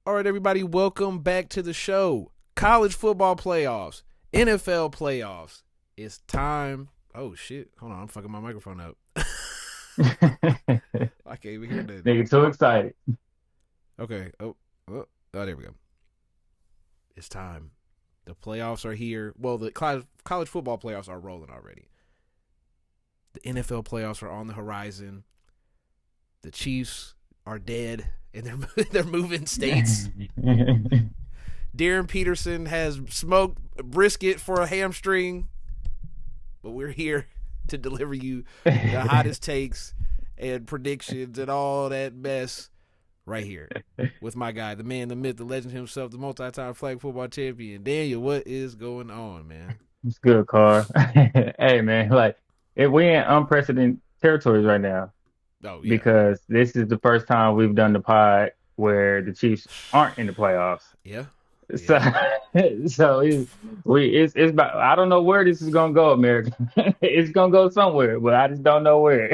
All right, everybody, welcome back to the show. College football playoffs, NFL playoffs. It's time. Oh, shit. Hold on. I'm fucking my microphone up. I can't even hear that. Nigga, too excited. Okay. Oh, there we go. It's time. The playoffs are here. Well, the college football playoffs are rolling already. The NFL playoffs are on the horizon. The Chiefs are dead, and they're moving states. Darren Peterson has smoked brisket for a hamstring, but we're here to deliver you the hottest takes and predictions and all that mess right here with my guy, the man, the myth, the legend himself, the multi-time flag football champion, Daniel. What is going on, man? It's good, Carl. Hey, man, like if we in unprecedented territories right now Oh yeah, because this is the first time we've done the pod where the Chiefs aren't in the playoffs. yeah, So, yeah. it's about, I don't know where this is gonna go, America. It's gonna go somewhere, but I just don't know where.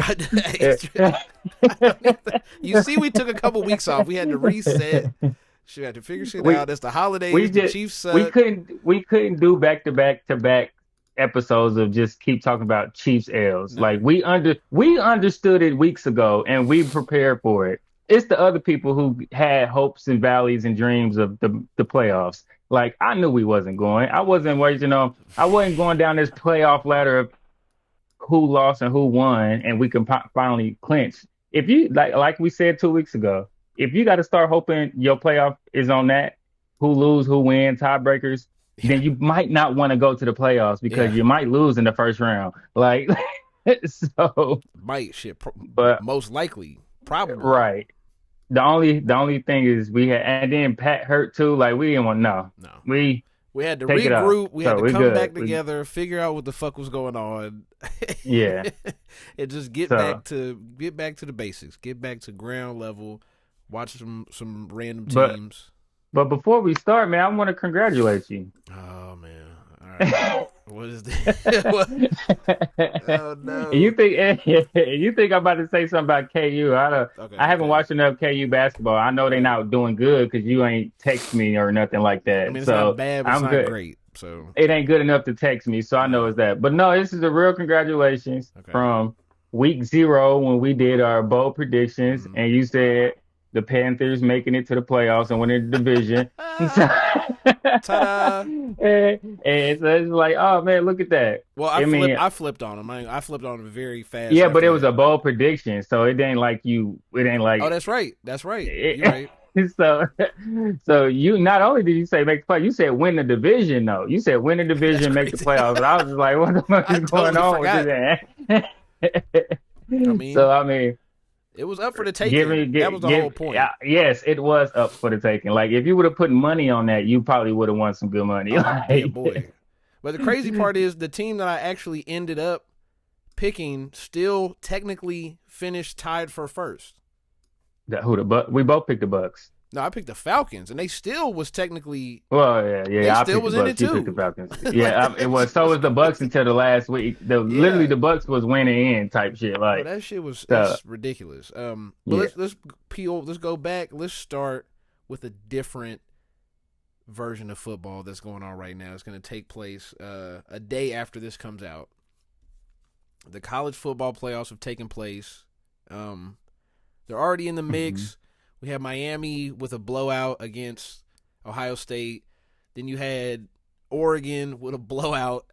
You see, we took a couple weeks off. We had to reset. She had to figure shit we out. It's the we holidays. The just Chiefs we suck. couldn't do back-to-back episodes of just keep talking about Chiefs L's. No, Like we understood it weeks ago and we prepared for it. It's the other people who had hopes and valleys and dreams of the playoffs. Like I knew we wasn't going. I wasn't waiting on. I wasn't going down this playoff ladder of who lost and who won, and we can finally clinch. If you like we said 2 weeks ago, if you got to start hoping your playoff is on that, who lose, who win, tiebreakers, yeah, then you might not want to go to the playoffs because yeah. you might lose in the first round. Like so, Might shit. but Most likely, probably. right. The only thing is we had and then Pat hurt too. Like we didn't want no. No. We We had to take it off. regroup. We had So to we come good. back together, figure out what the fuck was going on, Yeah. and just get So back to the basics. Get back to ground level. Watch some random but teams. but before we start, man, I want to congratulate you. Oh man! All right, what is that? What? Oh You no! think you think I'm about to say something about KU? Okay, I haven't okay. watched enough KU basketball. I know they're Right. not doing good because you ain't text me or nothing like I that. mean, it's not So bad, but it's I'm not good. great. So It ain't good enough to text me, so I know no. it's that. But no, this is a real congratulations Okay. from week 0 when we did our bold predictions, Mm-hmm. and you said the Panthers making it to the playoffs and winning the division. So, Ta-da! and so it's like, oh man, look at that. Well, I mean, I flipped on him. I flipped on him very fast yeah, but after it was that. a bold prediction, so it ain't like it ain't Oh, like that's right. That's right. You're it, right. so. So you not only did you say make the play, you said win the division. though. You said win the That's division, make the crazy. playoffs. And I was just like, what the fuck I is going totally on with forgot. this? I So mean, I mean, it was up for the give taking. me That was the give whole point. yeah, yes, it was up for the taking. Like if you would have put money on that, you probably would have won some good money. Oh, damn Like boy. But the crazy part is the team that I actually ended up picking still technically finished tied for first. who the Buck? We both picked the Bucks. No, I picked the Falcons, and they still was technically Well, yeah, they yeah. I still picked the was in Bucks. it You picked the too. Falcons. Like Yeah, it that was. shit So was was the Bucks crazy. until the last week. Literally Yeah. the Bucks was winning in type shit. Bro, Like that shit was so, it's ridiculous. But yeah. let's peel. Let's go back. Let's start with a different version of football that's going on right now. It's going to take place a day after this comes out. The college football playoffs have taken place. They're already in the Mhm. mix. We had Miami with a blowout against Ohio State. Then you had Oregon with a blowout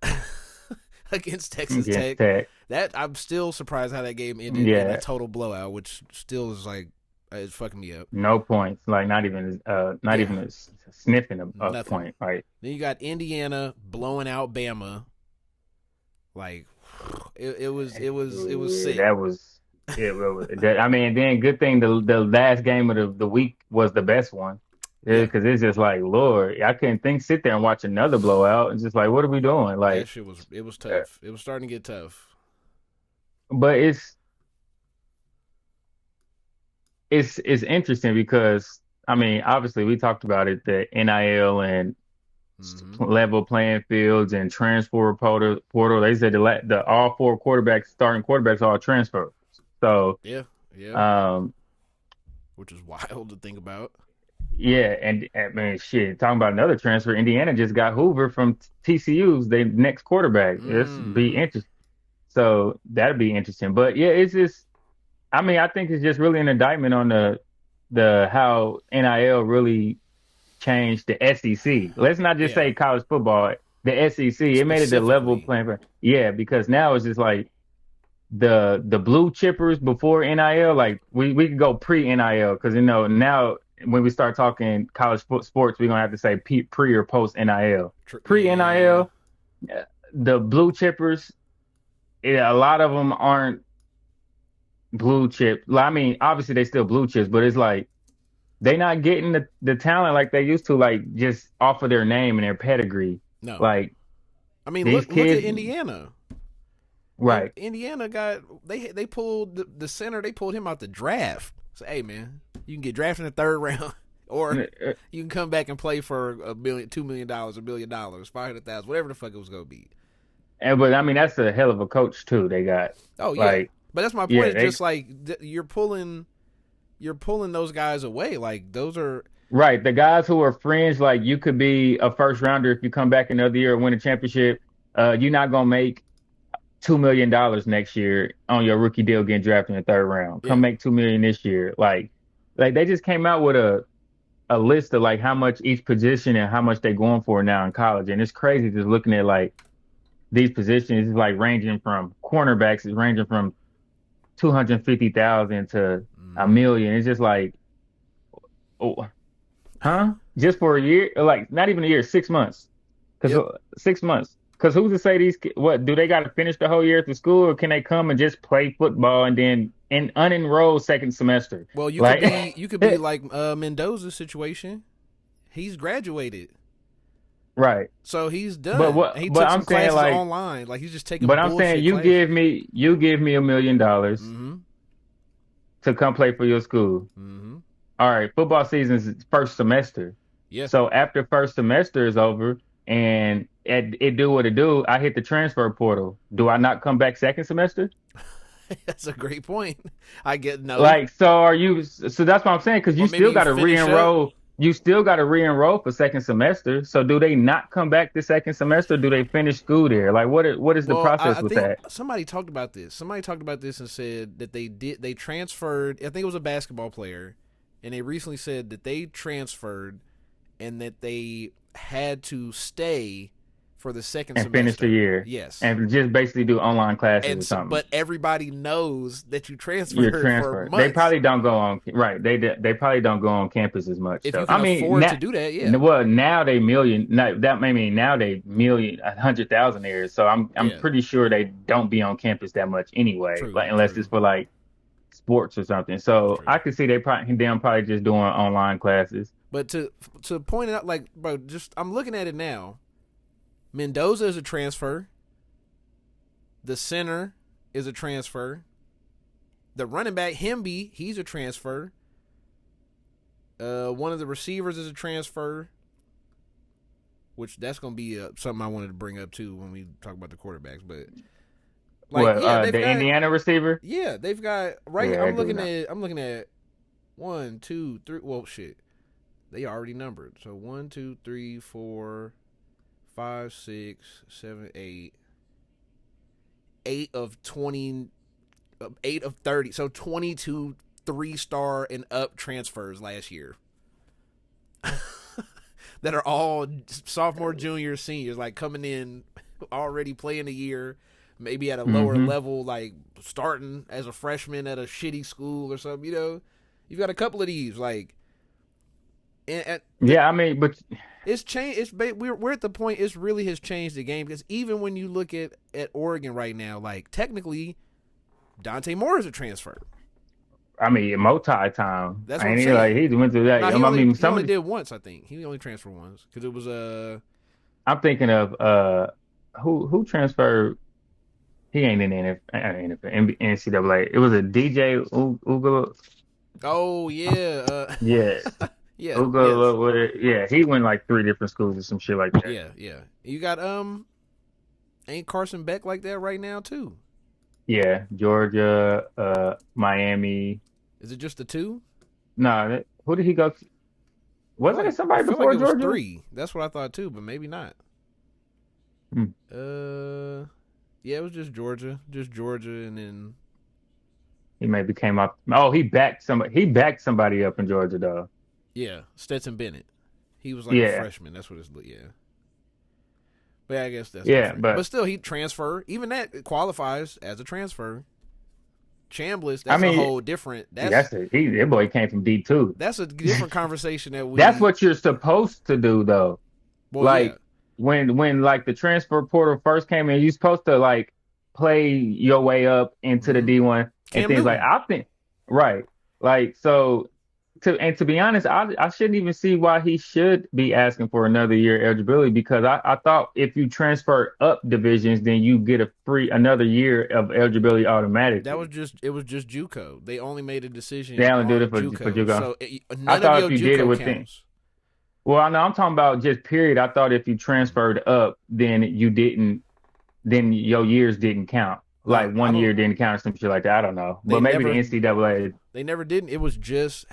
against Texas Against Tech. Tech. That I'm still surprised how that game ended in a Yeah, total blowout, which still is like it's fucking me up. no points. Like not Yeah, even a sniffing of nothing. point. Right. Then you got Indiana blowing out Bama. Like it was sick. That was that. I mean, then good thing the last game of the week was the best one. Yeah, Because it's just like, Lord, I couldn't sit there and watch another blowout. It's just like, what are we doing? that Like, shit was it was uh, tough. It was starting to get tough. but it's interesting because I mean, obviously we talked about it, the NIL and Hmm. level playing fields and transfer portal. They said the all four starting quarterbacks, all transfer. So, Yeah, yeah, um, which is wild to think about. Yeah, and I mean, shit. Talking about another transfer, Indiana just got Hoover from TCU's their next quarterback. This be Mm-hmm. interesting. So that'd be interesting. But yeah, it's just. I mean, I think it's just really an indictment on the how NIL really changed the SEC. Let's not just Yeah, say college football. The SEC, it made it the level specifically. playing field. Yeah, because now it's just like the blue chippers before NIL. Like we could go pre NIL because now when we start talking college sports, we're gonna have to say pre or post NIL. Pre Yeah. NIL, the blue chippers, yeah, a lot of them aren't blue chip. I mean, obviously they still blue chips, but it's like they not getting the talent like they used to, like just off of their name and their pedigree. No. Like I mean, these look at kids, Indiana. right, Indiana got they pulled the center. They pulled him out the draft. So hey man, you can get drafted in the third round, or you can come back and play for $2 million, $1 billion, 500,000, whatever the fuck it was gonna be. and but I mean that's a hell of a coach too. They got Oh yeah, like but that's my point. yeah, It's they just like you're pulling those guys away. Like those are right. The guys who are fringe, like you could be a first rounder if you come back another year and win a championship. You're not gonna make $2 million next year on your rookie deal getting drafted in the third round. Come yeah. make 2 million this year. Like they just came out with a list of like how much each position and how much they're going for now in college. And it's crazy just looking at like these positions is like ranging from cornerbacks is ranging from 250,000 to a Mm-hmm. million. It's just like, oh, huh? Just for a year? Like not even a year, 6 months. Because Yep. 6 months. Because who's to say what do they got to finish the whole year at the school, or can they come and just play football and then unenroll second semester? Well, you could Like, be like Mendoza's situation. He's graduated. right. So he's But done. what? He But took I'm some saying classes like, online. Like he's just taking but I'm saying bullshit classes. you give me $1 million Mm-hmm. to come play for your school. Mm-hmm. All right, football season's first semester. Yeah. So after first semester is over and it do what it do, I hit the transfer portal. Do I not come back second semester? That's a great point. I get no. Like, so are you? So that's what I'm saying because Or you maybe still you got to finish up. re-enroll. You still got to re-enroll for second semester. So do they not come back the second semester? Do they finish school there? Like, what is the Well, process I with think that? somebody talked about this. Somebody talked about this and said that they transferred. I think it was a basketball player, and they recently said that they transferred and that they had to stay for the second And finish the semester. year Yes. and just basically do online classes And or so, something. but everybody knows that you You're transferred for transferred. They months. probably don't go on right. They probably don't go on campus as much If you though. can I mean, afford to do that, yeah, now they million. No, that may mean now they million 100,000 So I'm yeah, pretty sure they don't be on campus that much anyway. true, Like unless it's true, for like sports or something. So true. I could see them probably just doing online classes. But to point it out, like, bro, just I'm looking at it now. Mendoza is a transfer. The center is a transfer. The running back Hemby, he's a transfer. One of the receivers is a transfer, which that's gonna be something I wanted to bring up too when we talk about the quarterbacks. But like, What yeah, they've the got Indiana receiver? they've got right. Yeah, I do know. I'm looking at 1, 2, 3. Well, shit, they already numbered. So 1, 2, 3, 4, 5, 6, 7, 8. 8 of 20, 8 of 30. So 22 3-star and up transfers last year that are all sophomore, junior, seniors, like coming in already playing a year, maybe at a lower Hmm. level, like starting as a freshman at a shitty school or something. You've got a couple of these, like, and Yeah, I mean, but it's changed. We're at the point. It's really has changed the game because even when you look at Oregon right now, like technically, Dante Moore is a transfer. I mean, multi-time. That's I what I'm ain't like saying. he went through that. Now I mean, he some only of the, did once. I think he only transferred once because it was I'm thinking of who transferred. He ain't in the NCAA. It was a DJ Ugo. oh yeah Yeah, yeah yes Ugo. Yeah, he went like three different schools or some shit like that. yeah you got ain't Carson Beck like that right now too? Yeah, Georgia, Miami. Is it just the two? Who did he go to? Wasn't it somebody I feel before like it was Georgia? 3. That's what I thought too, but maybe not. Hmm. Yeah, it was just Georgia, and then He maybe came up. Oh, he backed somebody. He backed somebody up in Georgia, though. yeah, Stetson Bennett. He was like a Yeah, freshman. That's what it's yeah. But yeah, I guess that's yeah, different. but But still, he transfer. Even that qualifies as a transfer. Chambliss, I that's a mean, whole different. that's it. That boy came from D2. That's a different conversation that That's we. what you're supposed to do, though. Well, yeah, Like when like the transfer portal first came in, you're supposed to like play your way up into the mm-hmm. D1 and Cam things like Newton. I think right. Like so to be honest, I shouldn't even see why he should be asking for another year eligibility because I thought if you transfer up divisions, then you get another year of eligibility automatically. It was just JUCO. They only made a They decision only do on it for JUCO, JUCO. so I none of thought your if you did it JUCO within, counts. well, I know I'm talking about just period. I thought if you transferred up, then you didn't, then your years didn't count. No, Like I one don't. year didn't count or some shit like that. I don't know, They but maybe the never. NCAA. They never did. It was just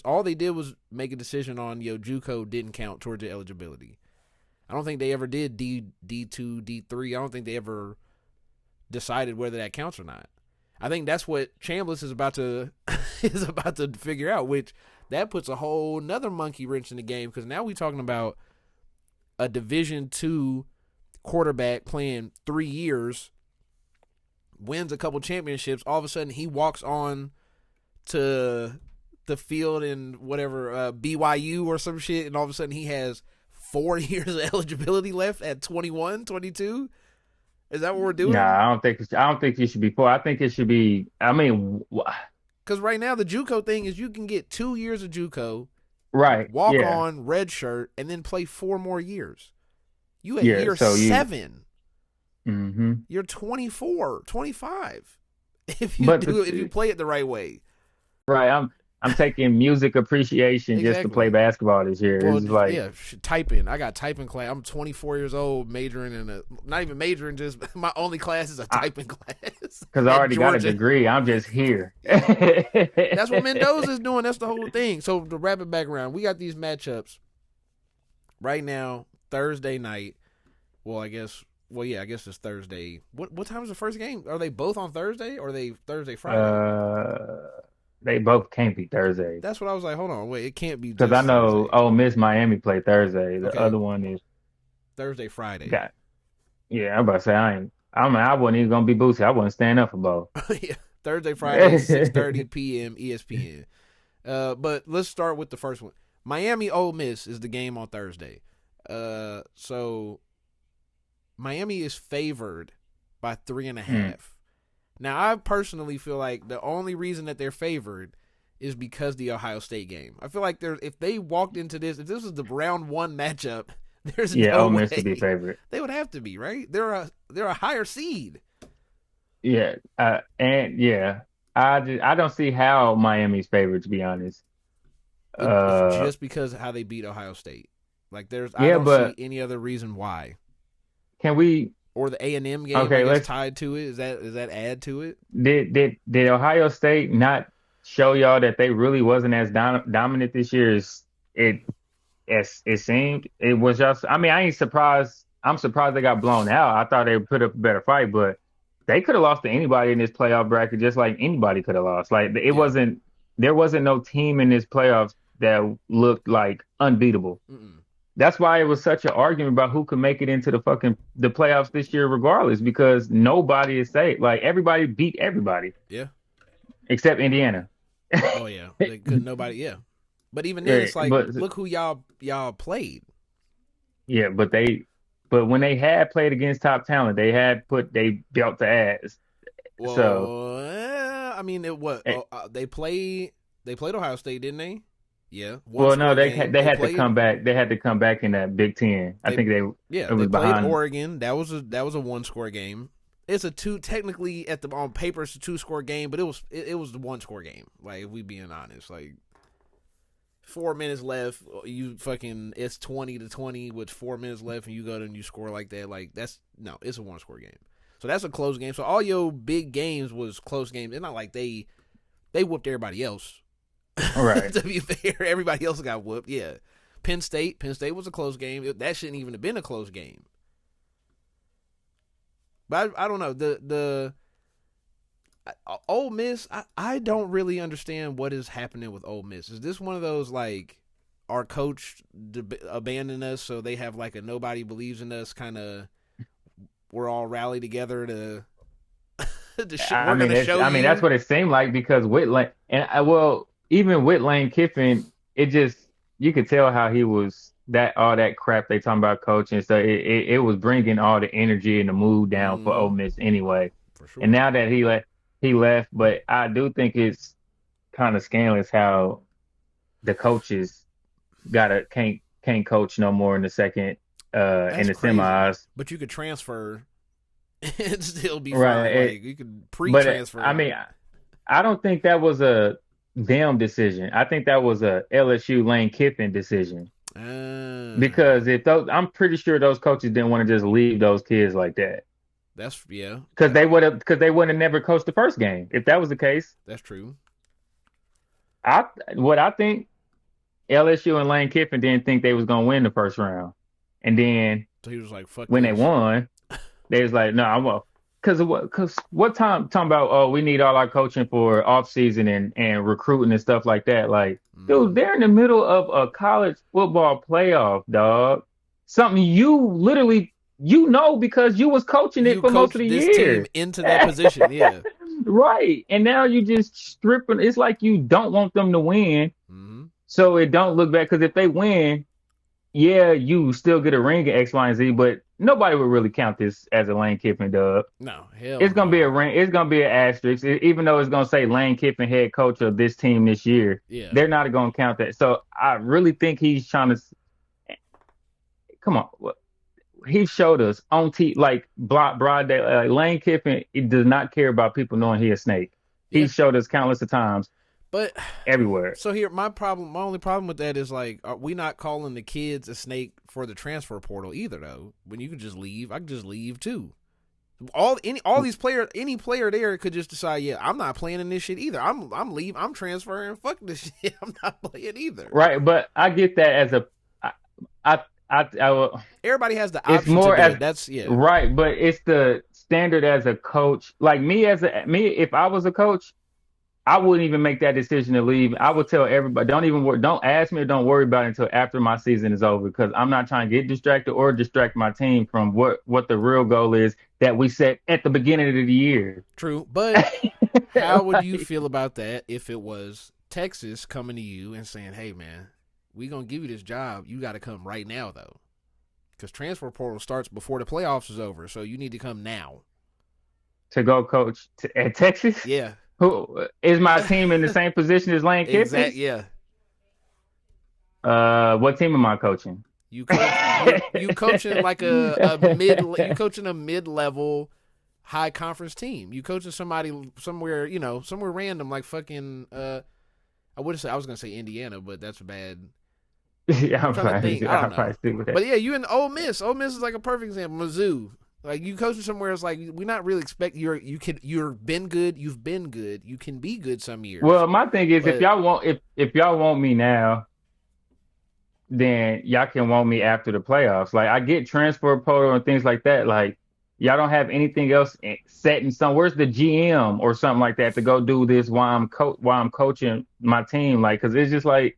all they did was make a decision on JUCO didn't count towards the eligibility. I don't think they ever did D2, D3. I don't think they ever decided whether that counts or not. I think that's what Chambliss is about to figure out, which that puts a whole nother monkey wrench in the game because now we're talking about a Division II quarterback playing 3 years, wins a couple championships. All of a sudden, he walks on to the field in whatever BYU or some shit, and all of a sudden he has 4 years of eligibility left at 21, 22. Is that what we're doing? Nah, I don't think it should be four. I think it should be. I mean, Because right now the JUCO thing is you can get 2 years of JUCO, right? walk Yeah, on, red shirt, and then play 4 more years. You at yeah. year So you, 7. mm-hmm. You're 24, 25. If But if you play it the right way. right, I'm taking music appreciation just to play Exactly. basketball this year. Well, It's like yeah, typing. I got typing class. I'm 24 years old, majoring in not even majoring, just my only class is a typing class because I at already got a Georgia. degree. I'm just here. That's what Mendoza is doing. That's the whole thing. So to wrap it back around, we got these matchups right now, Thursday night. Well, I guess it's Thursday. What time is the first game? Are they both on Thursday or are they Thursday, Friday? They both can't be Thursday That's what I was like, hold on, wait, it can't be because I just know Thursday. Ole Miss Miami play Thursday. The Okay, other one is Thursday, Friday. got. Yeah, I'm about to say I wasn't even gonna be boosted. I wasn't standing up for both. Yeah, Thursday, Friday, 6:30 p.m. ESPN. But let's start with the first one. Miami Ole Miss is the game on Thursday. So Miami is favored by 3.5. Now, I personally feel like the only reason that they're favored is because the Ohio State game. I feel like if they walked into this, if this was the round 1 matchup, there's Yeah, no Ole Miss way to be favorite. they would have to be, right? They're a higher seed. Yeah, and yeah, I don't see how Miami's favorite to be honest. It's Uh, just because of how they beat Ohio State. Like I yeah, don't see but any other reason why. can we? Or the A&M game, I Okay, guess, let's. tied to it. Is that add to it? Did Ohio State not show y'all that they really wasn't as dominant this year it as it seemed? It was just. I mean, I ain't surprised. I'm surprised they got blown out. I thought they would put up a better fight, but they could have lost to anybody in this playoff bracket, just like anybody could have lost. Like it Yeah. wasn't. There wasn't no team in this playoffs that looked like unbeatable. Mm-mm. That's why it was such an argument about who could make it into the playoffs this year, regardless, because nobody is safe. Like everybody beat everybody Yeah. except Indiana. Oh yeah. They couldn't nobody. Yeah. But even then, Yeah, it's like, but look who y'all played. yeah, but when they had played against top talent, they dealt the ass. So Well, I mean, eh, they played Ohio State, didn't they? Yeah, one well, no, score game. they had to come back. They had to come back in that Big Ten. I They think it they was played behind. Oregon. That was a 1-score game. It's a two technically on paper it's a 2-score game, but it was the 1-score game. Like if we being honest, like 4 minutes left, it's 20-20 with 4 minutes left, and you go and you score like that. Like it's a 1-score game. So that's a close game. So all your big games was close games. It's not like they whooped everybody else. Right. To be fair, everybody else got whooped. Yeah, Penn State was a close game. That shouldn't even have been a close game. But I don't know the Ole Miss. I don't really understand what is happening with Ole Miss. Is this one of those like our coach abandoned us, so they have like a nobody believes in us kind of? We're all rally together to. I mean, that's what it seemed like because Whitland even with Lane Kiffin, it just you could tell how he was all that crap they talking about coaching. So it was bringing all the energy and the mood down for Ole Miss anyway. For sure. And now that he left, but I do think it's kind of scandalous how the coaches can't coach no more in the second in the crazy. semis. But you could transfer and still be right. fine. Like you could pre-transfer. I mean, I don't think that was a them decision. I think that was a LSU Lane Kiffin decision. Because I'm pretty sure those coaches didn't want to just leave those kids like that. That's because they would have never coached the first game if that was the case. That's true. I think LSU and Lane Kiffin didn't think they was gonna win the first round, and then so he was like, "Fuck." When they won, they was like, "No, I'm up." Because what time talking about? Oh, we need all our coaching for off season and recruiting and stuff like that. Like, dude, they're in the middle of a college football playoff, dog. Something you literally because you was coaching it for most of the year. Team into that position, yeah. Right, and now you just stripping. It's like you don't want them to win, so it don't look bad. Because if they win, yeah, you still get a ring at X, Y, and Z, but nobody would really count this as a Lane Kiffin dub. No, hell it's gonna be a ring. It's gonna be an asterisk, even though it's gonna say Lane Kiffin head coach of this team this year. Yeah, they're not gonna count that. So I really think he's trying to. Come on, he showed us on broad day. Lane Kiffin, he does not care about people knowing he's a snake. He showed us countless of times. But everywhere. So here, my only problem with that is like, are we not calling the kids a snake for the transfer portal either? Though, when you could just leave, I could just leave too. All these players, any player there could just decide, yeah, I'm not playing in this shit either. I'm leaving. I'm transferring. Fuck this shit. I'm not playing either. Right, but I get that as a, everybody has the option. It's more that's right, but it's the standard as a coach. Like me, if I was a coach. I wouldn't even make that decision to leave. I would tell everybody, don't ask me or don't worry about it until after my season is over because I'm not trying to get distracted or distract my team from what the real goal is that we set at the beginning of the year. True, but how would you feel about that if it was Texas coming to you and saying, hey, man, we're going to give you this job. You got to come right now, though, because transfer portal starts before the playoffs is over, so you need to come now. To go coach at Texas? Yeah. Who is my team in the same position as Lane Kiffin? Exactly. Yeah. What team am I coaching? You coaching like you coaching a mid-level high conference team. You coaching somebody somewhere random like fucking I was gonna say Indiana, but that's bad. Yeah, I'm trying to think. I don't know. But yeah, you in Ole Miss. Ole Miss is like a perfect example. Mizzou. Like you coaching somewhere, it's like we're not really expect you've been good, you can be good some years. Well, my thing is if y'all want me now, then y'all can want me after the playoffs. Like I get transfer portal and things like that. Like y'all don't have anything else set in stone. Where's the GM or something like that to go do this while I'm coaching my team? Like, cause it's just like,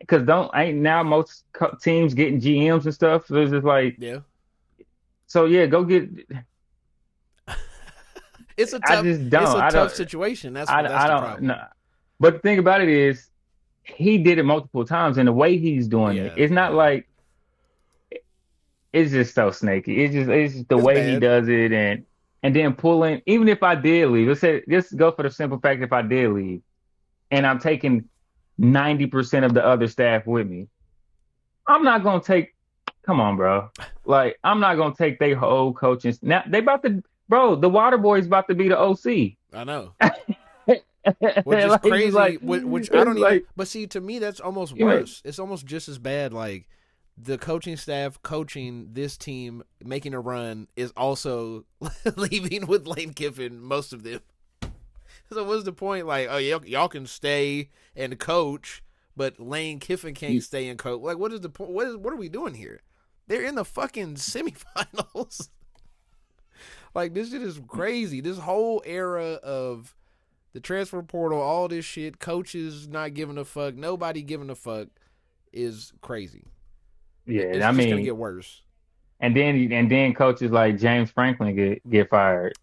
cause ain't now most teams getting GMs and stuff. So it's just like, yeah. So yeah, go get. It's a tough situation. That's the problem. No. But the thing about it is, he did it multiple times, and the way he's doing it, it's not like. It's just so snaky. It's just the way bad. He does it, and then pulling. Even if I did leave, let's go for the simple fact if I did leave, and I'm taking 90% of the other staff with me, I'm not gonna take. Come on, bro. Like, I'm not going to take their whole coaching. Now, the water boy's about to be the OC. I know. Which is crazy. Which I don't even. But see, to me, that's almost worse. It's almost just as bad. Like, the coaching staff coaching this team, making a run, is also leaving with Lane Kiffin, most of them. So what's the point? Like, oh, y'all can stay and coach, but Lane Kiffin can't stay and coach. Like, what is the point? What are we doing here? They're in the fucking semifinals. Like, this shit is crazy. This whole era of the transfer portal, all this shit, coaches not giving a fuck, nobody giving a fuck, is crazy. Yeah, It's I just gonna mean, get worse. and then coaches like James Franklin get fired.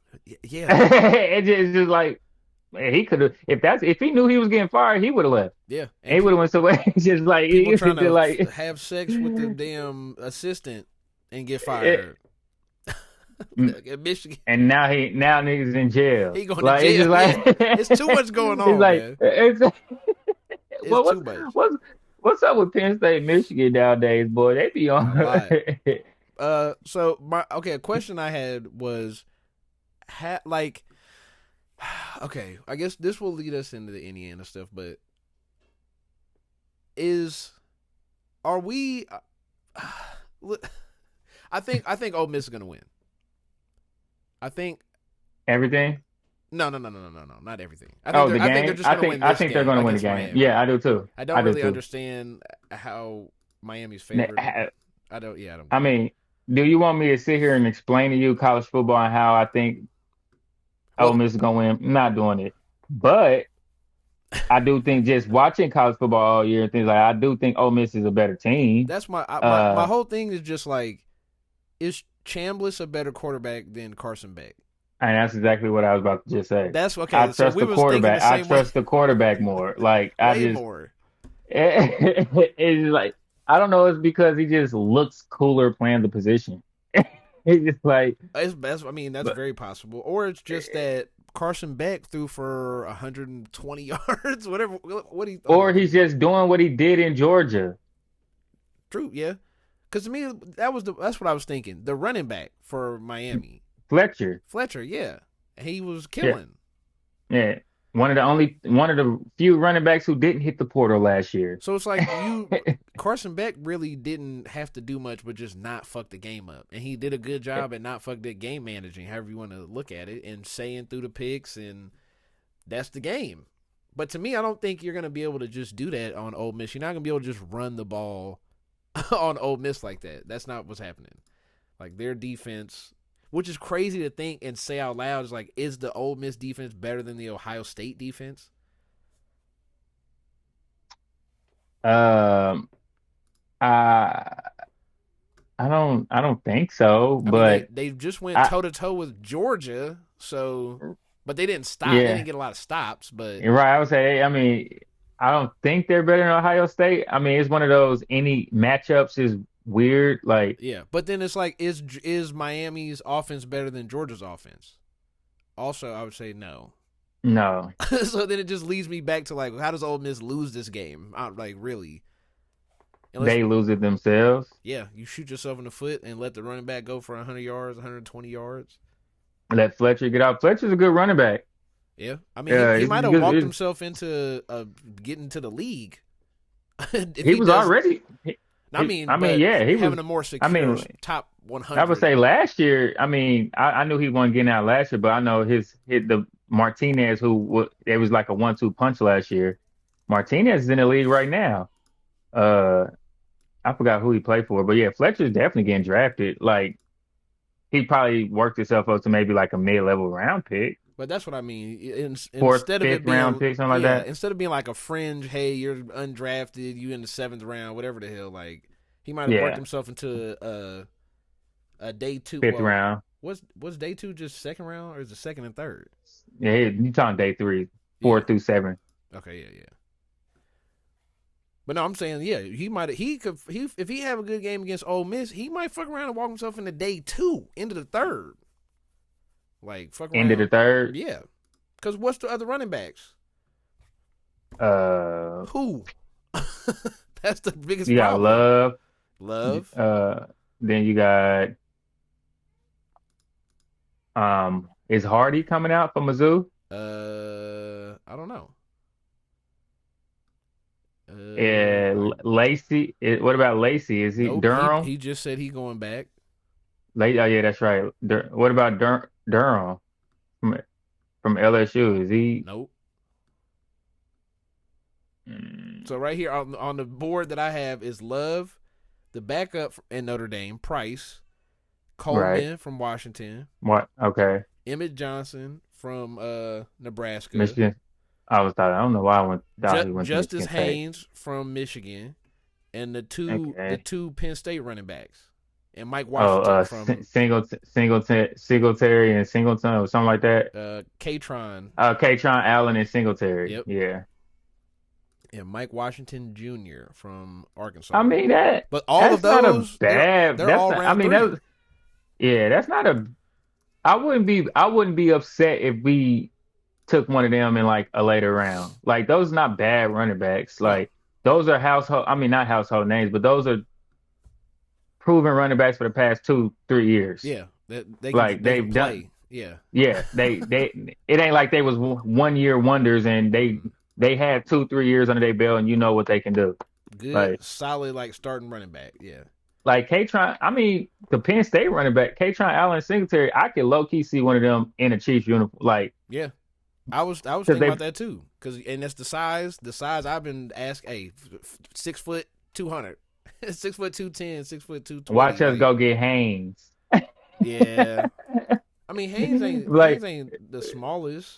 Yeah, It's just like man, he could have if he knew he was getting fired, he would have left. yeah. And And he would have went somewhere. It's just like people it's trying just to like have sex with the damn assistant and get fired. In Michigan, and now niggas in jail. he going to Like it's jail. just Yeah, like it's too much going it's on, like man. it's It's well too much. what's up with Penn State, Michigan nowadays, boy? They be A on. lot. So a question I had was, like, okay, I guess this will lead us into the Indiana stuff, but are we? I think Ole Miss is gonna win. I think Everything. no, not everything. Oh, the I think they're game. just gonna win I this think they're game going to win the against game. Miami. Yeah, I do too. I I don't do really too. understand how Miami's favored. I don't. Yeah, I don't I get it. mean, do you want me to sit here and explain to you college football and how I think Ole Well, Miss is going to win? I'm not doing it. But I do think just watching college football all year and things like I do think Ole Miss is a better team. that's my Uh, whole thing is just like, is Chambliss a better quarterback than Carson Beck? and that's exactly what I was about to just say. That's I okay. So trust we the was thinking the quarterback. I same way, trust the quarterback more. Like I way just more. it's like I don't know. It's because he just looks cooler playing the position. It's just like, It's best. I mean, that's but very possible. Or it's just that Carson Beck threw for 120 yards, whatever. What he? Hold or on. he's just doing what he did in Georgia. True, yeah. Because to me, that's what I was thinking. The running back for Miami, Fletcher. Fletcher, yeah, he was Yeah, killing. yeah. One of the few running backs who didn't hit the portal last year. So it's like Carson Beck really didn't have to do much but just not fuck the game up. And he did a good job at not fuck the game managing, however you want to look at it, and saying through the picks, and that's the game. But to me, I don't think you're going to be able to just do that on Ole Miss. You're not going to be able to just run the ball on Ole Miss like that. That's not what's happening. Like, their defense, which is crazy to think and say out loud, is like, is the Ole Miss defense better than the Ohio State defense? Um, I I don't think so, I mean, they but they just went I toe to toe with Georgia, so but they didn't stop. They didn't yeah, get a lot of stops, but you're right. I would say, I mean, I don't think they're better than Ohio State. I mean, it's one of those any matchups is weird. Like, yeah. But then it's like, is Miami's offense better than Georgia's offense? Also, I would say no. no, So then it just leads me back to like, how does Ole Miss lose this game? Like, really? Unless, they lose it themselves. yeah, you shoot yourself in the foot and let the running back go for 100 yards, 120 yards. Let Fletcher get out. Fletcher's a good running back. Yeah, I mean, he He's might have good. walked himself into getting to the league if He he was does. already. I mean, I mean, but yeah, he was. having a more I secure mean, top I would 100. say last year. I mean, I knew he wasn't getting out last year, but I know his the Martinez it was like a 1-2 punch last year. Martinez is in the league right now. Uh, I forgot who he played for, but yeah, Fletcher's definitely getting drafted. Like he probably worked himself up to maybe like a mid-level round pick, But that's what I mean. fourth, Instead of fifth it round being, pick, something like yeah, that. instead of being like a fringe, hey, you're undrafted, you in the 7th round, whatever the hell. Like, he might have worked Yeah, himself into a day two. fifth Well, round. was day two just 2nd round, or is it 2nd and 3rd? Yeah, you talking day three, four Yeah. through seven. Okay. Yeah. But no, I'm saying, yeah, if he have a good game against Ole Miss, he might fuck around and walk himself into day 2, into the 3rd. Like, fuck End of the around. third. Yeah. Because what's the other running backs? Uh, Who? That's the biggest you got problem. Love. Love. Uh, then you got is Hardy coming out for Mizzou? I don't know. Lacey. What about Lacey? Is he Nope. Durham? He just said he going back. Oh yeah, that's right. What about Durham? from LSU. Is he? Nope. Mm, So right here on the board that I have is Love, the backup in Notre Dame, Price, right. Coleman from Washington, What? Okay. Emmett Johnson from Nebraska, Michigan. I don't know why thought he went to Justice Michigan State. Haynes from Michigan, and the Okay. two Penn State running backs, and Mike Oh, Washington from Singletary and Singleton or something like that. Katron. Katron Allen and Singletary. Yep. Yeah. And Mike Washington Jr. from I Arkansas. mean But all of that's not a those, bad. they're That's all not. I round mean three. that's not a. I wouldn't be upset if we took one of them in like a later round. Like those are not bad running backs. No, Like those are household. I mean, not household names, but those are proven running backs for the past 2-3 years. yeah, Like they can they've done. play. Yeah, Yeah, they. It ain't like they was 1 year wonders and they had 2-3 years under their belt and you know what they can do. good, Like solid, like starting running back. Yeah, like Katron. I mean, the Penn State running back Katron Allen Singletary. I could low key see one of them in a Chiefs uniform. Like yeah. I was because thinking they about that too, and that's the size. The size I've been asked. Hey, 6 foot 200, 6 foot 210, 6 foot 220. watch us Like go get Haynes. yeah, I mean Like Haynes ain't the smallest.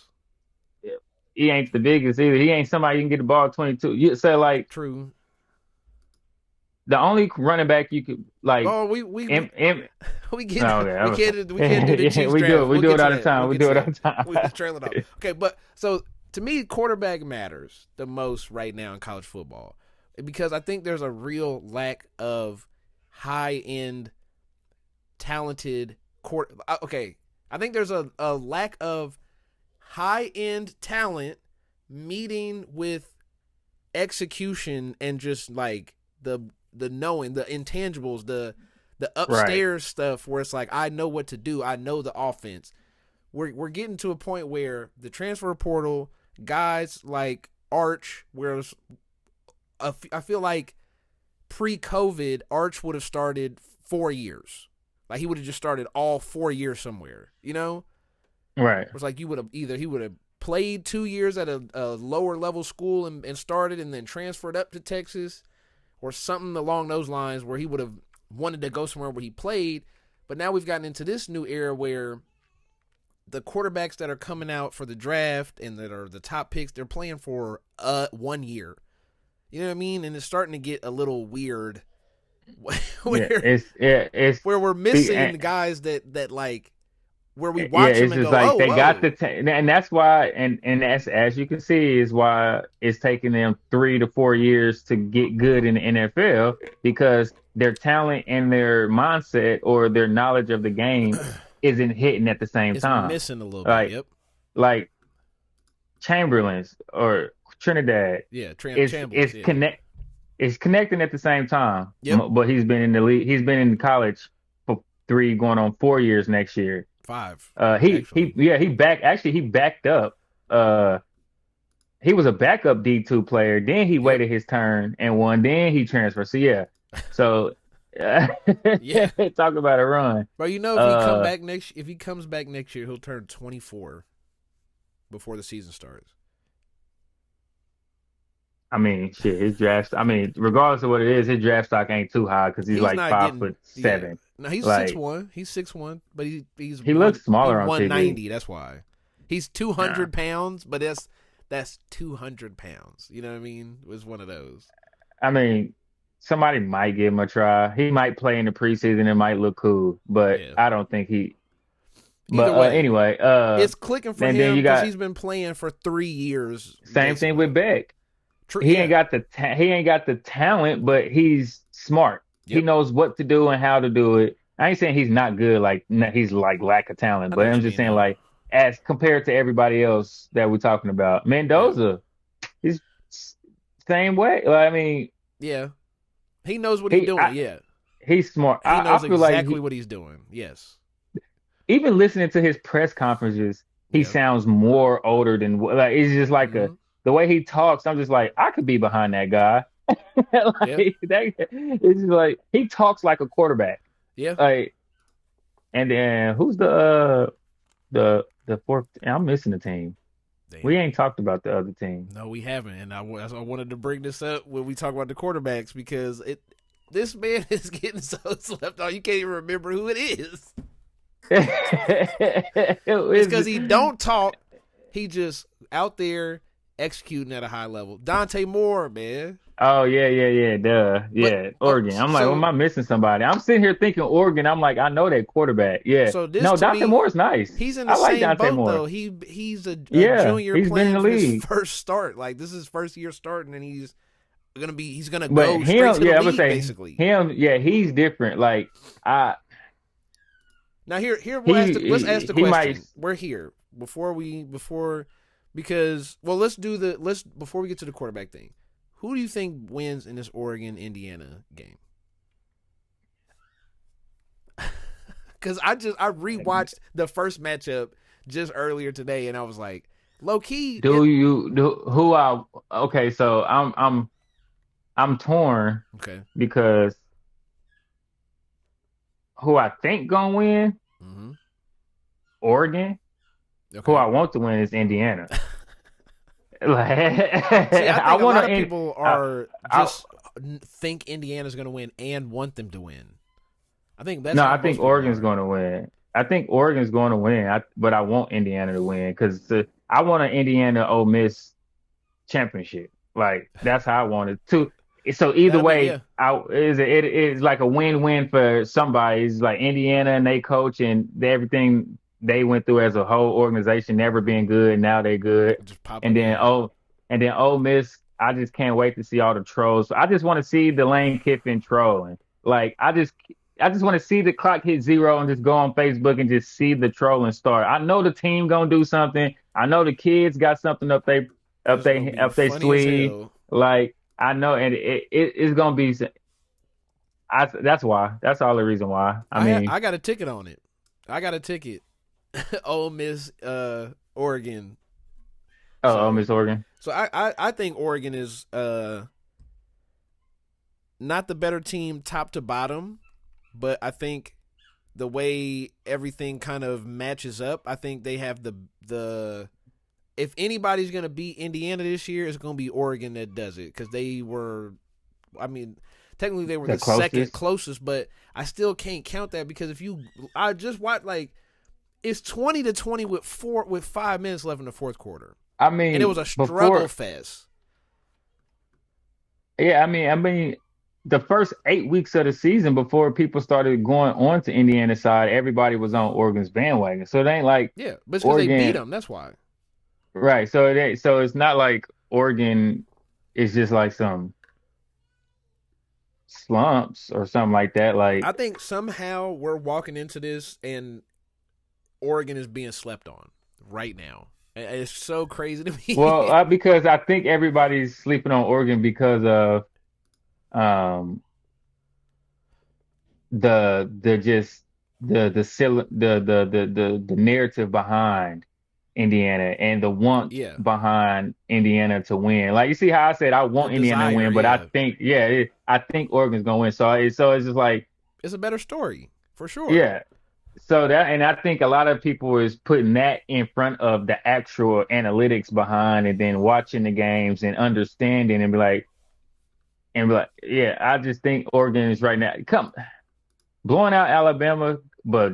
he ain't the biggest either. He ain't somebody you can get the ball 22. You say like True. the only running back you could like. Oh, we get No, okay, we can't do the yeah, Chiefs we do draft. it. We We'll do get it to all the that. time. We'll We get do to it all that. the time. We just trail it off. Okay, but so to me, quarterback matters the most right now in college football because I think there's a real lack of high end talented court. Okay, I think there's a lack of high end talent meeting with execution and just like the knowing the intangibles the Right. upstairs stuff where it's like I know what to do, I know the offense. We're getting to a point where the transfer portal guys like Arch, whereas I feel like pre-COVID Arch would have started 4 years, like he would have just started all 4 years somewhere, you know. Right. It's like he would have played 2 years at a lower level school and started and then transferred up to Texas or something along those lines where he would have wanted to go somewhere where he played. But now we've gotten into this new era where the quarterbacks that are coming out for the draft and that are the top picks, they're playing for 1 year. You know what I mean? And it's starting to get a little weird Yeah. where It's where we're be- missing guys that like where we yeah. watch them It's and just go, like oh, they got whoa. and that's why and that's as you can see is why it's taking them 3 to 4 years to get good in the NFL because their talent and their mindset or their knowledge of the game isn't hitting at the same It's time. missing a little bit. Like Yep. like Chamberlain's or Trinidad Yeah. is Chambliss. Yeah. is connecting at the same time. Yep. But he's been in the league. He's been in college for 3 going on 4 years next year. 5 He actually. yeah he backed up. Uh, he was a backup D2 player. Then he Yep. waited his turn and won. Then he transferred. So yeah, so Yeah. talk about a run. Bro, you know Uh, if he comes back next year, he'll turn 24 before the season starts. I mean shit. His draft. I mean, regardless of what it is, his draft stock ain't too high because he's He's like not five getting foot yeah. seven. No, he's six Like one. He's 6'1", but he's he looks he's smaller on TV. 190. That's why he's Nah. 200 pounds, but that's 200 pounds. You know what I mean? It was one of those. I mean, somebody might give him a try. He might play in the preseason. It might look cool, but Yeah. I don't think he. Either But way, anyway, it's clicking for and then him you because got he's been playing for 3 years same thing basically. with Beck. True. He ain't Yeah. got he ain't got the talent, but he's smart. He Yep. knows what to do and how to do it. I ain't saying he's not good, like he's like lack of talent, I know but what I'm you just mean saying though. like as compared to everybody else that we're talking about, Yeah. Mendoza, he's same way. Like, I mean, Yeah. He knows what he's he doing. I, Yeah. he's smart. He I knows feel like exactly what he's doing. Yes. even listening to his press conferences, he Yeah. sounds more older than like it's just like Mm-hmm. the way he talks. I'm just like I could be behind that guy. Yep. Like it's just like he talks like a quarterback. Yeah. Like and then who's the the fourth. I'm missing the team. We Damn. ain't talked about the other team. No, we haven't, and I wanted to bring this up when we talk about the quarterbacks because this man is getting so slept on. You can't even remember who it is. It's because he don't talk. He just out there executing at a high level. Dante Moore, man. Oh yeah, duh, But yeah, Oregon. I'm like, well, am so I missing somebody? I'm sitting here thinking Oregon. I'm like, I know that quarterback. Yeah, so this no, to Dante me, Moore is nice. he's in the I like same Dante boat though. Moore. He's a Yeah, junior he's been in playing the for his league, first start. Like this is his first year starting, and he's gonna but go straight him, to the yeah, I'm gonna league say basically. him. Yeah, he's different. Like I, Now here let's ask he the he might. question. We're here before because well let's before we get to the quarterback thing. Who do you think wins in this Oregon Indiana game? Because I rewatched the first matchup just earlier today, and I was like, low key, Do you do who I? Okay, so I'm torn okay. because who I think gonna win, Mm-hmm. Oregon. Who I Okay. want to win is Indiana. Like See, I I think a want lot of to. people I, are I just think Indiana's going to win and want them to win. I think that's no, how I think most people Oregon's are. going to win. I think Oregon's going to win. But I want Indiana to win because I want an Indiana Ole Miss championship. Like that's how I want it to. So either That'll be way, yeah. it is like a win-win for somebody. It's like Indiana and they coach and everything they went through as a whole organization, never Mm-hmm. being good. Now they good. Just pop And up, then yeah. Ole Miss. I just can't wait to see all the trolls. I just want to see the Lane Kiffin trolling. Like I just want to see the clock hit zero and just go on Facebook and just see the trolling start. I know the team gonna do something. I know the kids got something It's gonna be up they funny as sleeve. hell. Like I know, and it's gonna be. That's why. That's all the reason why. I mean, I got a ticket on it. I got a ticket. Ole Miss, Oregon. oh, So Miss Oregon. I think Oregon is not the better team top to bottom, but I think the way everything kind of matches up, I think they have the if anybody's gonna beat Indiana this year, it's gonna be Oregon that does it because they were, I mean, technically they were The the second closest. closest, but I still can't count that because I just watched like it's 20-20 with 5 minutes left in the fourth quarter, I and it was mean, a struggle before. fest. Yeah, I mean, the first 8 weeks of the season before people started going on to Indiana side, everybody was on Oregon's bandwagon. So it ain't like Yeah, but it's because they beat Oregon, them. That's why. right? So so it's not like Oregon is just like some slumps or something like that. I Like, think somehow we're walking into this and Oregon is being slept on right now. It's so crazy to well, me. because I think everybody's sleeping on Oregon because of um the just the narrative behind Indiana and the want Yeah, behind Indiana to win. Like you see how I said I the want Indiana to desire. win, but I Yeah, think yeah, I think Oregon's gonna win. So it's just like it's a better story for sure. yeah. So that and I think a lot of people is putting that in front of the actual analytics behind and then watching the games and understanding and be like yeah, I just think Oregon is right now come blowing out Alabama, but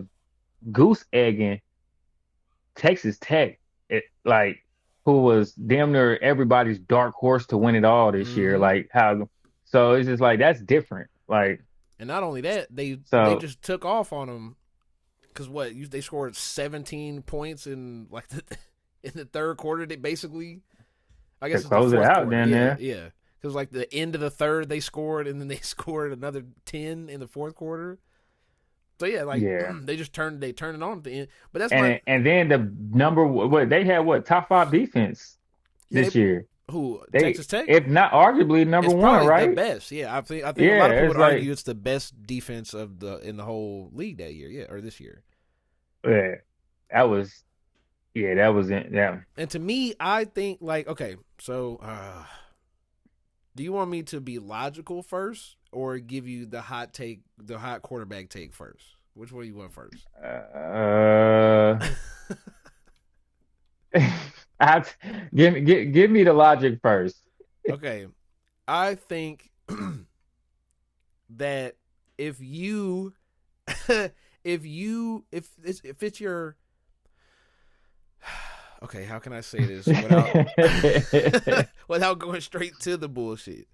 goose egging Texas Tech, like who was damn near everybody's dark horse to win it all this year. Mm-hmm. Like how, so it's just like that's different. Like And not only that, they so, just took off on them because they scored 17 points in like in the third quarter. They basically, I to guess it's the close it fourth out, quarter. then Yeah, there. yeah. Because like the end of the third, they scored, and then they scored another 10 in the fourth quarter. So yeah, like Yeah, they turned it on at the end. But that's my and then the number what they had what top five defense yeah. this year. Who They Texas Tech? if not arguably number It's one, probably the right? best. Yeah, I think a lot of Yeah, people it's would argue like it's the best defense of the in the whole league that year. Yeah, or this year. yeah, that was that was it. Yeah. And to me, I think like okay, so do you want me to be logical first, or give you the hot quarterback take first? Which one do you want first? Uh, Give me the logic first. Okay, I think that if you if it's your okay, how can I say this without without going straight to the bullshit?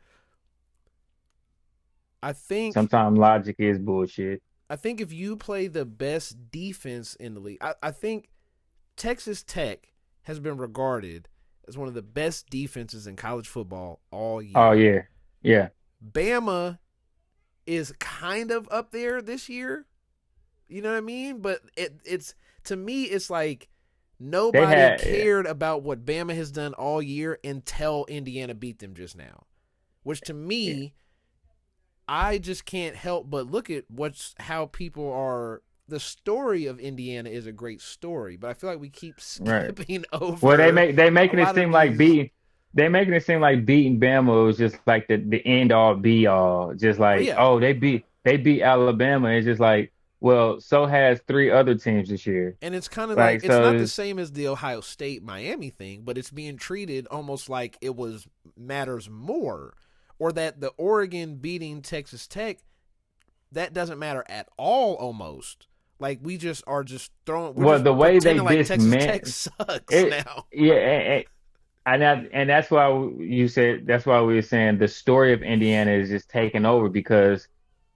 I think Sometimes logic is bullshit. I think if you play the best defense in the league, I think Texas Tech has been regarded as one of the best defenses in college football all Oh year. yeah, yeah. Bama is kind of up there this year. You know what I mean? But it's to me, it's like They nobody had cared about what Bama has done all year until Indiana beat them just now. Which to me, I just can't help but look at how people are. The story of Indiana is a great story, but I feel like we keep right. skipping Well, over they a making it lot of seem like these. beating Bama was just like the end all be all. Just Oh like, yeah, oh, they beat Alabama. It's just like, well, so has three other teams this year. and it's kind of like Like, it's so not the it's, same as the Ohio State Miami thing, but it's being treated almost like it was matters more, or that the Oregon beating Texas Tech that doesn't matter at all. Almost like we just are just throwing. We're well, just the way they pretending like Texas Tech dismantle sucks it, now. yeah, and that's why you said that's why we were saying the story of Indiana is just taking over because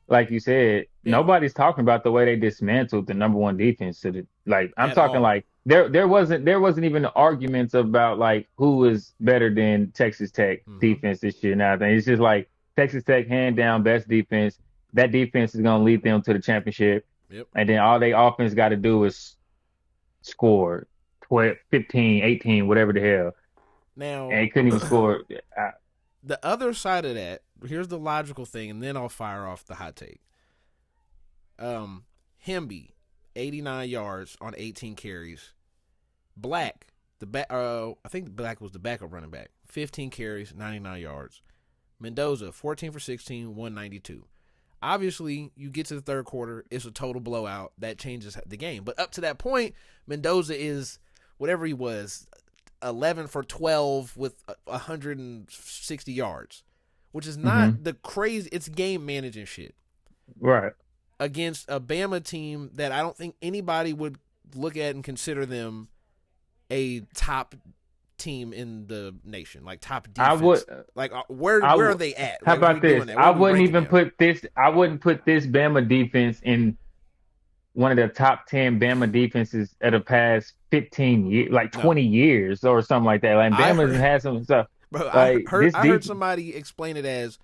like you said, Yeah, nobody's talking about the way they dismantled the number one defense to the like I'm at talking all. like there wasn't even arguments about like who is better than Texas Tech Mm-hmm. defense this year now. It's just like Texas Tech hand down best defense. That defense is gonna lead them to the championship. Yep. And then all they offense got to do is score 12, 15, 18, whatever the hell. And Now, he couldn't even score. Uh, the other side of that, here's the logical thing, and then I'll fire off the hot take. Hemby, 89 yards on 18 carries. Black, I think Black was the backup running back. 15 carries, 99 yards. Mendoza, 14 for 16, 192. Obviously, you get to the third quarter, it's a total blowout. That changes the game. But up to that point, Mendoza is whatever he was, 11 for 12 with 160 yards, which is mhm. not the crazy. It's game managing shit Right. against a Bama team that I don't think anybody would look at and consider them a top team in the nation, like top I would. defense. Like where I where are would. they at? How Like if we're about doing this? that, where are we ranking them? I wouldn't put this Bama defense in one of the top 10 Bama defenses of the past 15 years, like No, 20 years or something like that. Like I Bama's heard, had some stuff bro. like this I heard deep. somebody explain it as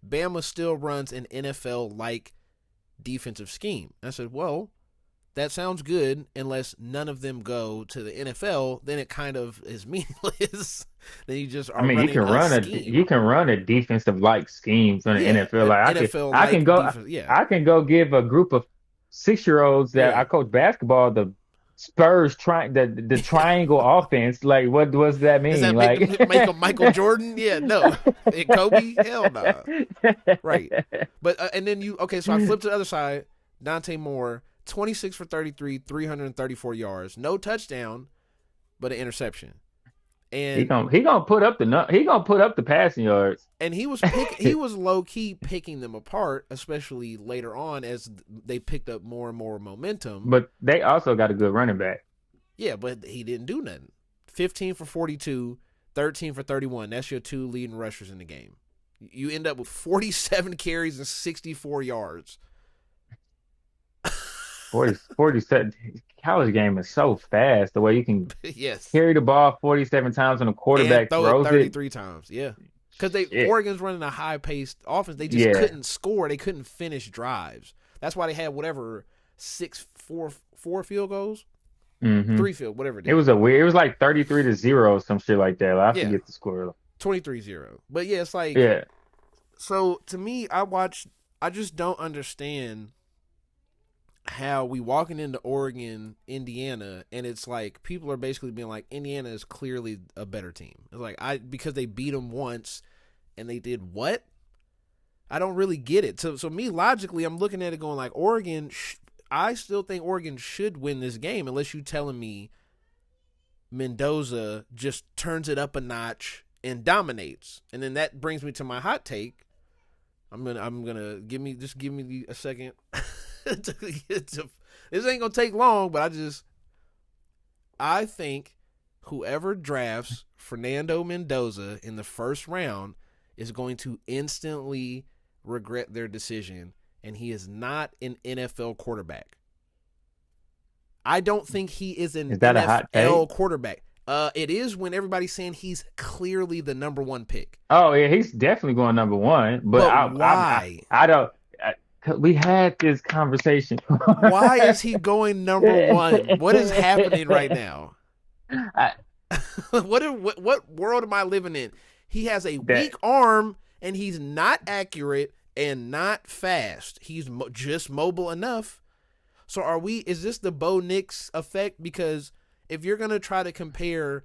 Bama still runs an NFL like defensive scheme. I said, well, that sounds good unless none of them go to the NFL. Then it kind of is meaningless. Then you just I are mean, running a you scheme. can run a defensive like scheme from the Yeah, NFL. an Like NFL like defense. Yeah, I can go give a group of 6 year olds that yeah, I coach basketball the Spurs the triangle offense. Like what does that Does mean? that make Like them make a Michael Jordan? Yeah, no. And Kobe? Hell nah. Right. But and then you okay? So I flipped to the other side. Dante Moore, 26 for 33, 334 yards, no touchdown, but an interception. And he gonna put up he gonna put up the passing yards. he was low key picking them apart, especially later on as they picked up more and more momentum. But they also got a good running back. Yeah, but he didn't do nothing. 15 for 42, 13 for 31. That's your two leading rushers in the game. You end up with 47 carries and 64 yards. 47 college game is so fast. The way you can Yes. carry the ball 47 times and a And quarterback throw it throws it. 33 times. Yeah. Because Shit. Oregon's running a high paced offense. They just Yeah. couldn't score. They couldn't finish drives. That's why they had whatever four field goals, hmm whatever it It is. was a weird. It was like 33-0, some shit like that. Like, I Yeah. forget the score. 23-0. But yeah, it's like, Yeah. so to me, I just don't understand how we walking into Oregon, Indiana, and it's like people are basically being like Indiana is clearly a better team. It's like because they beat them once and they did what? I don't really get it. So me logically, I'm looking at it going like Oregon. I still think Oregon should win this game unless you telling me Mendoza just turns it up a notch and dominates. And then that brings me to my hot take. I'm gonna give me a second. This ain't gonna take long, but I think whoever drafts Fernando Mendoza in the first round is going to instantly regret their decision, and he is not an NFL quarterback. I don't think he is an Is that a hot NFL take? quarterback. It is when everybody's saying he's clearly the number one pick. Oh yeah, he's definitely going number one. But But why? I don't. We had this conversation. Why is he going number one? What is happening right now? I, What world am I living in? He has a that weak arm, and he's not accurate and not fast. He's just mobile enough. So is this the Bo Nix effect? Because if you're going to try to compare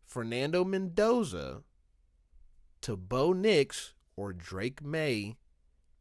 Fernando Mendoza to Bo Nix or Drake May,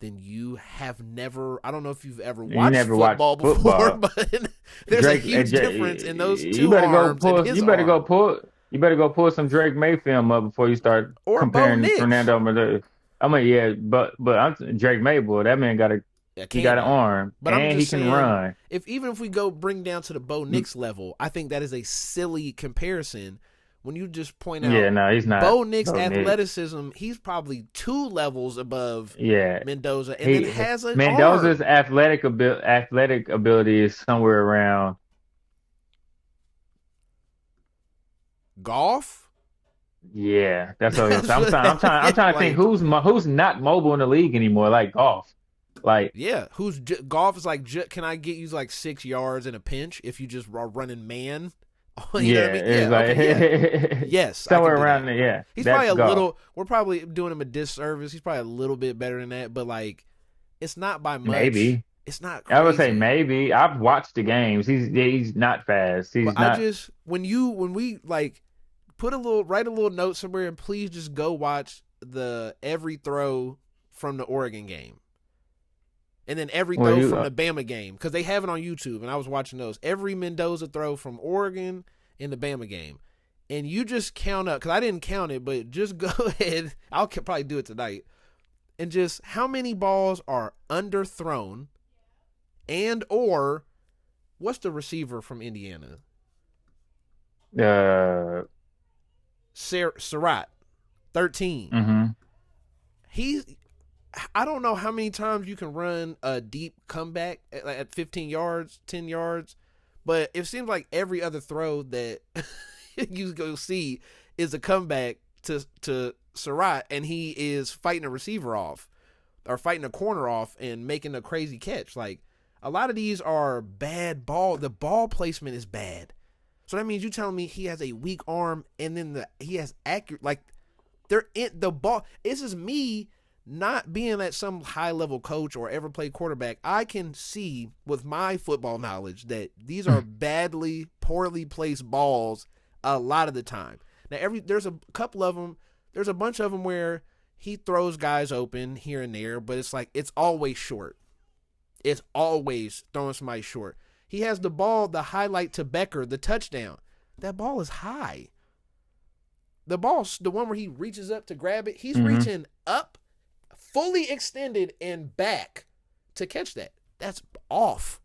then you have never, I don't know if you've ever watched football before, but there's a huge difference in those two arms and his arm. You better go pull some Drake May film up before you start Or Bo comparing Nix. Fernando Mendoza. I mean, yeah, but I'm Drake May, boy, that man got A he got an cannon. arm But I'm and he just can saying, run. even if we go bring down to the Bo Nix level, I think that is a silly comparison. When you just point out Yeah, no, he's not Bo Nix Bo Nix. athleticism, he's probably 2 levels above Yeah, Mendoza, and then has an Mendoza's arm. athletic ability is somewhere around. Golf? Yeah, that's what I'm saying. I'm trying to think Like, who's not mobile in the league anymore, like golf. Like, yeah, golf is like, can I get you like 6 yards in a pinch if you just are running man? You know what I yeah, mean? it's Yeah, okay, yeah. like Yes, I somewhere can do around that. there. Yeah, He's that's probably golf. we're probably doing him a disservice. He's probably a little bit better than that, but like, it's not by much. Maybe It's not I would say crazy. maybe. I've watched the games. He's not fast. But He's not. when we like write a little note somewhere and please just go watch the every throw from the Oregon game. And then every Well, throw you from the Bama game, because they have it on YouTube, and I was watching those. Every Mendoza throw from Oregon in the Bama game. And you just count up, because I didn't count it, but just go ahead. I'll probably do it tonight. And just how many balls are underthrown, and or what's the receiver from Indiana? uh Surratt, 13. mhm. I don't know how many times you can run a deep comeback at 15 yards, 10 yards, but it seems like every other throw that you go see is a comeback to Surratt, and he is fighting a receiver off or fighting a corner off and making a crazy catch. Like, a lot of these are bad ball. The ball placement is bad. So that means you telling me he has a weak arm and then he has accurate, like, they're in the ball. This is me not being at some high level coach or ever played quarterback. I can see with my football knowledge that these are poorly placed balls a lot of the time. Now, there's a couple of them. There's a bunch of them where he throws guys open here and there, but it's like it's always short. It's always throwing somebody short. He has the ball, the highlight to Becker, the touchdown. That ball is high. The one where he reaches up to grab it, he's reaching up, fully extended and back to catch that. That's off.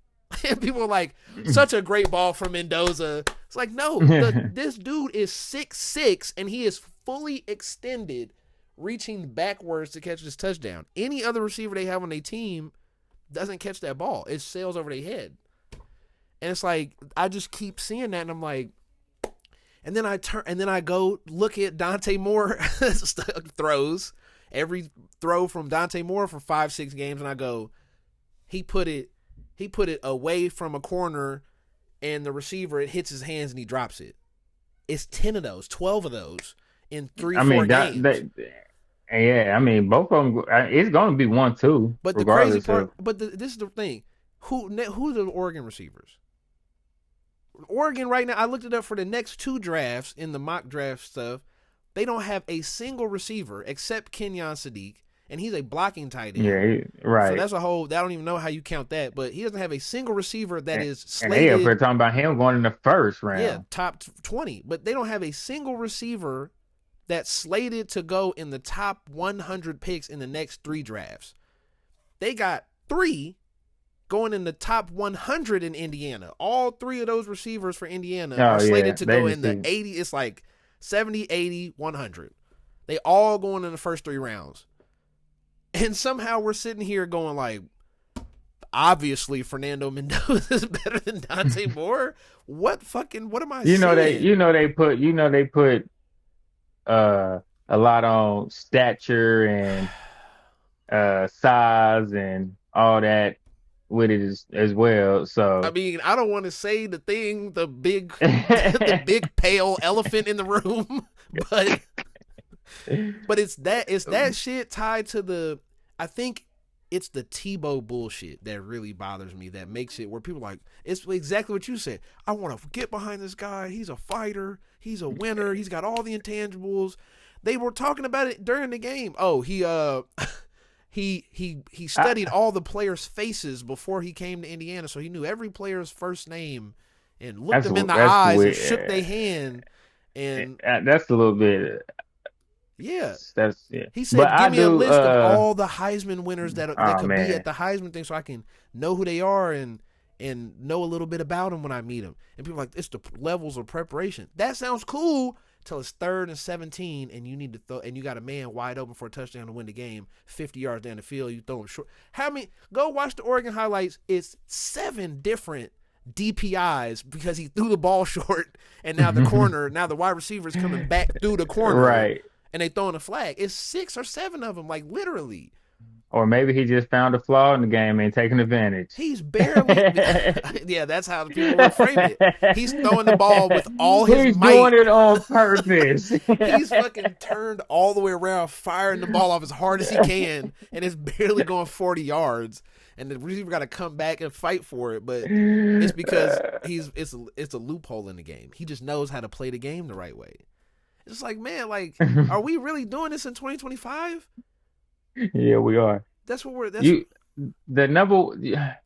And people are like, such a great ball from Mendoza. It's like, no, this dude is 6'6", and he is fully extended, reaching backwards to catch this touchdown. Any other receiver they have on their team doesn't catch that ball. It sails over their head. And it's like, I just keep seeing that, and I'm like, and then I go look at Dante Moore throws. Every throw from Dante Moore for 5-6 games, and I go, he put it away from a corner, and the receiver, it hits his hands and he drops it. It's 10 of those, 12 of those in 3-4 games. Yeah, I mean, both of them. It's going to be 1-2, But the crazy regardless part, of. this is the thing. Who are the Oregon receivers? Oregon right now, I looked it up for the next 2 drafts in the mock draft stuff. They don't have a single receiver except Kenyon Sadiq, and he's a blocking tight end. Yeah, So right. that's a whole. I don't even know how you count that, but he doesn't have a single receiver that And, is and they up here slated. talking about him going in the first Yeah, round. top 20, but they don't have a single receiver that's slated to go in the top 100 picks in the next 3 drafts. They got 3 going in the top 100 in Indiana. All 3 of those receivers for Indiana are Oh slated yeah, to they go in just the see. 80. It's like 70, 80, 100. They all going in the first 3 rounds. And somehow we're sitting here going like, obviously Fernando Mendoza is better than Dante Moore. What am I saying? They put uh a lot on stature and size and all that with it as well. I So mean, I don't want to say the big, the big pale elephant in the room, but it's that shit tied to the. I think it's the Tebow bullshit that really bothers me. That makes it where people are like, it's exactly what you said. I want to get behind this guy. He's a fighter. He's a winner. He's got all the intangibles. They were talking about it during the game. Oh, he studied all the players' faces before he came to Indiana, so he knew every player's first name and looked them in the that's eyes and shook their weird. hand. And That's a little bit. yeah, That's yeah. he But said, I "Give me a do. list of all the Heisman winners that Oh could be at man. the Heisman thing, so I can know who they are and know a little bit about them when I meet them." And people are like, "It's the levels of preparation." That sounds cool till it's 3rd and 17, and you need to throw, and you got a man wide open for a touchdown to win the game, 50 yards down the field. You throw him short. How many? Go watch the Oregon highlights. It's 7 different DPIs because he threw the ball short, and now the wide receiver is coming back through the corner Right. and they throwing a flag. It's 6 or 7 of them, like literally. Or maybe he just found a flaw in the game and taking advantage. He's barely, yeah, that's how the people would frame it. He's throwing the ball with all his He's doing might. it on purpose. He's fucking turned all the way around, firing the ball off as hard as he can, and it's barely going 40 yards. And the receiver got to come back and fight for it, but it's because it's a loophole in the game. He just knows how to play the game the right way. It's like, man, like, are we really doing this in 2025? Yeah, we are. That's what we're. That's You the number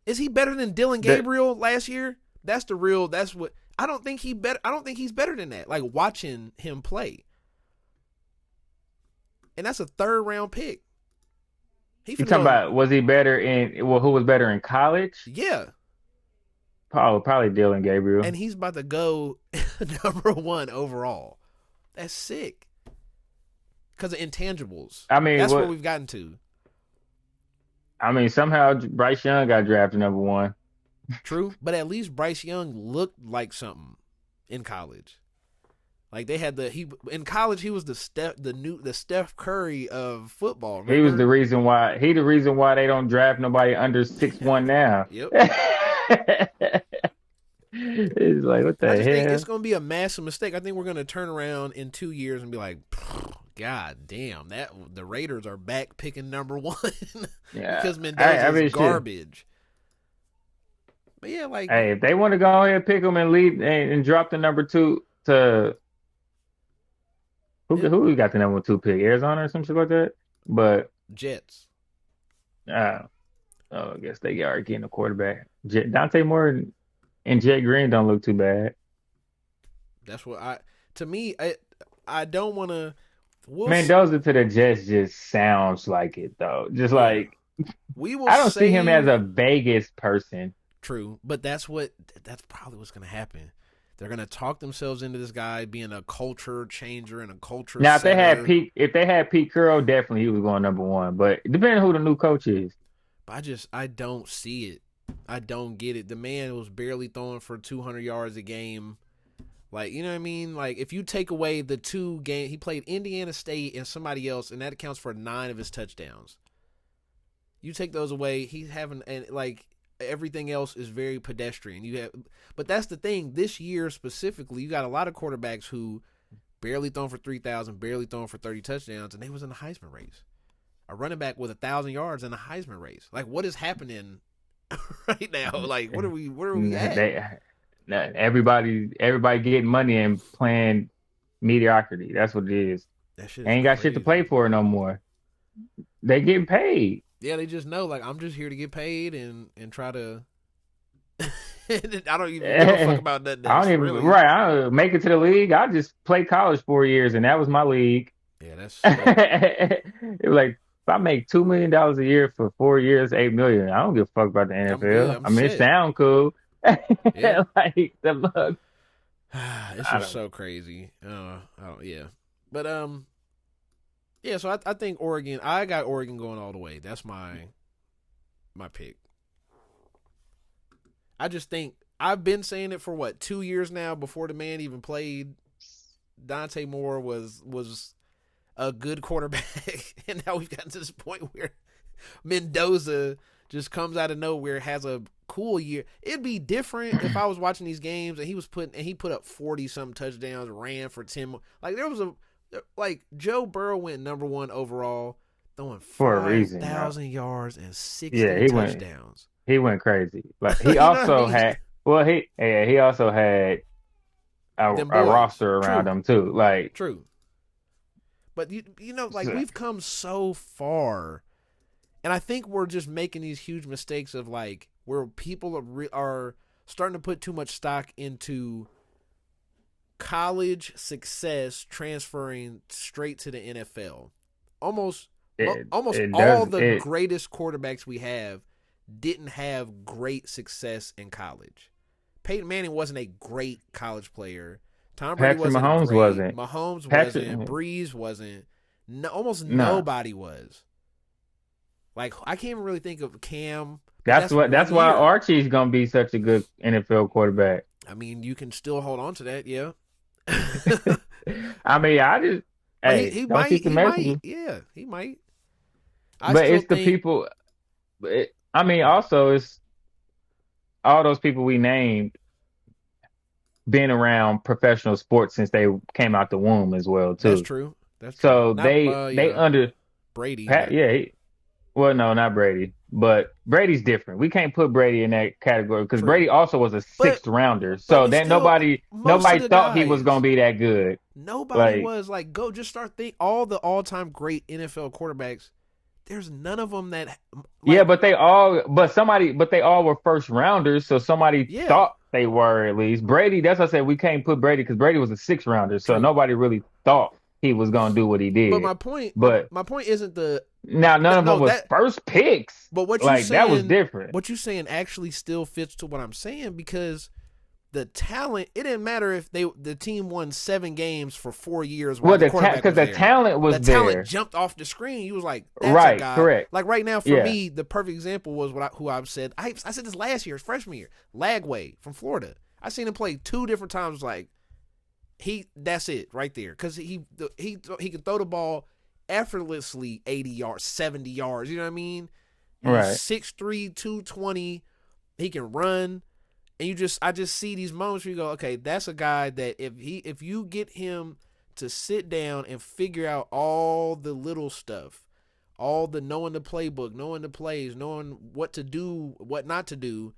Is he better than Dylan the Gabriel last year? That's the real. That's what. I don't think he's better than that. Like watching him play, and that's a 3rd round pick. He you finna talking go. about was he better in who was better in college? Yeah, Probably Dylan Gabriel. and he's about to go #1 overall. That's sick. Because of intangibles. I mean, That's where what we've gotten to. I mean, somehow Bryce Young got drafted #1. True, but at least Bryce Young looked like something in college. Like they had in college he was the Steph Curry of football. He was Remember? the reason why they don't draft nobody under 6'1" now. Yep. It's like, what I the just think it's hell? going to be a massive mistake. I think we're going to turn around in 2 years and be like, God damn, that the Raiders are back picking #1 Yeah. because Mendoza I mean, is shit. garbage. But yeah, like Hey, if they want to go ahead and pick him and lead and drop the #2 to yeah, who we got the #2 pick? Arizona or some shit like that. But Jets. uh, I guess they are getting a quarterback. Dante Moore and Jay Green don't look too bad. That's what to me, I don't want to. Mendoza to the Jets just sounds like it though. Just Yeah, like we will I don't see him as save. a Vegas person. True, but that's probably what's going to happen. They're going to talk themselves into this guy being a culture changer and a culture Now, setter. If they had Pete Carroll, definitely he was going #1. But depending who the new coach is, But I don't see it. I don't get it. The man was barely throwing for 200 yards a game. Like, you know what I mean? Like, if you take away the 2 games, he played Indiana State and somebody else, and that accounts for 9 of his touchdowns. You take those away, he's having, and like, everything else is very pedestrian. But that's the thing. This year specifically, you got a lot of quarterbacks who barely thrown for 3,000, barely thrown for 30 touchdowns, and they was in the Heisman race. A running back with 1,000 yards in the Heisman race. Like, what is happening right now? Like, where are we at? everybody getting money and playing mediocrity. That's what it is. That shit is Ain't got shit to crazy. play for no more. They get paid. Yeah, they just know like I'm just here to get paid and try to. I don't even give a fuck I about nothing don't else, even really. right. I don't make it to the league. I just played college 4 years, and that was my league. Yeah, that's that. It was like if I make $2 million a year for 4 years, 8 million, I don't give a fuck about the I'm good. NFL. I'm I mean, it set. sound cool. Yeah. Like the fuck, It's I just don't. so crazy. I don't. Yeah, but yeah. So I think Oregon. I got Oregon going all the way. That's my pick. I just think I've been saying it for what 2 years now. Before the man even played, Dante Moore was a good quarterback, and now we've gotten to this point where Mendoza just comes out of nowhere, has a cool year. It'd be different if I was watching these games and he put up 40 some touchdowns, ran for 10. Like there was a like Joe Burrow went number 1 overall, throwing For a reason, bro. 5,000 yards and Yeah, 60 touchdowns. he went crazy. Like he You know what I also mean? had well he also had Them a boys, roster around true, him too. Like true. But you know, like so- we've come so far, and I think we're just making these huge mistakes of like where people are starting to put too much stock into college success transferring straight to the NFL. Almost almost it all does the it. greatest quarterbacks we have didn't have great success in college. Peyton Manning wasn't a great college player. Tom Brady Patrick wasn't Mahomes great. wasn't. Mahomes Patrick wasn't. Breeze wasn't. No, almost no. nobody was. Like I can't even really think of Cam, but That's that's what one that's why year. Archie's gonna be such a good NFL quarterback. I mean, you can still hold on to that, yeah. I mean, I just But hey, don't shoot the messenger. yeah, he might. I But still it's the think people. I mean, also it's all those people we named been around professional sports since they came out the womb as well that's too. true. That's true. So Not they yeah, under Brady, Pat. but Yeah, well, no, not Brady, but Brady's different. We can't put Brady in that category because true. Brady also was a But sixth rounder. but So we then still most of nobody the thought he was gonna guys be that good. nobody Like was like go just start think all the all-time great NFL quarterbacks. There's none of them that yeah, like but they all were first rounders. So somebody yeah, thought they were at least Brady. That's why I said we can't put Brady because Brady was a sixth rounder. So true. nobody really thought he was gonna do what he But did. my point But my point isn't the now none of them no was that first picks. but Like that was different. what you saying actually still fits to what I'm saying because the talent it didn't matter if the team won 7 games for 4 years while Well, the quarterback because was the there. talent The was talent there. jumped off the screen. He was like, "That's a Right, guy." correct. Like right now, for Yeah. me, the perfect example was who I've said. I said this last year, his freshman year, Lagway from Florida. I seen him play 2 different times. Like that's it right there because he can throw the ball effortlessly 80 yards, 70 yards. You know what I mean? He's Right. 6'3", 220. He can run. And I just see these moments where you go, okay, that's a guy that if you get him to sit down and figure out all the little stuff, all the knowing the playbook, knowing the plays, knowing what to do, what not to do,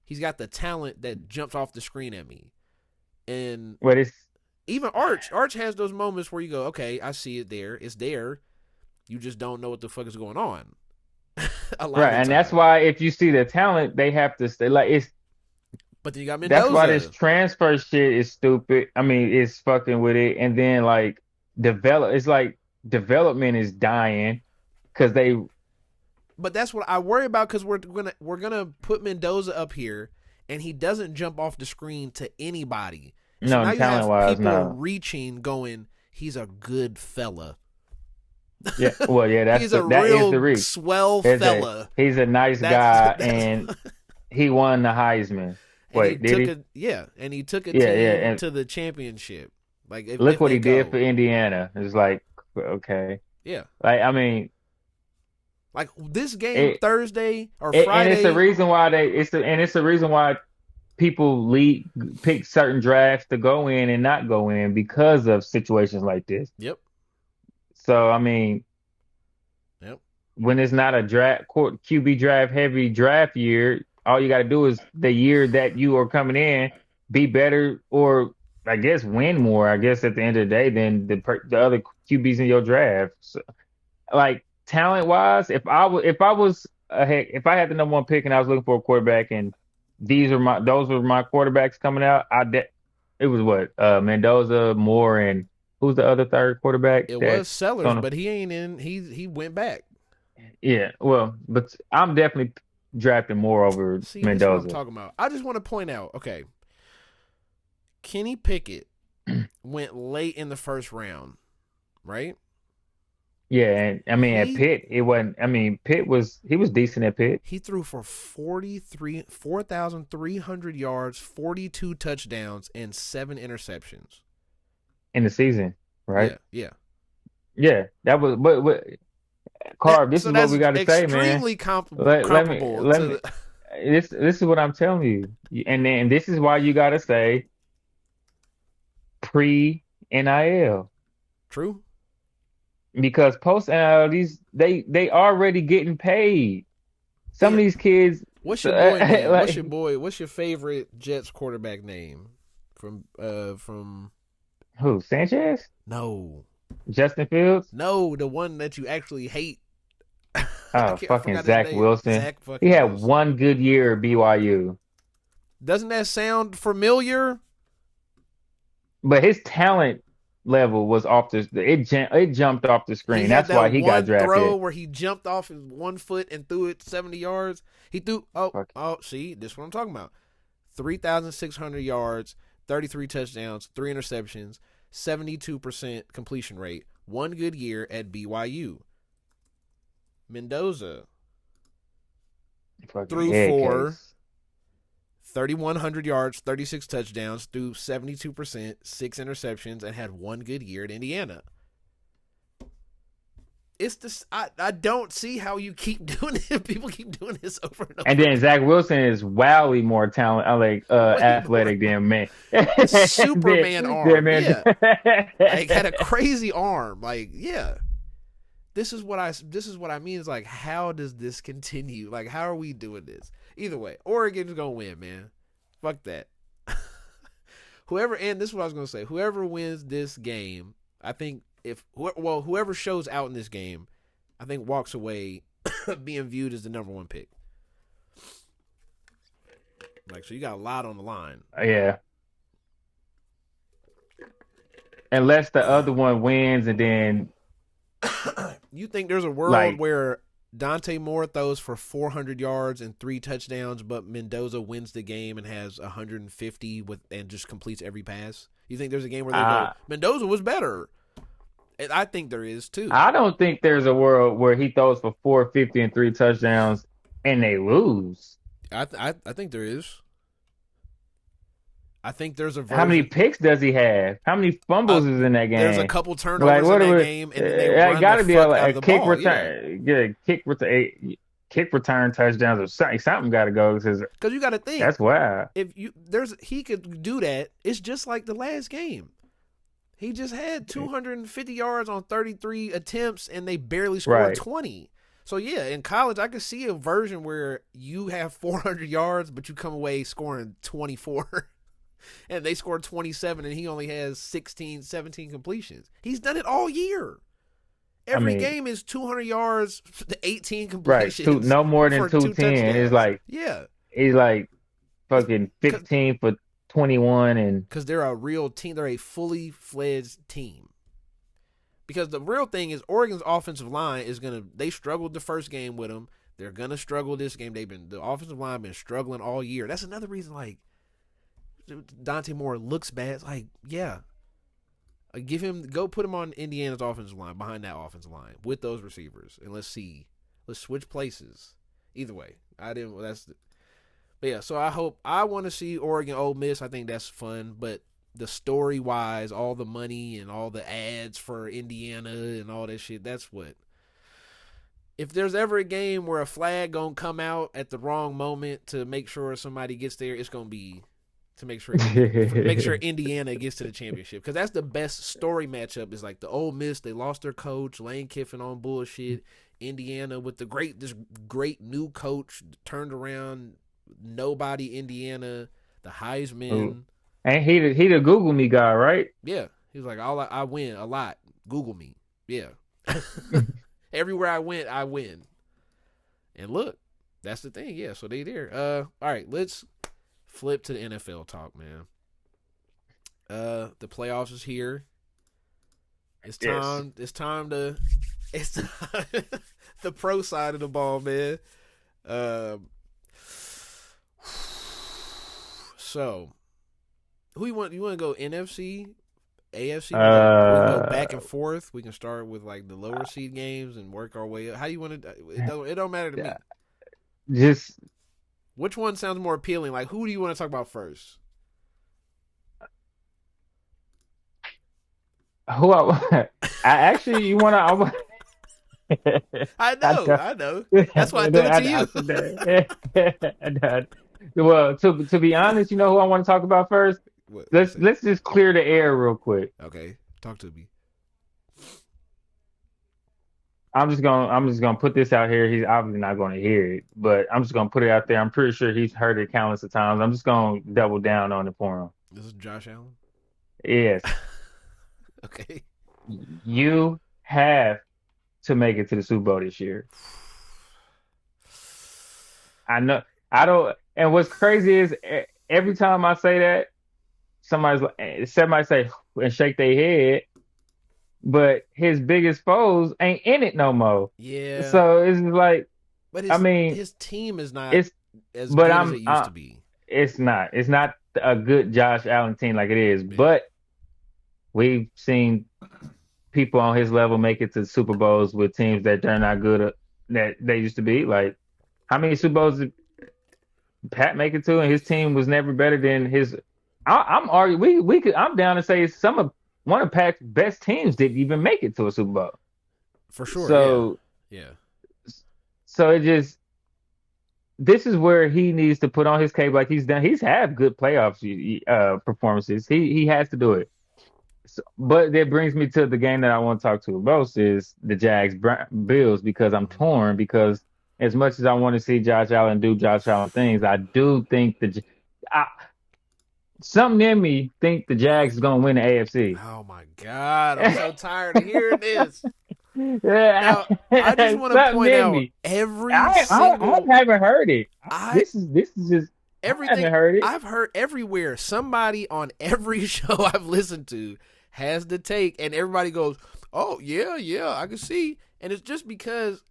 he's got the talent that jumps off the screen at me. And But it's even Arch has those moments where you go, okay, I see it there, it's there. You just don't know what the fuck is going on. A lot right, of the and that's time. why if you see the talent, they have to stay. Like it's But then you got that's why this Mendoza. transfer shit is stupid. I mean, it's fucking with it, and then like develop. It's like development is dying because they But that's what I worry about because we're gonna put Mendoza up here, and he doesn't jump off the screen to anybody, and so now no you talent have wise, people no. reaching, going, "He's a good fella. Yeah, well, yeah, He's a that is the real reach. swell There's a fella." he's a nice guy, That's and he won the Heisman. and he Wait, did took he? a yeah, and he took a Yeah, yeah, team and to the championship. Like look if what they he did for go, Indiana. It's like okay, yeah, like I mean. like this game It, Thursday or and it's the Friday. reason why it's the reason why people pick certain drafts to go in and not go in because of situations like this. Yep, So I mean, yep. when it's not a QB draft heavy draft year, all you got to do is the year that you are coming in be better or I guess win more. I guess at the end of the day than the other QBs in your draft. So, like talent wise, if I had the number one pick and I was looking for a quarterback and those were my quarterbacks coming out, it was what Mendoza, Moore, and who's the other third quarterback It was that's Sellers, gonna but he ain't in. He went back. yeah. Well, but I'm definitely drafting Moore over See, this is what I'm Mendoza. talking about. I just want to point out. Okay, Kenny Pickett went late in the first round, right? Yeah, and I mean at He Pitt, it wasn't. I mean he was decent at Pitt he threw for 4,300 yards, 42 touchdowns, and 7 interceptions. in the season, right? Yeah, yeah. Yeah, that was. But Carv, this So is what that's we got to say, man. extremely Let me comparable let to me. the. This is what I'm telling you, and then this is why you got to say pre NIL True. because post NIL they already getting paid. Some of Yeah. these kids, What's your boy name? What's your like boy? What's your favorite Jets quarterback name? From who? Sanchez, no, Justin Fields. no, the one that you actually hate. Oh, I fucking forgot his Zach name. Wilson. Zach He fucking had Wilson. one good year at BYU, Doesn't that sound familiar? but his talent level was off it jumped off the He screen. had That's why that he got one throw drafted. where he jumped off his 1 foot and threw it 70 yards. He threw Fuck. see, this is what I'm talking about. 3,600 yards, 33 touchdowns, 3 interceptions, 72% completion rate. One good year at BYU. Mendoza Fucking threw head for case. 3,100 yards, 36 touchdowns, threw 72%, 6 interceptions, and had one good year at Indiana. It's this. I don't see how you keep doing it. People keep doing this over and And over then again. Zach Wilson is wildly more talent, Way more. athletic than man. Superman than arm. man. Yeah. Like had a crazy arm. Like, yeah. This is what I mean. Is like, how does this continue? Like, how are we doing this? Either way, Oregon's gonna win, man. Fuck that. And this is what I was gonna say. Whoever wins this game, I think whoever shows out in this game, I think walks away being viewed as the number one pick. Like, so you got a lot on the line. Yeah. Unless the other one wins and then You think there's a world like where Dante Moore throws for 400 yards and 3 touchdowns, but Mendoza wins the game and has 150 and just completes every pass? You think there's a game where they go, Mendoza was better? And I think there is too. I don't think there's a world where he throws for 450 and 3 touchdowns and they lose. I think there is. I think there's a version. How many picks does he have? How many fumbles is in that game? There's a couple turnovers in that game, and then they run gotta the be fuck out a of the kick ball. return, kick return touchdowns or something got to go because you got to think that's wild. He could do that. It's just like the last game. He just had 250 yards on 33 attempts, and they barely scored 20. So, yeah, in college, I could see a version where you have 400 yards, but you come away scoring 24. And they scored 27, and he only has 16, 17 completions. He's done it all year. Every game is 200 yards, 18 completions. Right, no more than 210. It's like, yeah. He's like fucking 15 for 21. And because they're a real team. They're a fully fledged team. Because the real thing is Oregon's offensive line is going to – they struggled the first game with them. They're going to struggle this game. The offensive line been struggling all year. That's another reason, like, Dante Moore looks bad. It's like, yeah. Go put him on Indiana's offensive line, behind that offensive line, with those receivers. And let's switch places. Either way. But yeah, so I want to see Oregon Ole Miss. I think that's fun. But the story-wise, all the money and all the ads for Indiana and all that shit, that's what. If there's ever a game where a flag going to come out at the wrong moment to make sure somebody gets there, it's going to be to make sure Indiana gets to the championship, because that's the best story matchup. Is like the Ole Miss, they lost their coach Lane Kiffin on bullshit. Indiana with this great new coach turned around. Nobody Indiana, the Heisman, and he the Google me guy, right? Yeah, he was like, I win a lot. Google me, yeah. Everywhere I went, I win. And look, that's the thing. Yeah, so they there. All right, let's flip to the NFL talk, man. The playoffs is here. It's Yes. time. It's time to. It's time, the pro side of the ball, man. So, who you want? You want to go NFC, AFC? We can go back and forth. We can start with like the lower seed games and work our way up. How do you want to? It don't matter to me. Just Which one sounds more appealing? Like, who do you want to talk about first? who I actually you want to. I know. That's why I threw it to you. Well, to be honest, you know who I want to talk about first? What's it? Let's just clear the air real quick. Okay, talk to me. I'm just gonna put this out here. He's obviously not gonna hear it, but I'm just gonna put it out there. I'm pretty sure he's heard it countless of times. I'm just gonna double down on it for him. This is Josh Allen. Yes, Okay. you have to make it to the Super Bowl this year. I know. I don't. And what's crazy is every time I say that, somebody say and shake their head, but his biggest foes ain't in it no more. Yeah, So it's like, but I mean, his team is not it's as but good as it used to be. it's not. It's not a good Josh Allen team like it is. Man. But we've seen people on his level make it to Super Bowls with teams that they're not good at, that they used to be. Like, how many Super Bowls did Pat make it to, and his team was never better than his. I'm arguing. We could. I'm down to say one of Pat's best teams didn't even make it to a Super Bowl. For sure. So yeah. so it just this is where he needs to put on his cape like he's done. He's had good playoff performances. He has to do it. So, but that brings me to the game that I want to talk to most is the Jags Bills because I'm torn because as much as I want to see Josh Allen do Josh Allen things, I do think something in me think the Jags is gonna win the AFC. Oh my God, I'm so tired of hearing this. Yeah, Now, I just want to point out every single. I haven't heard it. This is just everything. I haven't heard it. I've heard everywhere. Somebody on every show I've listened to has the take, and everybody goes, "Oh yeah, I can see." And it's just because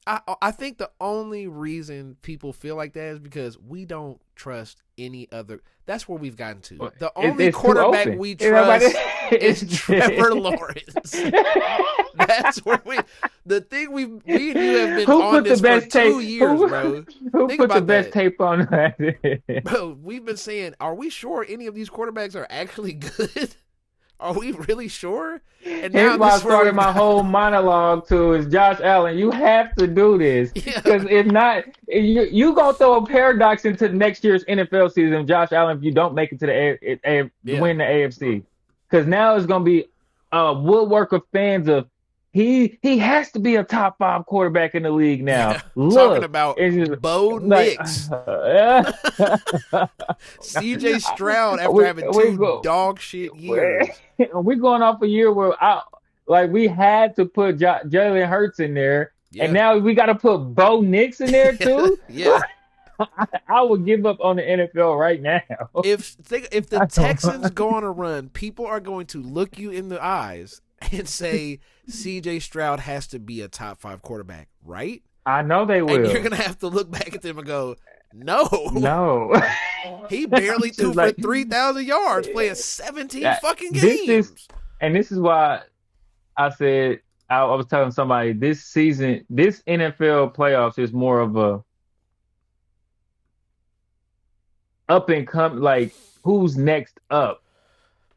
I think the only reason people feel like that is because we don't trust any other. That's where we've gotten to. The only quarterback we trust is Trevor Lawrence. That's where the thing we and you have been on this for 2 years, bro. Who Think put about the best that. tape on that? Bro, we've been saying, are we sure any of these quarterbacks are actually good? Are we really sure? And now here's why I started my whole monologue to is Josh Allen. You have to do this because if not, you gonna throw a paradox into next year's NFL season. Josh Allen, if you don't make it to the win the AFC, because now it's gonna be a woodwork of fans of he has to be a top 5 quarterback in the league now. Yeah. Look, talking about Bo Nix, CJ Stroud after having 2 dog shit years. We're going off a year where we had to put Jalen Hurts in there, and now we got to put Bo Nix in there too. Yeah. I would give up on the NFL right now. If the Texans go on a run, people are going to look you in the eyes and say CJ Stroud has to be a top 5 quarterback, right? I know they will. And you're gonna have to look back at them and go, no. He barely threw for 3,000 yards playing 17 fucking games. This is why I said I was telling somebody this season, this NFL playoffs is more of a up and come, like who's next up.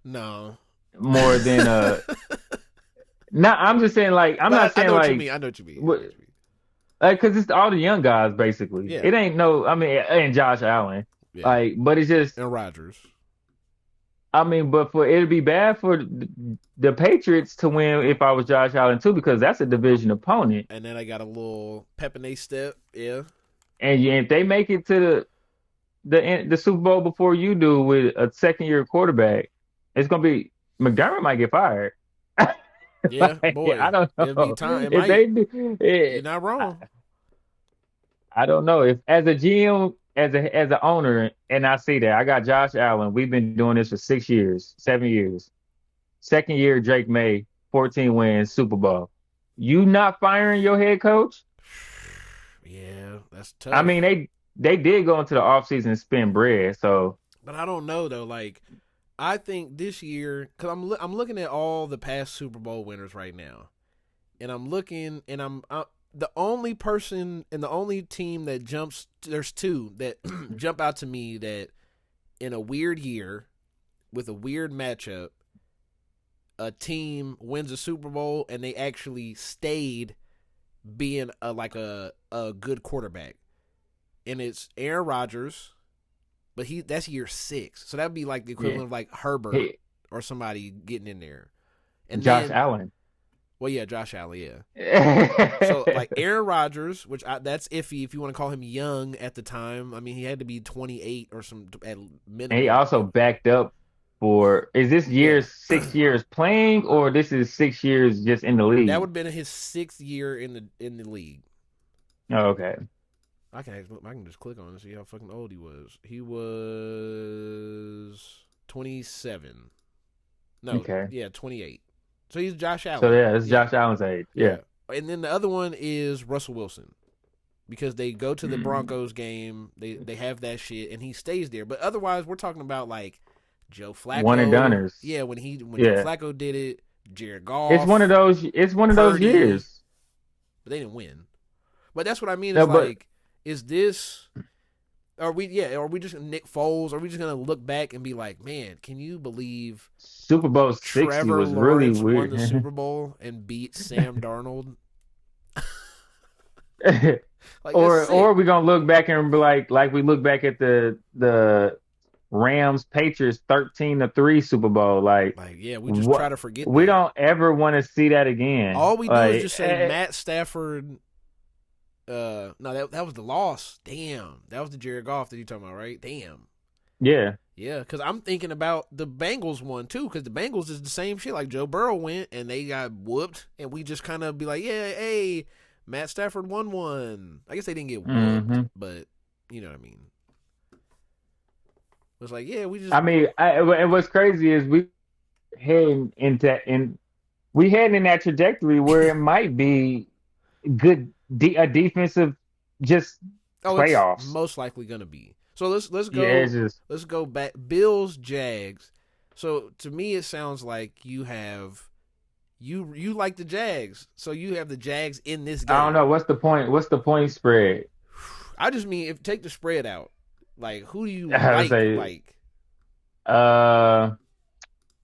No, more than No, I'm just saying like I'm not saying like I know what you mean. Like because it's all the young guys basically. Yeah. It ain't no. I mean, and Josh Allen. Yeah. Like, but it's just and Rodgers. I mean, but it'd be bad for the Patriots to win if I was Josh Allen too, because that's a division opponent. And then I got a little pep in their step, yeah. And if they make it to the Super Bowl before you do with a second-year quarterback, it's gonna be McDermott might get fired. Yeah, Like, I boy, don't it'd be know time. It if might. they do. You're not wrong. I don't know if as a GM, as an owner, and I see that I got Josh Allen. We've been doing this for 6 years, 7 years. Second year, Drake May, 14 wins, Super Bowl. You not firing your head coach? Yeah, that's I mean, tough. they did go into the offseason and spend bread, so But I don't know though. Like, I think this year, because I'm looking at all the past Super Bowl winners right now, and I'm looking, and the only person and the only team that jumps. There's two that jump out to me that in a weird year with a weird matchup, a team wins a Super Bowl and they actually stayed being a good quarterback, and it's Aaron Rodgers, but that's year 6, so that'd be like the yeah. equivalent of like Herbert Hey, or somebody getting in there, and Josh then Allen. well yeah, Josh Allen, yeah. So like Aaron Rodgers, that's iffy if you want to call him young at the time. I mean, he had to be 28 or some at And he minimum. also backed up for, is this Yeah, year 6 years playing or this is 6 years just in the that would league? have been his 6th year in the league. Oh, okay. I can just click on it and see how fucking old he was. He was 27. No, Okay. yeah, 28. So he's Josh So Allen. yeah, it's Yeah, Josh Allen's age. Yeah. yeah. And then the other one is Russell Wilson because they go to the Mm. Broncos game. They have that shit and he stays there. But otherwise, we're talking about like Joe One and Flacco. doneers. Yeah, when Joe Yeah. Flacco did it, Jared It's one of Goff, those it's one of those Purdy, years. but they didn't win. But that's what I mean. Is No, but like, is this? Are we? Yeah. Are we just Nick Foles? Are we just gonna look back and be like, man, can you believe Super Bowl 60 Trevor was really Lawrence won the weird. Super Bowl and beat Sam Darnold? Like that's Or sick. we gonna look back and be like we look back at the Rams Patriots 13-3 Super Bowl. Like Like yeah, we just try what to forget we that. don't ever want to see that again. All we do is Like just say Matt Stafford. No, that was the loss. Damn, that was the Jared Goff that you talking about, right? Damn. yeah. Yeah, because I'm thinking about the Bengals one too, because the Bengals is the same shit. Like Joe Burrow went and they got whooped, and we just kind of be like, yeah, hey, Matt Stafford won one. I guess they didn't get whooped, Hmm. but you know what I mean. It was like, yeah, we just I mean, and what's crazy is heading into in we heading in that trajectory where it might be good a defensive just oh, it's playoffs. most likely gonna be. So let's Yeah, go it's just let's go back. Bills Jags. So to me, it sounds like you like the Jags, so you have the Jags in this I don't game. know what's the point. What's the point spread? I just mean if take the spread out, like who do you I would like? say Like uh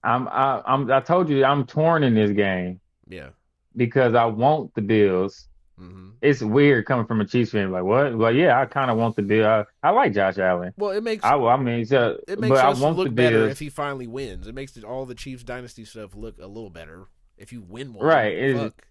I told you I'm torn in this game yeah, because I want the Bills. hmm It's weird coming from a Chiefs fan, like what? Well, yeah, I kind of want the Bills. I like Josh Allen. well I mean, so, it but makes I us want the look better if Bills. he finally wins. It makes all the Chiefs dynasty stuff look a little better if you win one. Right? Fuck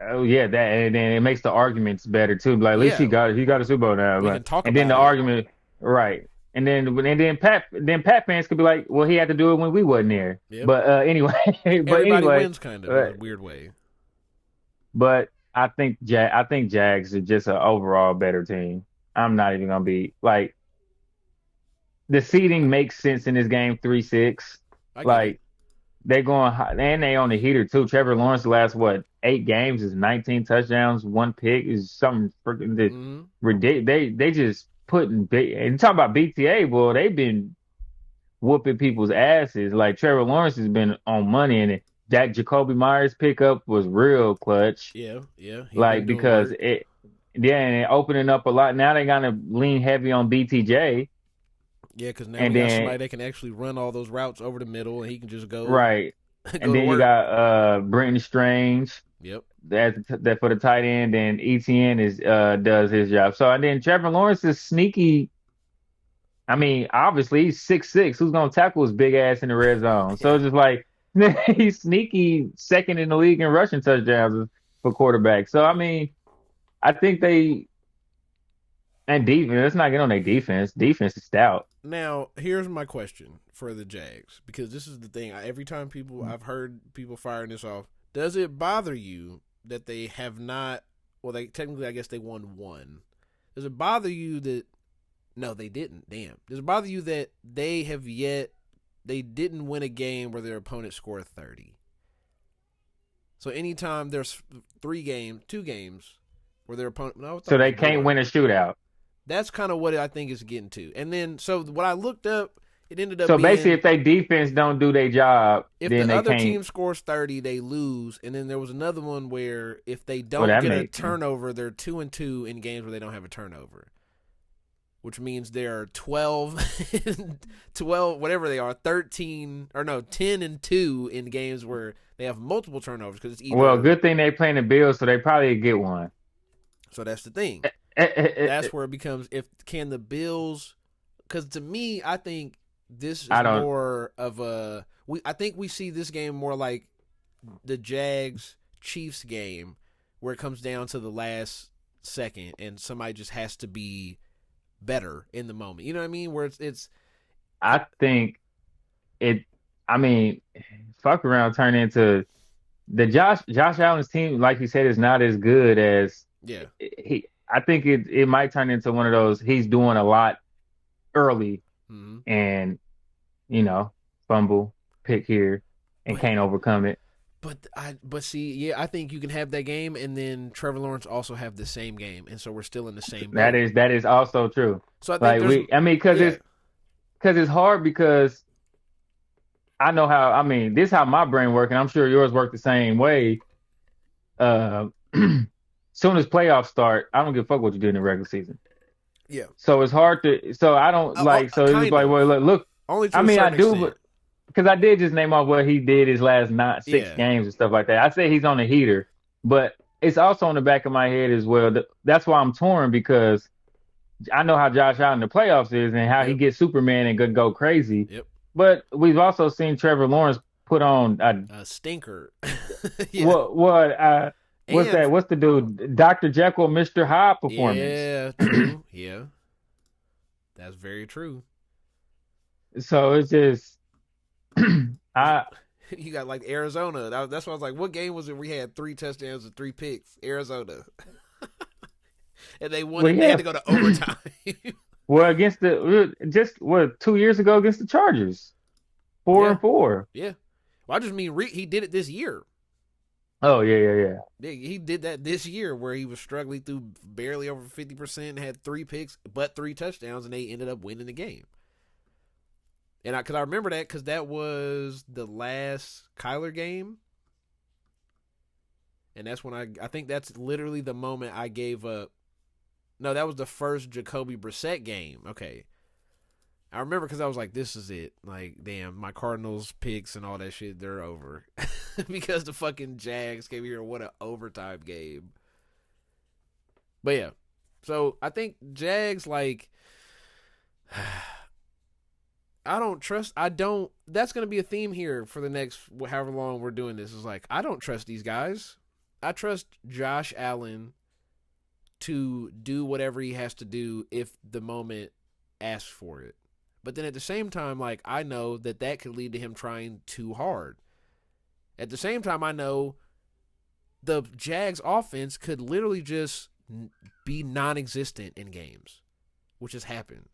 Oh yeah, that and then it makes the arguments better too. Like at least yeah, he got a Super Bowl now. we can Like, talk and then the about it. argument, right? And then Pat fans could be like, well, he had to do it when we wasn't there. Yep, But anyway, but everybody anyway, wins kind of in uh, a weird way. but I think Jags are just an overall better team. I'm not even gonna be like the seeding makes sense in this game 3-6. I get it. Like they going high, and they on the heater too. Trevor Lawrence the last what 8 games is 19 touchdowns, one pick is something freaking hmm ridiculous. They just putting big and talk about BTA, boy, they've been whooping people's asses. Like Trevor Lawrence has been on money, and that Jacoby Myers pickup was real clutch. Yeah, yeah, he been Like doing because work. and it opening up a lot. Now they gotta lean heavy on BTJ, Yeah, because now we and got then somebody that can actually run all those routes over the middle, and he can just go right, go and to then you work. got Brenton Strange. Yep. That for the tight end, and ETN is does his job. So and then Trevor Lawrence is sneaky. I mean, obviously he's 6'6". Who's gonna tackle his big ass in the red zone? So Yeah. it's just like he's sneaky second in the league in rushing touchdowns for quarterback. So I mean, I think they And defense, let's not get on their defense. Defense is stout. Now, here's my question for the Jags, because this is the thing. Every time I've heard people firing this off, does it bother you that they have not? Well, they technically, I guess they won one. Does it bother you that? No, they didn't. Damn. Does it bother you that they didn't win a game where their opponent scored 30? So anytime there's two games where their opponent, no, I thought So it was they can't more. win a shootout. That's kind of what I think it's getting to. And then, so what I looked up, it ended up So basically, being if they defense don't do their job, if then the they other can't. team scores 30, they lose. And then there was another one where if they Well, don't that get a makes turnover, they're 2-2 in games where they don't have a turnover, which means they're 12, whatever they are, 10-2 in games where they have multiple turnovers because it's either. Well, good thing they playing the Bills, so they probably get one. So that's the thing. That's where it becomes can the Bills, because to me, I think this is more of I think we see this game more like the Jags Chiefs game, where it comes down to the last second and somebody just has to be better in the moment. You know what I mean? Where it's I think it. I mean, fuck around turn into the Josh Allen's team. Like you said, is not as good as he. I think it might turn into one of those. He's doing a lot early, and fumble, pick here, and can't overcome it. But see, I think you can have that game, and then Trevor Lawrence also have the same game, and so we're still in the same boat. That is also true. So I think because it's hard because I know how. I mean, this is how my brain works, and I'm sure yours work the same way. Soon as playoffs start, I don't give a fuck what you do in the regular season. Yeah. So it's hard to. So I don't like. So it's like, well, look. Only to I mean, I do, extent. but because I did just name off what he did his last 6 games and stuff like that. I say he's on a heater, but it's also on the back of my head as well. That's why I'm torn, because I know how Josh Allen in the playoffs is and how he gets Superman and could go crazy. Yep. But we've also seen Trevor Lawrence put on a stinker. What's that? What's the dude? Dr. Jekyll, Mr. Hyde performance. Yeah, true. Yeah. That's very true. So it's just you got like Arizona. That's why I was like, what game was it? We had 3 touchdowns and 3 picks. Arizona, and they won. They had to go to overtime. Well, against 2 years ago against the Chargers, 4-4. Yeah. Well, I just mean he did it this year. Oh yeah. He did that this year where he was struggling through barely over 50%, had 3 picks but 3 touchdowns, and they ended up winning the game. And because I remember that because that was the last Kyler game, and that's when I think that's literally the moment I gave up. No, that was the first Jacoby Brissett game. Okay. I remember because I was like, this is it. Like, damn, my Cardinals picks and all that shit, they're over. Because the fucking Jags came here. What an overtime game. But yeah. So I think Jags, like, that's going to be a theme here for the next however long we're doing this. Is like, I don't trust these guys. I trust Josh Allen to do whatever he has to do if the moment asks for it. But then at the same time, like, I know that could lead to him trying too hard. At the same time, I know the Jags offense could literally just be non-existent in games, which has happened.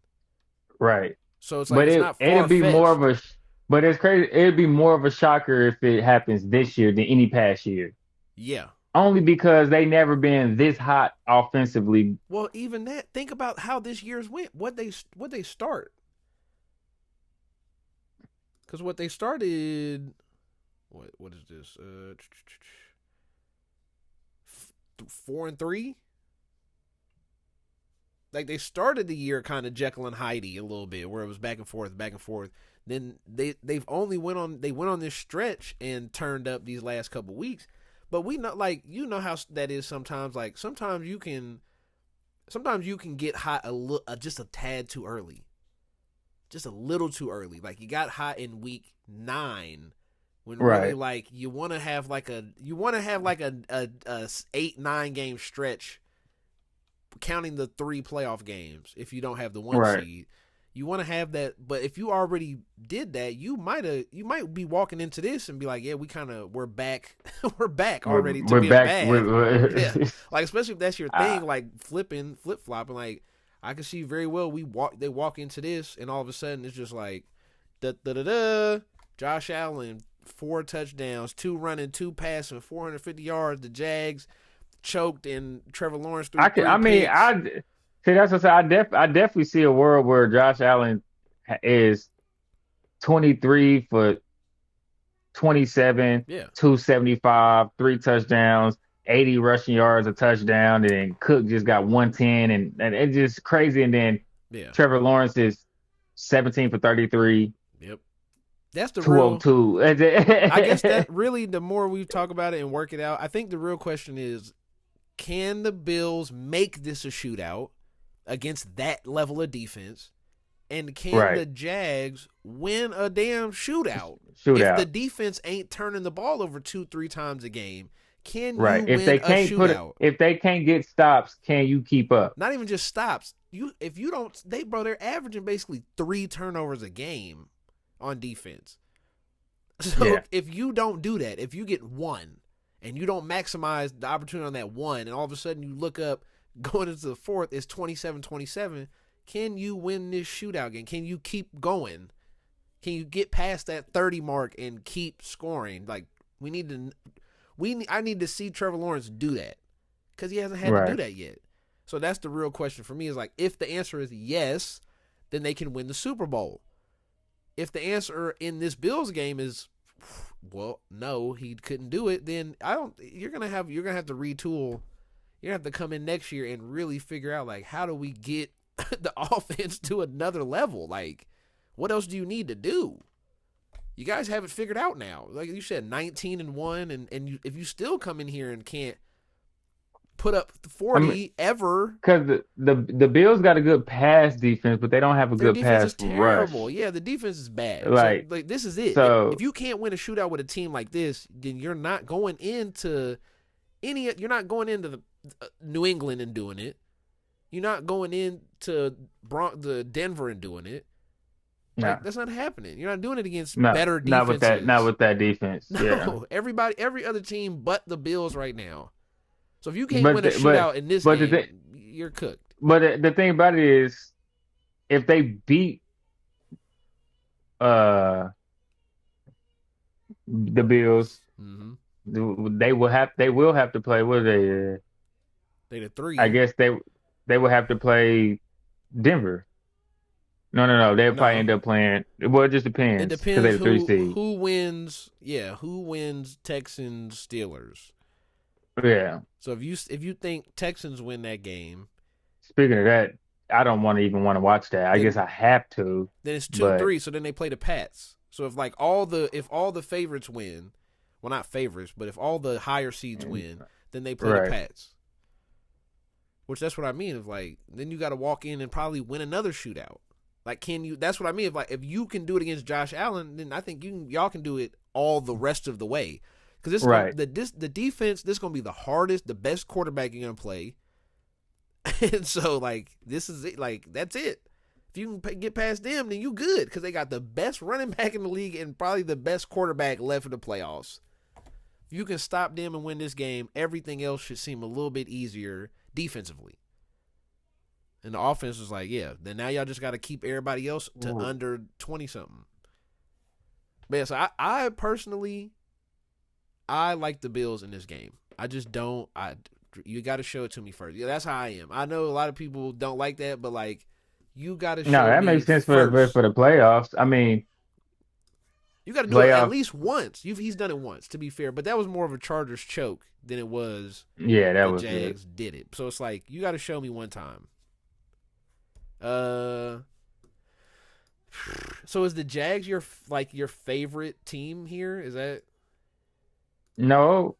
Right. So it's like, it's not far-fetched. It'd be more of a, but it's crazy. It'd be more of a shocker if it happens this year than any past year. Yeah. Only because they never been this hot offensively. Well, even that. Think about how this year's went. What they start. Because what they started, what is this? 4-3. Like, they started the year kind of Jekyll and Hyde a little bit, where it was back and forth. Then they went on this stretch and turned up these last couple weeks. But we know, like, you know how that is sometimes. Like, sometimes you can get hot just a tad too early. Just a little too early. Like, you got hot in week 9 when really, like, you want to have like a 8-9 game stretch counting the 3 playoff games. If you don't have the 1 Right. seed, you want to have that. But if you already did that, you might be walking into this and be like, yeah, we're back, we're back already to We're being back. bad. Yeah, like especially if that's your thing, like flip flopping. Like I can see very well they walk into this and all of a sudden it's just like da da da da. Josh Allen 4 touchdowns, 2 running, 2 passing, 450 yards. The Jags choked and Trevor Lawrence threw 3 picks. See, that's what I definitely see a world where Josh Allen is 23 for 27, Yeah. 275, 3 touchdowns, 80 rushing yards, a touchdown, and then Cook just got 110, and it's just crazy. And then Yeah. Trevor Lawrence is 17 for 33. Yep. That's the real 202. I guess that really, the more we talk about it and work it out, I think the real question is, can the Bills make this a shootout against that level of defense? And can the Jags win a damn shootout? If the defense ain't turning the ball over 2-3 times a game, can you win a shootout? If they can't get stops, can you keep up? Not even just stops. They're averaging basically 3 turnovers a game on defense. So if you don't do that, if you get 1 and you don't maximize the opportunity on that 1, and all of a sudden you look up going into the 4th, it's 27-27. Can you win this shootout game? Can you keep going? Can you get past that 30 mark and keep scoring? Like I need to see Trevor Lawrence do that because he hasn't had to do that yet. So that's the real question for me, is like, if the answer is yes, then they can win the Super Bowl. If the answer in this Bills game is, well, no, he couldn't do it, then you're gonna have to retool. You're gonna have to come in next year and really figure out, like, how do we get the offense to another level? Like, what else do you need to do? You guys have it figured out now. Like you said, 19-1, and if you still come in here and can't put up 40 ever, because the Bills got a good pass defense, but they don't have a good pass rush. Yeah, the defense is bad. Like this is it. So if you can't win a shootout with a team like this, then you're not going into the New England and doing it. You're not going into the Denver and doing it. Like, that's not happening. You're not doing it against better defenses. Not with that defense. No, every other team but the Bills right now. So if you can't win a shootout in this game, you're cooked. But the thing about it is, if they beat the Bills, they will have to play. What are they? They the 3. I guess they will have to play Denver. No. They'll probably end up playing. Well, it just depends. It depends who wins. Yeah, who wins Texans Steelers. Yeah. So if you think Texans win that game, speaking of that, I don't want to watch that. I guess I have to. Then it's 2-3. So then they play the Pats. So if all the favorites win, well, not favorites, but if all the higher seeds win, then they play the Pats. Which, that's what I mean. Is like, then you got to walk in and probably win another shootout. Like, can you? That's what I mean. If you can do it against Josh Allen, then I think y'all can do it all the rest of the way. Because the defense, this is going to be the hardest, the best quarterback you're going to play. And so, like, this is it. Like, that's it. If you can get past them, then you good. Because they got the best running back in the league and probably the best quarterback left for the playoffs. If you can stop them and win this game, everything else should seem a little bit easier defensively. And the offense was like, yeah, then now y'all just got to keep everybody else to under 20-something. But yeah, so I personally, I like the Bills in this game. I just don't. You got to show it to me first. Yeah, that's how I am. I know a lot of people don't like that, but like, you got to show me. No, that makes sense for the playoffs. I mean, you got to do it at least once. He's done it once, to be fair, but that was more of a Chargers choke than it was. Yeah, that was Jags did it. So it's like, you got to show me one time. So is the Jags your favorite team here? Is that? No,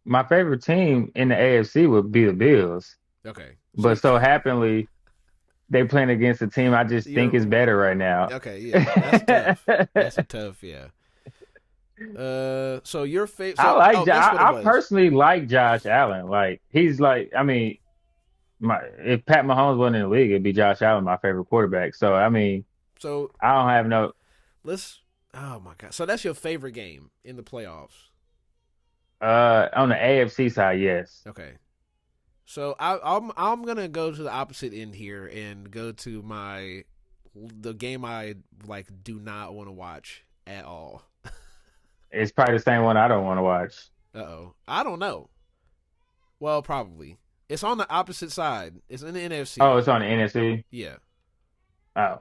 my favorite team in the AFC would be the Bills. Okay, but so happily, they playing against a team I just think is better right now. Okay, yeah, that's tough. That's a tough, yeah. So your favorite? I personally like Josh Allen. Like, he's like, I mean, If Pat Mahomes wasn't in the league, it'd be Josh Allen, my favorite quarterback. So I mean, So I don't have no. let's. Oh my god! So that's your favorite game in the playoffs? On the AFC side, yes. Okay. So I'm gonna go to the opposite end here and go to the game I like do not want to watch at all. It's probably the same one I don't want to watch. I don't know. Well, probably. It's on the opposite side. It's in the Oh, NFC. it's on the NFC. Yeah. Oh,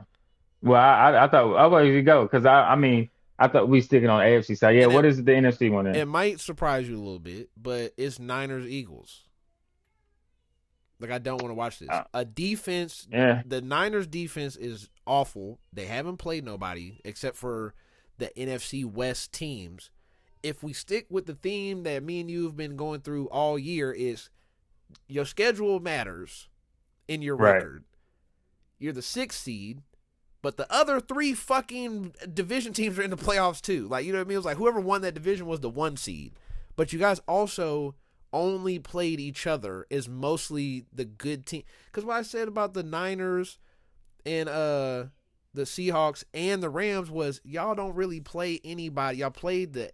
well, I thought I'll let you go because I mean I thought we sticking on the AFC side. Yeah, And what is the NFC one it then? might surprise you a little bit, but it's Niners Eagles. Like I don't want to watch this. Oh, A defense yeah, the Niners defense is awful. They haven't played nobody except for the NFC West teams. If we stick with the theme that me and you have been going through all year is your schedule matters in your right. record. You're the 6th seed, but the other 3 fucking division teams are in the playoffs too. Like, you know what I mean? It was like whoever won that division was the 1 seed. But you guys also only played each other is mostly the good team. Because what I said about the Niners and the Seahawks and the Rams was y'all don't really play anybody. Y'all played the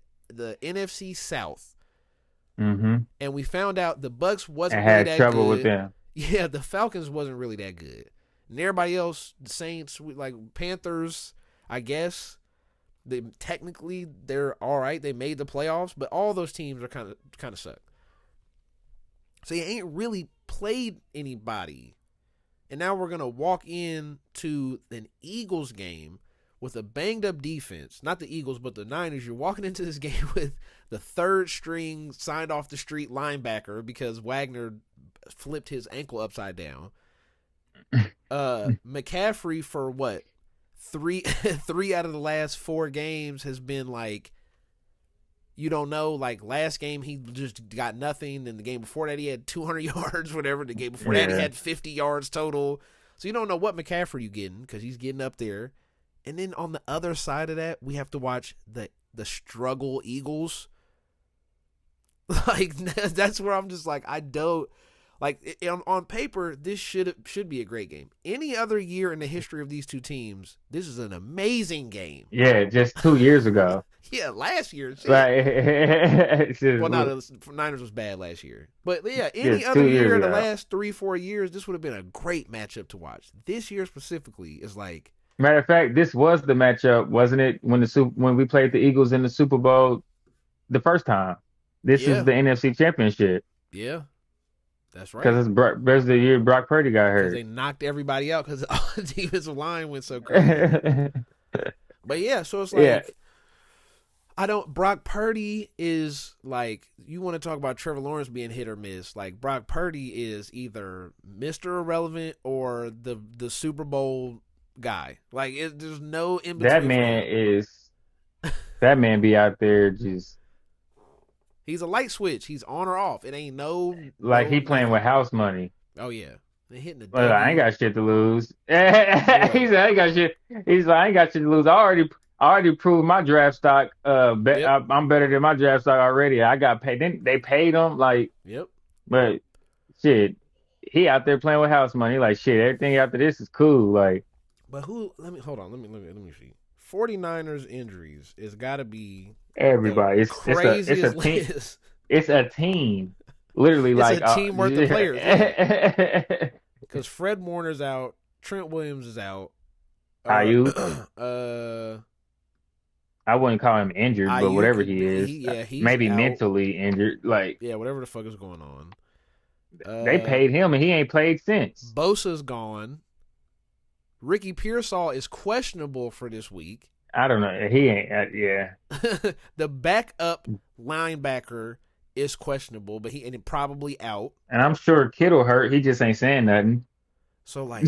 NFC South. Mm-hmm. And we found out the Bucks wasn't And really had that trouble with good. them. Yeah, the Falcons wasn't really that good. And everybody else, the Saints, like Panthers, I guess, they're all right. They made the playoffs, but all those teams are kind of suck. So you ain't really played anybody. And now we're gonna walk into an Eagles game with a banged up defense. Not the Eagles, but the Niners. You're walking into this game with the 3rd string signed off the street linebacker because Wagner flipped his ankle upside down. McCaffrey for what? Three out of the last 4 games has been like, you don't know. Like last game he just got nothing, and the game before that he had 200 yards, whatever. The game before that he Yeah, had 50 yards total. So you don't know what McCaffrey you getting because he's getting up there. And then on the other side of that, we have to watch the struggle Eagles. Like that's where I'm just like I don't. Like on paper, this should be a great game. Any other year in the history of these two teams, this is an amazing game. yeah. Just 2 years ago, Yeah, last year, shit. like it's Well, just, no, the Niners was bad last year. But yeah, any just other 2 years year in the ago. last 3-4 years, this would have been a great matchup to watch. This year specifically is like, Matter of fact, this was the matchup, wasn't it? When we played the Eagles in the Super Bowl the first time. This is yeah, the NFC Championship yeah, that's right. because there's the year Brock Purdy got Because hurt. they knocked everybody out because the defensive line went so crazy. But yeah, so it's Yeah, like Brock Purdy is like, you want to talk about Trevor Lawrence being hit or miss. Like Brock Purdy is either Mr. Irrelevant or the Super Bowl guy. Like there's no in that between for man him. is that man be out there just He's a light switch. He's on or off. It ain't like no he playing nothing. with house money. Oh yeah, they hitting the Well, I ain't W. got shit to lose. He Yeah. said, I ain't got shit. He's like, I ain't got shit to lose. I already proved my draft stock. Yep. I'm better than my draft stock already. I got paid. They paid him like, Yep. but shit, he out there playing with house money. Like shit, everything after this is cool. Like But who? Let me hold on. Let me see. 49ers injuries is got to be the everybody, it's a craziest team. list. It's a team. Literally, It's a like team worth of players. Yeah. Because Fred Warner's out, Trent Williams is out. Ayuk. Uh, I wouldn't call him injured, but whatever he Ayuk, is, he's maybe out. mentally injured. Like Yeah, whatever the fuck is going on. they paid him and he ain't played since. Bosa's gone. Ricky Pearsall is questionable for this week. I don't know. He ain't. Yeah. The backup linebacker is questionable, but he probably out. And I'm sure Kittle hurt. He just ain't saying nothing. So like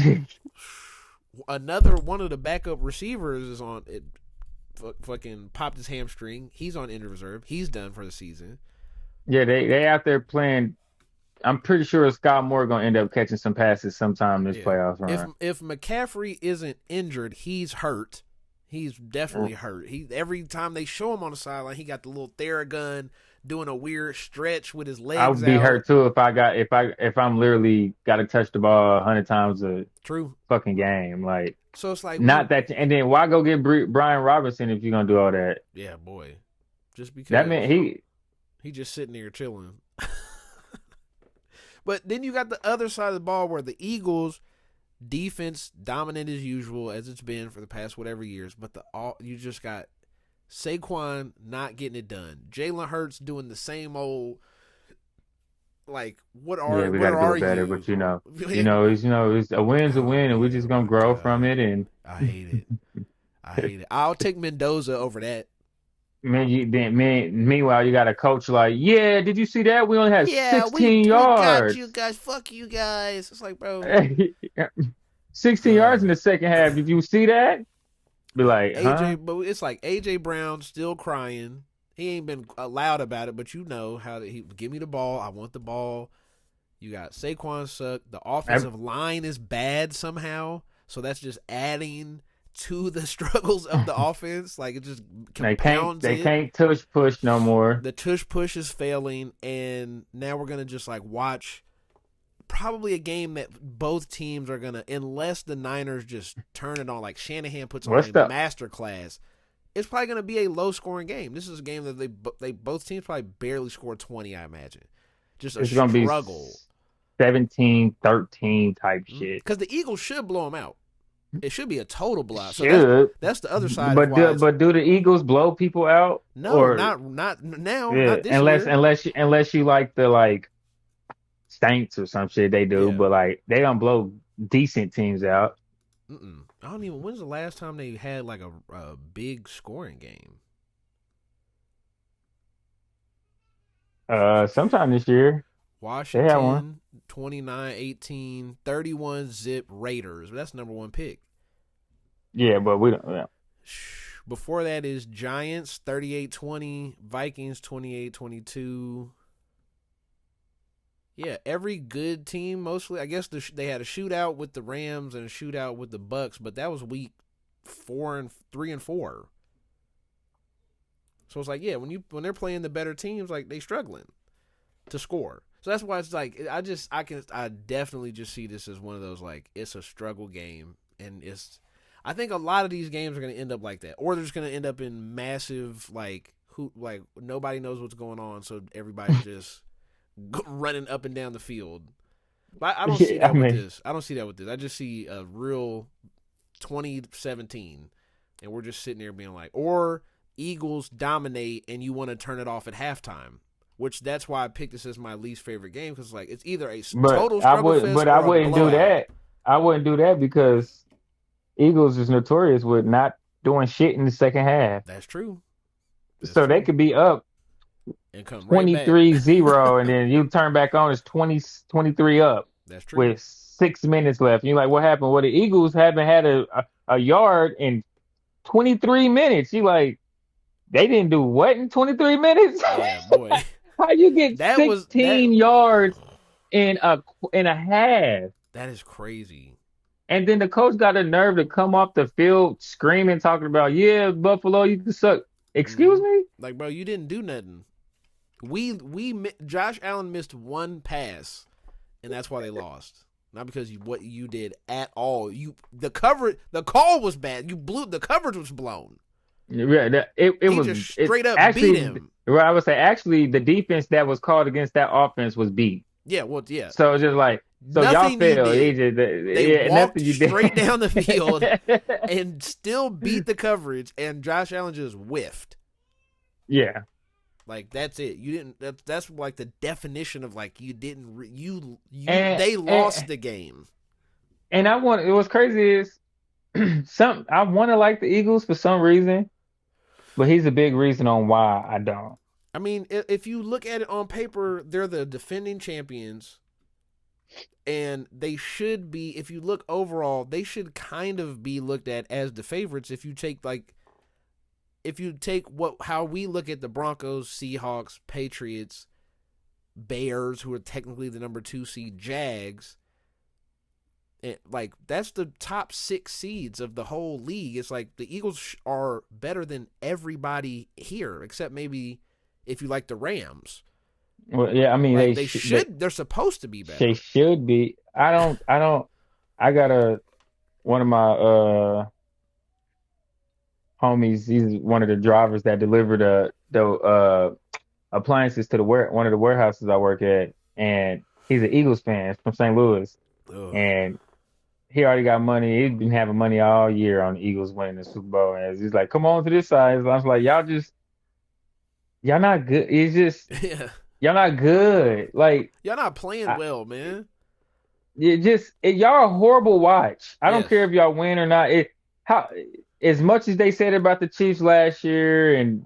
another one of the backup receivers is on it. Fucking popped his hamstring. He's on injured reserve. He's done for the season. Yeah, they out there playing. I'm pretty sure Scott Moore gonna end up catching some passes sometime this Yeah. playoffs run. If McCaffrey isn't injured, he's hurt. He's definitely hurt. Every time they show him on the sideline, he got the little Theragun doing a weird stretch with his I legs would be out. hurt too if I'm literally got to touch the ball 100 times a True. fucking game. Like, So it's like not that, and then why go get Brian Robinson if you're gonna do all that? yeah, boy, just That because meant he just sitting there chilling. But then you got the other side of the ball where the Eagles defense dominant as usual as it's been for the past whatever years, but you just got Saquon not getting it done. Jalen Hurts doing the same old. Like, we got where to do are it better. you? But it's a win's a win, and we're just gonna my grow from God. it. And I hate it. I hate it. I'll take Mendoza over that. meanwhile, you got a coach like, yeah, did you see that? We only had Yeah, we 16 got you yards. guys. Fuck you guys. It's like, bro. 16 yards in the second half. Did you see that? Be But like, huh? but it's like AJ Brown still crying. He ain't been loud about it, but you know how he give me the ball. I want the ball. You got Saquon suck. The offensive line is bad somehow, so that's just adding to the struggles of the offense. Like, it just compounds They it. can't tush push no more. The tush push is failing, and now we're gonna just like watch probably a game that both teams are gonna, unless the Niners just turn it on, like Shanahan puts on What's a the master class. It's probably gonna be a low scoring game. This is a game that they both teams probably barely scored 20. I imagine, just a it's gonna be struggle. 17-13 type shit. Because the Eagles should blow them out. It should be a total blowout. So Should. that's the other side of why. But do the Eagles blow people out? No, Or not now, yeah, not this year. unless you like the like Saints or some shit they do, Yeah. but like they don't blow decent teams out. I don't even. When's the last time they had like a big scoring game? Sometime this year they had one. Washington 29-18, 31 zip Raiders. That's number one pick. Yeah, but we don't. Yeah. Before that is Giants 38-20, Vikings 28-22. Yeah, every good team mostly. I guess they had a shootout with the Rams and a shootout with the Bucks, but that was week 3 and 4. So it's like, yeah, when they're playing the better teams, like, they struggling to score. So that's why it's like I definitely just see this as one of those, like, it's a struggle game, and I think a lot of these games are going to end up like that, or they're just going to end up in massive, like, nobody knows what's going on, so everybody's just running up and down the field. But I don't see that with this. I don't see that with this. I just see a real 2017, and we're just sitting there being like, or Eagles dominate and you want to turn it off at halftime. Which that's why I picked this as my least favorite game, because like it's either a total struggle fest or I a wouldn't blowout. do that. I wouldn't do that because Eagles is notorious with not doing shit in the second half. That's true. So they could be up and come right back. 23-0, and then you turn back on, it's 23 up. That's true. With 6 minutes left. And you're like, what happened? Well, the Eagles haven't had a yard in 23 minutes. You like, they didn't do what in 23 minutes? Yeah, boy. How you get 16 yards in a half? That is crazy. And then the coach got a nerve to come off the field screaming, talking about, yeah, Buffalo, you can suck. Excuse me? Like, bro, you didn't do nothing. Josh Allen missed one pass, and that's why they lost. Not because what you did at all. The call was bad. The coverage was blown. Yeah, it was just straight up actually, beat him. Well, I would say actually the defense that was called against that offense was beat. Yeah, well, yeah. So it's just like, y'all failed. They walked straight down the field and still beat the coverage, and Josh Allen just whiffed. Yeah. Like, that's it. You didn't. That's like the definition of like you didn't. They lost the game. And it was crazy is I want to like the Eagles for some reason, but he's a big reason on why I don't. I mean, if you look at it on paper, they're the defending champions, and they should be. If you look overall, they should kind of be looked at as the favorites. If you take how we look at the Broncos, Seahawks, Patriots, Bears, who are technically the number 2 seed, Jags, like that's the top 6 seeds of the whole league. It's like the Eagles are better than everybody here, except maybe if you like the Rams. Well, yeah, I mean Like they're supposed to be they better. should be. I got one of my homies. He's one of the drivers that delivered the appliances to the one of the warehouses I work at, and he's an Eagles fan from St. Louis, Ugh. and he already got money. He's been having money all year on the Eagles winning the Super Bowl, and he's like, "Come on to this side." I was like, y'all not good. It's just Yeah. y'all not good. Like, Y'all not playing I, well, man. y'all a horrible watch. I don't Yes. care if y'all win or not. How as much as they said about the Chiefs last year and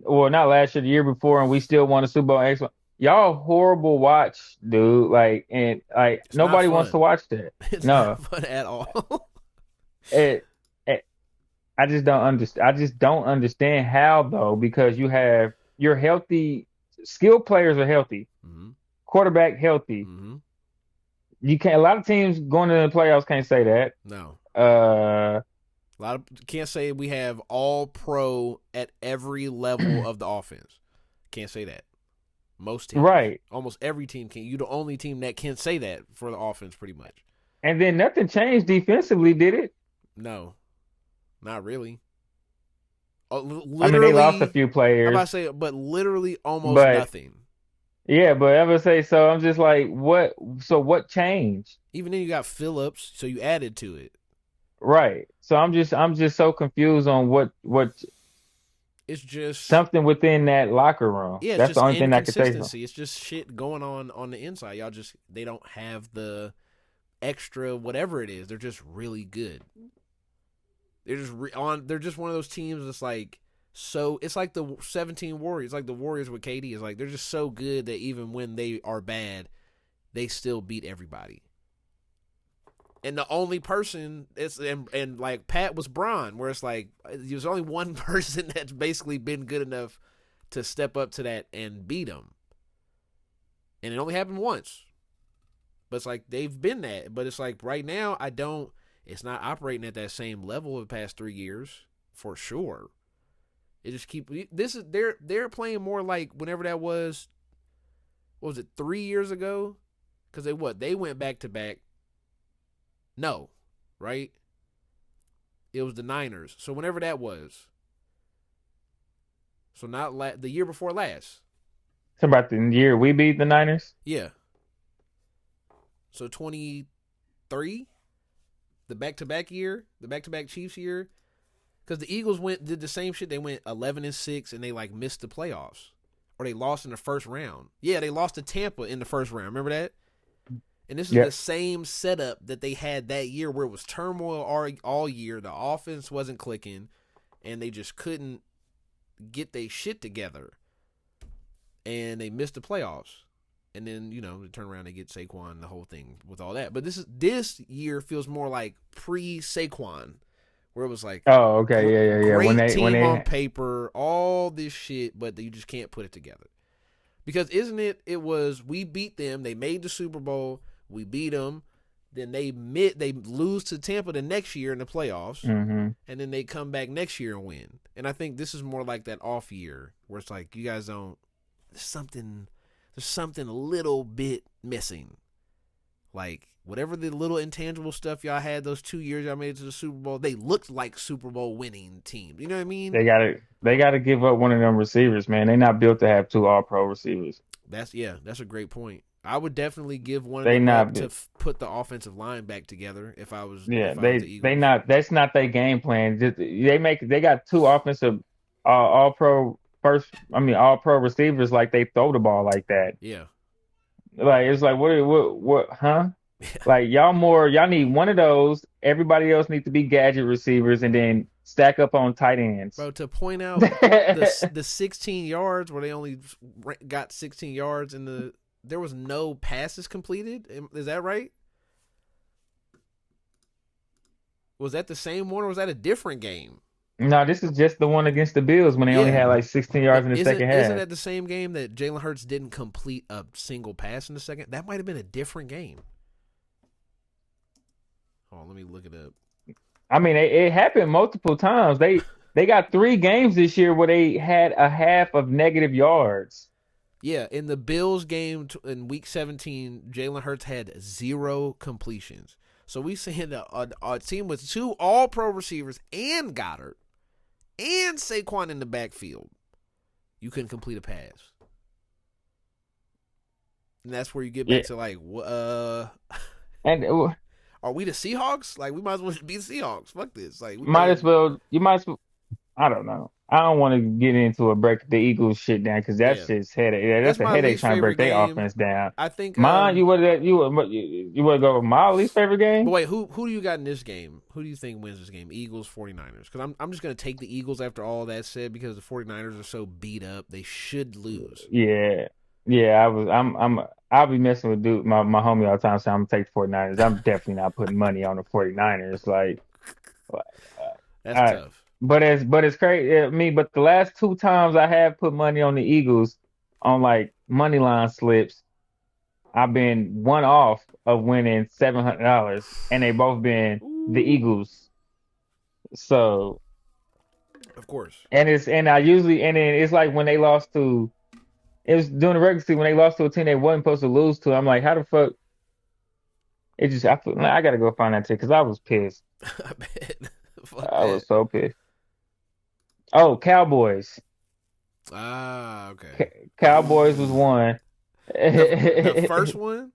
well not last year, the year before, and we still won a Super Bowl. Y'all horrible watch, dude. Like and like It's not nobody wants to fun. watch that. It's not No, fun at all. it, it I just don't understand. I just don't understand how though, because you're healthy, skilled players are healthy, hmm quarterback healthy. hmm You can't. A lot of teams going to the playoffs can't say that. No. Uh, A lot of can't say we have all pro at every level of the offense. Can't say that. Most teams, right. almost every team can. You're the only team that can say that for the offense, pretty much. And then nothing changed defensively, did it? No, not really. I mean, they lost a Literally, few I'm about to players, say, but literally almost but nothing. yeah, but I would say so. I'm just like, what? So what changed? Even then, you got Phillips, so you added to it. Right. So I'm just so confused on what It's just, something within that locker room. yeah, it's That's the just only thing I could say. So. inconsistency. It's just shit going on the inside. Y'all just they don't have the extra whatever it is. They're just really good. They're just They're just one of those teams that's like so. It's like the 17 Warriors, like the Warriors with KD. Is like they're just so good that even when they are bad, they still beat everybody. And the only person is and like Pat was Bron, where it's like there's only one person that's basically been good enough to step up to that and beat him. And it only happened once. But it's like they've been that. But it's like right now it's not operating at that same level of the past 3 years for sure. It just they're playing more like whenever that was. What was it, 3 years ago? Because they went back to back. No, right? It was the Niners. So whenever that was. So not the year before last. It's about the year we beat the Niners. Yeah. So 23, the back-to-back year, the back-to-back Chiefs year, because the Eagles did the same shit. They went 11-6 and they like missed the playoffs, or they lost in the first round. Yeah, they lost to Tampa in the first round. Remember that? And this is Yep. the same setup that they had that year, where it was turmoil all year. The offense wasn't clicking, and they just couldn't get their shit together, and they missed the playoffs. And then, they turn around and get Saquon, the whole thing with all that. But this year feels more like pre-Saquon, where it was like Oh, okay, yeah. When great they team on paper, all this shit, but you just can't put it together. Because it was we beat them, they made the Super Bowl, we beat them, then they lose to Tampa the next year in the playoffs, hmm and then they come back next year and win. And I think this is more like that off year, where it's like you guys don't. There's something a little bit missing. Like, whatever the little intangible stuff y'all had those 2 years y'all made it to the Super Bowl, they looked like Super Bowl winning teams. You know what I mean? they gotta give up one of them receivers, man. They're not built to have two All-Pro receivers. That's a great point. I would definitely give one of They them up not to put the offensive line back together if I was Yeah, the they Eagles. not. That's not their game plan. Just they got two offensive, all pro all pro receivers. Like they throw the ball like that. Yeah. Like it's like what? Huh? Like y'all need one of those. Everybody else needs to be gadget receivers, and then stack up on tight ends. Bro, to point out the 16 yards where they only got 16 yards there was no passes completed. Is that right? Was that the same one or was that a different game? No, this is just the one against the Bills when they only had Yeah. like 16 But yards in the second isn't half. that the same game that Jalen Hurts didn't complete a single pass in the second? That might have been a different game. Oh, let me look it up. I mean, it happened multiple times. They got 3 games this year where they had a half of negative yards. Yeah, in the Bills game in Week 17, Jalen Hurts had 0 completions. So we seeing a team with 2 All-Pro receivers and Goddard and Saquon in the backfield. You couldn't complete a pass. And that's where you get Yeah, back to like, and are we the Seahawks? Like, we might as well be the Seahawks. Fuck this. Like, we might better. as well. You might as well. I don't know. I don't want to get into a break the Eagles shit down because that's Yeah, just headache. Yeah, that's that's a my headache least trying to break favorite their game. offense down. I think. Mine, you would go with my least favorite But game? wait, who do you got in this game? Who do you think wins this game? Eagles, 49ers? Because I'm just going to take the Eagles after all that said because the 49ers are so beat up. They should lose. Yeah, yeah. I'll be messing with my homie all the time, so I'm gonna take the 49ers. I'm definitely not putting money on the 49ers. Like, That's I, tough. but it's crazy. But the last 2 times I have put money on the Eagles on like money line slips, I've been one off of winning $700, and they both been the Ooh. Eagles. So, Of course. and I usually and then it's like when they lost to it was during the regular season when they lost to a team they wasn't supposed to lose to. I'm like, how the fuck? I gotta go find that ticket because I was pissed. I bet. Fuck I that. was so pissed. Oh, Cowboys. Ah, okay. Cowboys was one. The first one?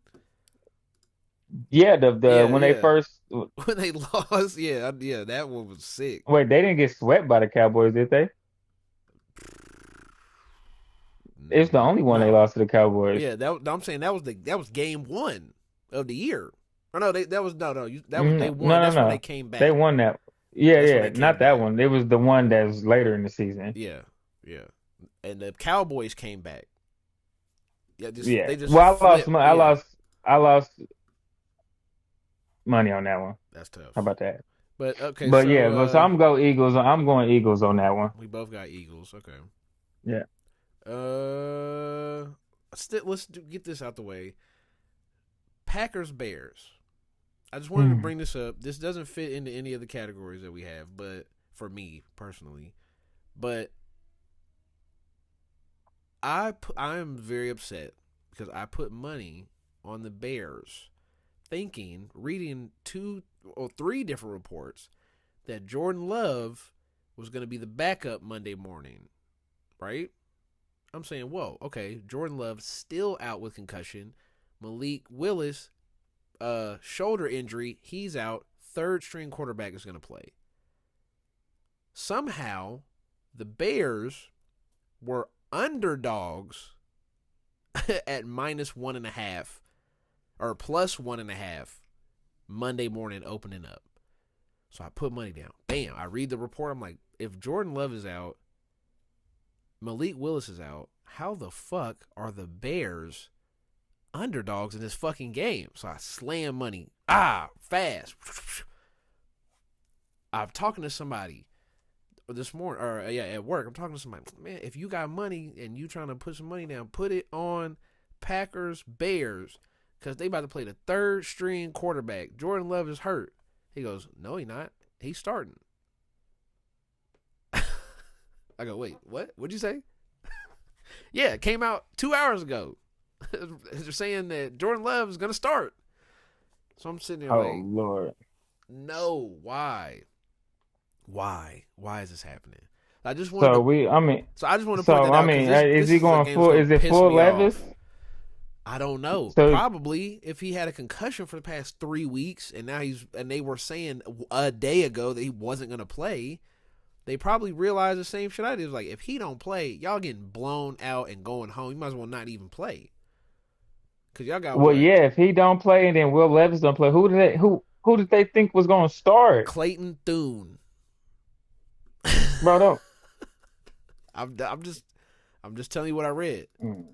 Yeah, the Yeah, when they yeah. first When they lost, yeah, that one was sick. wait, they didn't get swept by the Cowboys, did they? It's the only one they No. lost to the Cowboys. Yeah, I'm saying that was game 1 of the year. Or no, that was no, no. That was they won. No, no, That's when they no. came They back. won that. Yeah, That's when yeah, they came not that back. one. It was the one that was later in the season. Yeah, yeah. And the Cowboys came back. Yeah, Yeah. they just Well, flipped. Yeah, I lost money on that one. that's How tough. about that? But okay, But so yeah, so I'm going Eagles. I'm going Eagles on that one. we both got Eagles. Okay. Yeah. Get this out the way. Packers Bears. I just wanted to Hmm. bring this up. This doesn't fit into any of the categories that we have, but for me personally, but I am very upset because I put money on the Bears, thinking, reading 2 or 3 different reports that Jordan Love was going to be the backup Monday morning, right? I'm saying, whoa, okay, Jordan Love still out with concussion. Malik Willis, shoulder injury, he's out. Third string quarterback is going to play. Somehow, the Bears were underdogs at -1.5 or +1.5 Monday morning opening up. So I put money down. Bam. I read the report. I'm like, if Jordan Love is out, Malik Willis is out, how the fuck are the Bears underdogs in this fucking game? So I slam money. Fast. I'm talking to somebody this morning, or at work. I'm talking to somebody. Man, if you got money and you trying to put some money down, put it on Packers Bears because they about to play the third string quarterback. Jordan Love is hurt. He goes, no, he not. He's starting. I go, wait, what? What'd you say? Yeah, it came out 2 hours ago. They're saying that Jordan Love is gonna start. So I'm sitting there Oh like, Lord. no, why? Why is this happening? I just wanted So to. we, I mean, So I just want to point so that I out because mean, this is this he is a going game that's full? gonna Is it piss full me Levis? off. I don't know. So Probably if he had a concussion for the past 3 weeks and now they were saying a day ago that he wasn't gonna play. They probably realized the same shit I did. It was like, if he don't play, y'all getting blown out and going home. You might as well not even play. Cause y'all got well, what? yeah. If he don't play and then Will Levis don't play, who did they think was going to start? Clayton Thune. Bro, don't I'm just telling you what I read. mm,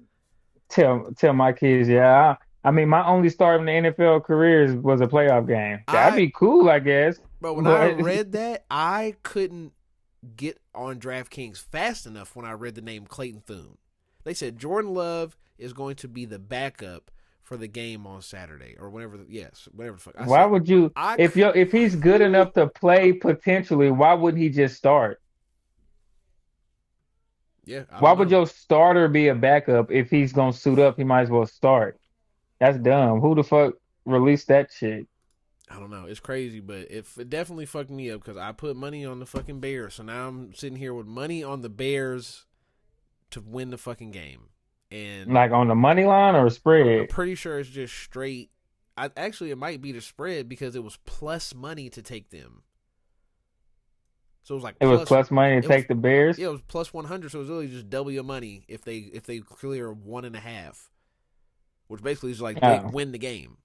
tell my kids. Yeah, I mean, my only start in the NFL career was a playoff game. That'd I be cool, I guess. But when I But read that, I couldn't get on DraftKings fast enough when I read the name Clayton Thune. They said Jordan Love is going to be the backup for the game on Saturday or whatever. Whatever the fuck. I why said would you? I. If he's good enough to play potentially, why wouldn't he just start? Yeah, I Why don't would know. your starter be a backup if he's gonna suit up? He might as well start. That's dumb. Who the fuck released that shit? I don't know. It's crazy, but it definitely fucked me up because I put money on the fucking Bears. So now I'm sitting here with money on the Bears to win the fucking game, and Like on the money line or I'm spread? pretty sure it's just straight. Actually, it might be the spread because it was plus money to take them. So it was like It was plus. plus money to It was take the Bears. Yeah, it was plus 100. So it was really just double your money if they clear 1.5, which basically is like they Oh, win the game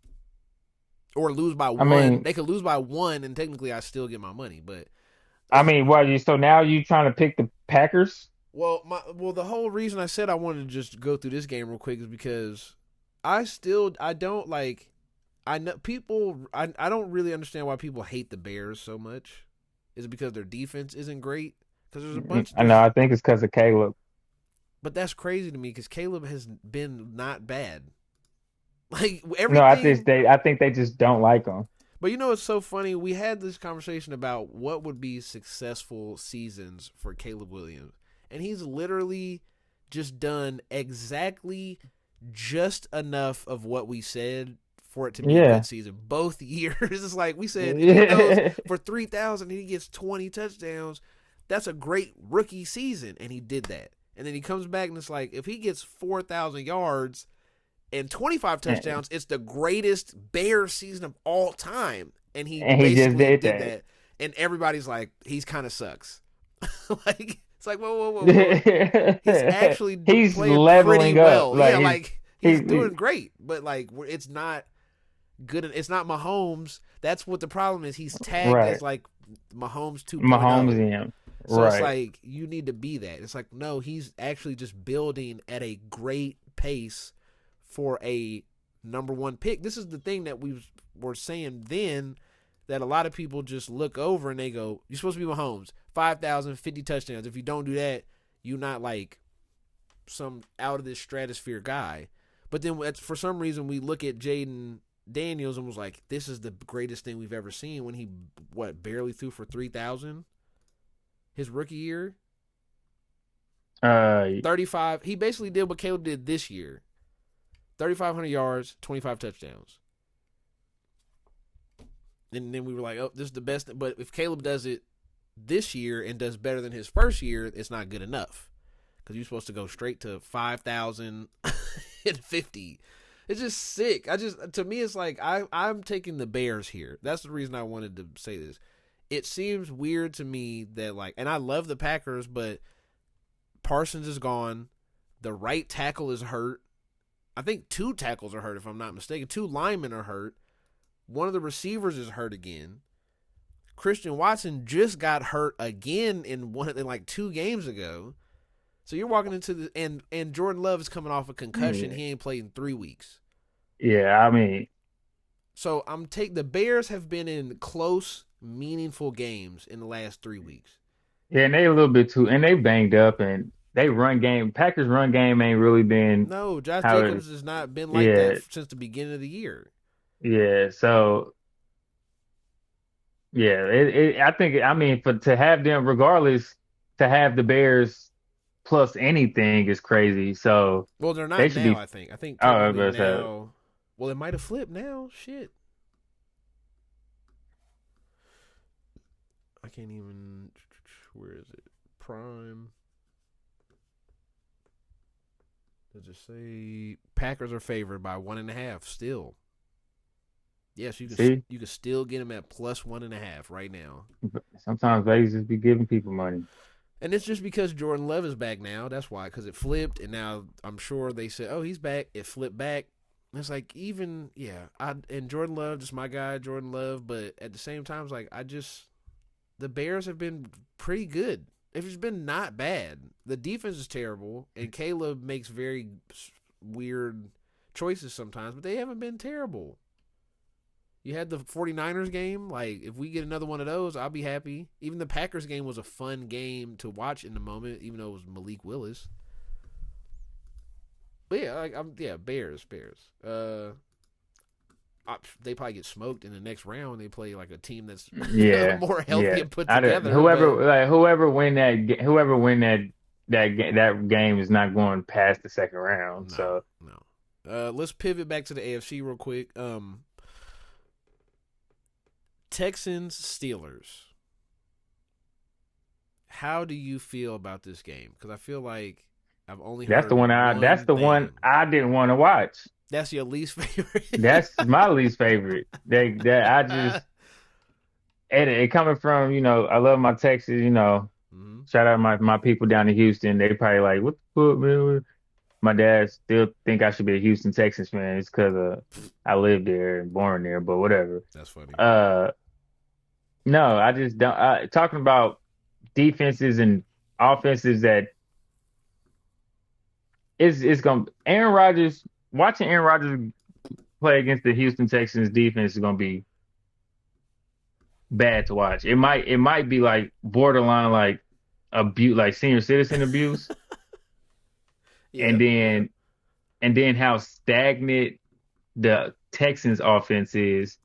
or lose by I one. mean, They could lose by one, and technically I still get my money. But what you? So now you trying to pick the Packers? the whole reason I said I wanted to just go through this game real quick is because I don't like I know people I don't really understand why people hate the Bears so much. Is it because their defense isn't great? Because I know. I think it's because of Caleb. but that's crazy to me because Caleb has been not bad. Like No, everything. I think they just don't like him. But you know it's so funny? We had this conversation about what would be successful seasons for Caleb Williams. And he's literally just done exactly just enough of what we said for it to be a good Yeah. season. Both years. It's like we said, if he goes for 3,000 and he gets 20 touchdowns, that's a great rookie season. And he did that. And then he comes back and it's like, if he gets 4,000 yards and 25 touchdowns, it's the greatest Bears season of all time. And he And he just basically did did that. that. And everybody's like, he's kind of sucks. Like, it's like, whoa, whoa, whoa, whoa. He's actually He's playing pretty leveling up. well. Like Yeah, like, he's he doing great. But, like, it's not good. It's not Mahomes. That's what the problem is. He's tagged as, right. like, Mahomes Mahomes 2.0. in him. So it's Right. like, you need to be that. It's like, no, he's actually just building at a great pace for a number one pick. This is the thing that we were saying then that a lot of people just look over and they go, you're supposed to be Mahomes, 5,000, 50 touchdowns. If you don't do that, you're not like some out of this stratosphere guy. But then for some reason we look at Jaden Daniels and was like, this is the greatest thing we've ever seen when he, barely threw for 3,000 his rookie year. Uh 35. He basically did what Caleb did this year. 3,500 yards, 25 touchdowns. And then we were like, oh, this is the best. But if Caleb does it this year and does better than his first year, it's not good enough. Because you're supposed to go straight to 5,000 and 50. It's just sick. To me, it's like I'm taking the Bears here. That's the reason I wanted to say this. It seems weird to me that, like, and I love the Packers, but Parsons is gone. The right tackle is hurt. I think 2 tackles are hurt, if I'm not mistaken. 2 linemen are hurt. One of the receivers is hurt again. Christian Watson just got hurt again in like 2 games ago. So you're walking into the and Jordan Love is coming off a concussion. yeah. He ain't played in 3 weeks. Yeah, I mean, So the Bears have been in close, meaningful games in the last 3 weeks. yeah, and they a little bit too, and they banged up, and they run game. Packers run game ain't really been No, Josh how it. Jacobs has not been like that Yeah, since the beginning of the year. yeah. So yeah, I think I mean for to have them regardless to have the Bears plus anything is crazy. So Well, they're they not should now, be. I think. I think Oh, technically but now. Well, it might have flipped now. Shit. I can't even. Where is it? Prime. Does it say Packers are favored by 1.5 still? Yes, see, you can still get them at plus 1.5 right now. sometimes Vegas just be giving people money. And it's just because Jordan Love is back now. That's why, because it flipped, and now I'm sure they said, "Oh, he's back." It flipped back. And it's like and Jordan Love, just my guy, Jordan Love. But at the same time, it's like the Bears have been pretty good. It's been not bad. The defense is terrible, and Caleb makes very weird choices sometimes, but they haven't been terrible. You had the 49ers game. Like, if we get another one of those, I'll be happy. Even the Packers game was a fun game to watch in the moment, even though it was Malik Willis. But yeah, Bears. They probably get smoked in the next round. They play like a team that's Yeah, more healthy yeah. and put I don't, together. But whoever win that that game is not going past the second round. No, So no. Let's pivot back to the AFC real quick. Texans Steelers. How do you feel about this game? Because I feel like I've only that's heard the one I didn't want to watch. That's your least favorite. That's my least favorite. That I just and it coming from, I love my Texas, Mm-hmm. shout out my people down in Houston. They probably like, what the fuck, man? My dad still think I should be a Houston Texans fan. It's because I lived there and born there, but whatever. That's funny. No, I just don't. Talking about defenses and offenses that it's going to Aaron Rodgers, watching Aaron Rodgers play against the Houston Texans defense is going to be bad to watch. It might be like borderline like abuse, like senior citizen abuse. Yeah, and then how stagnant the Texans offense is.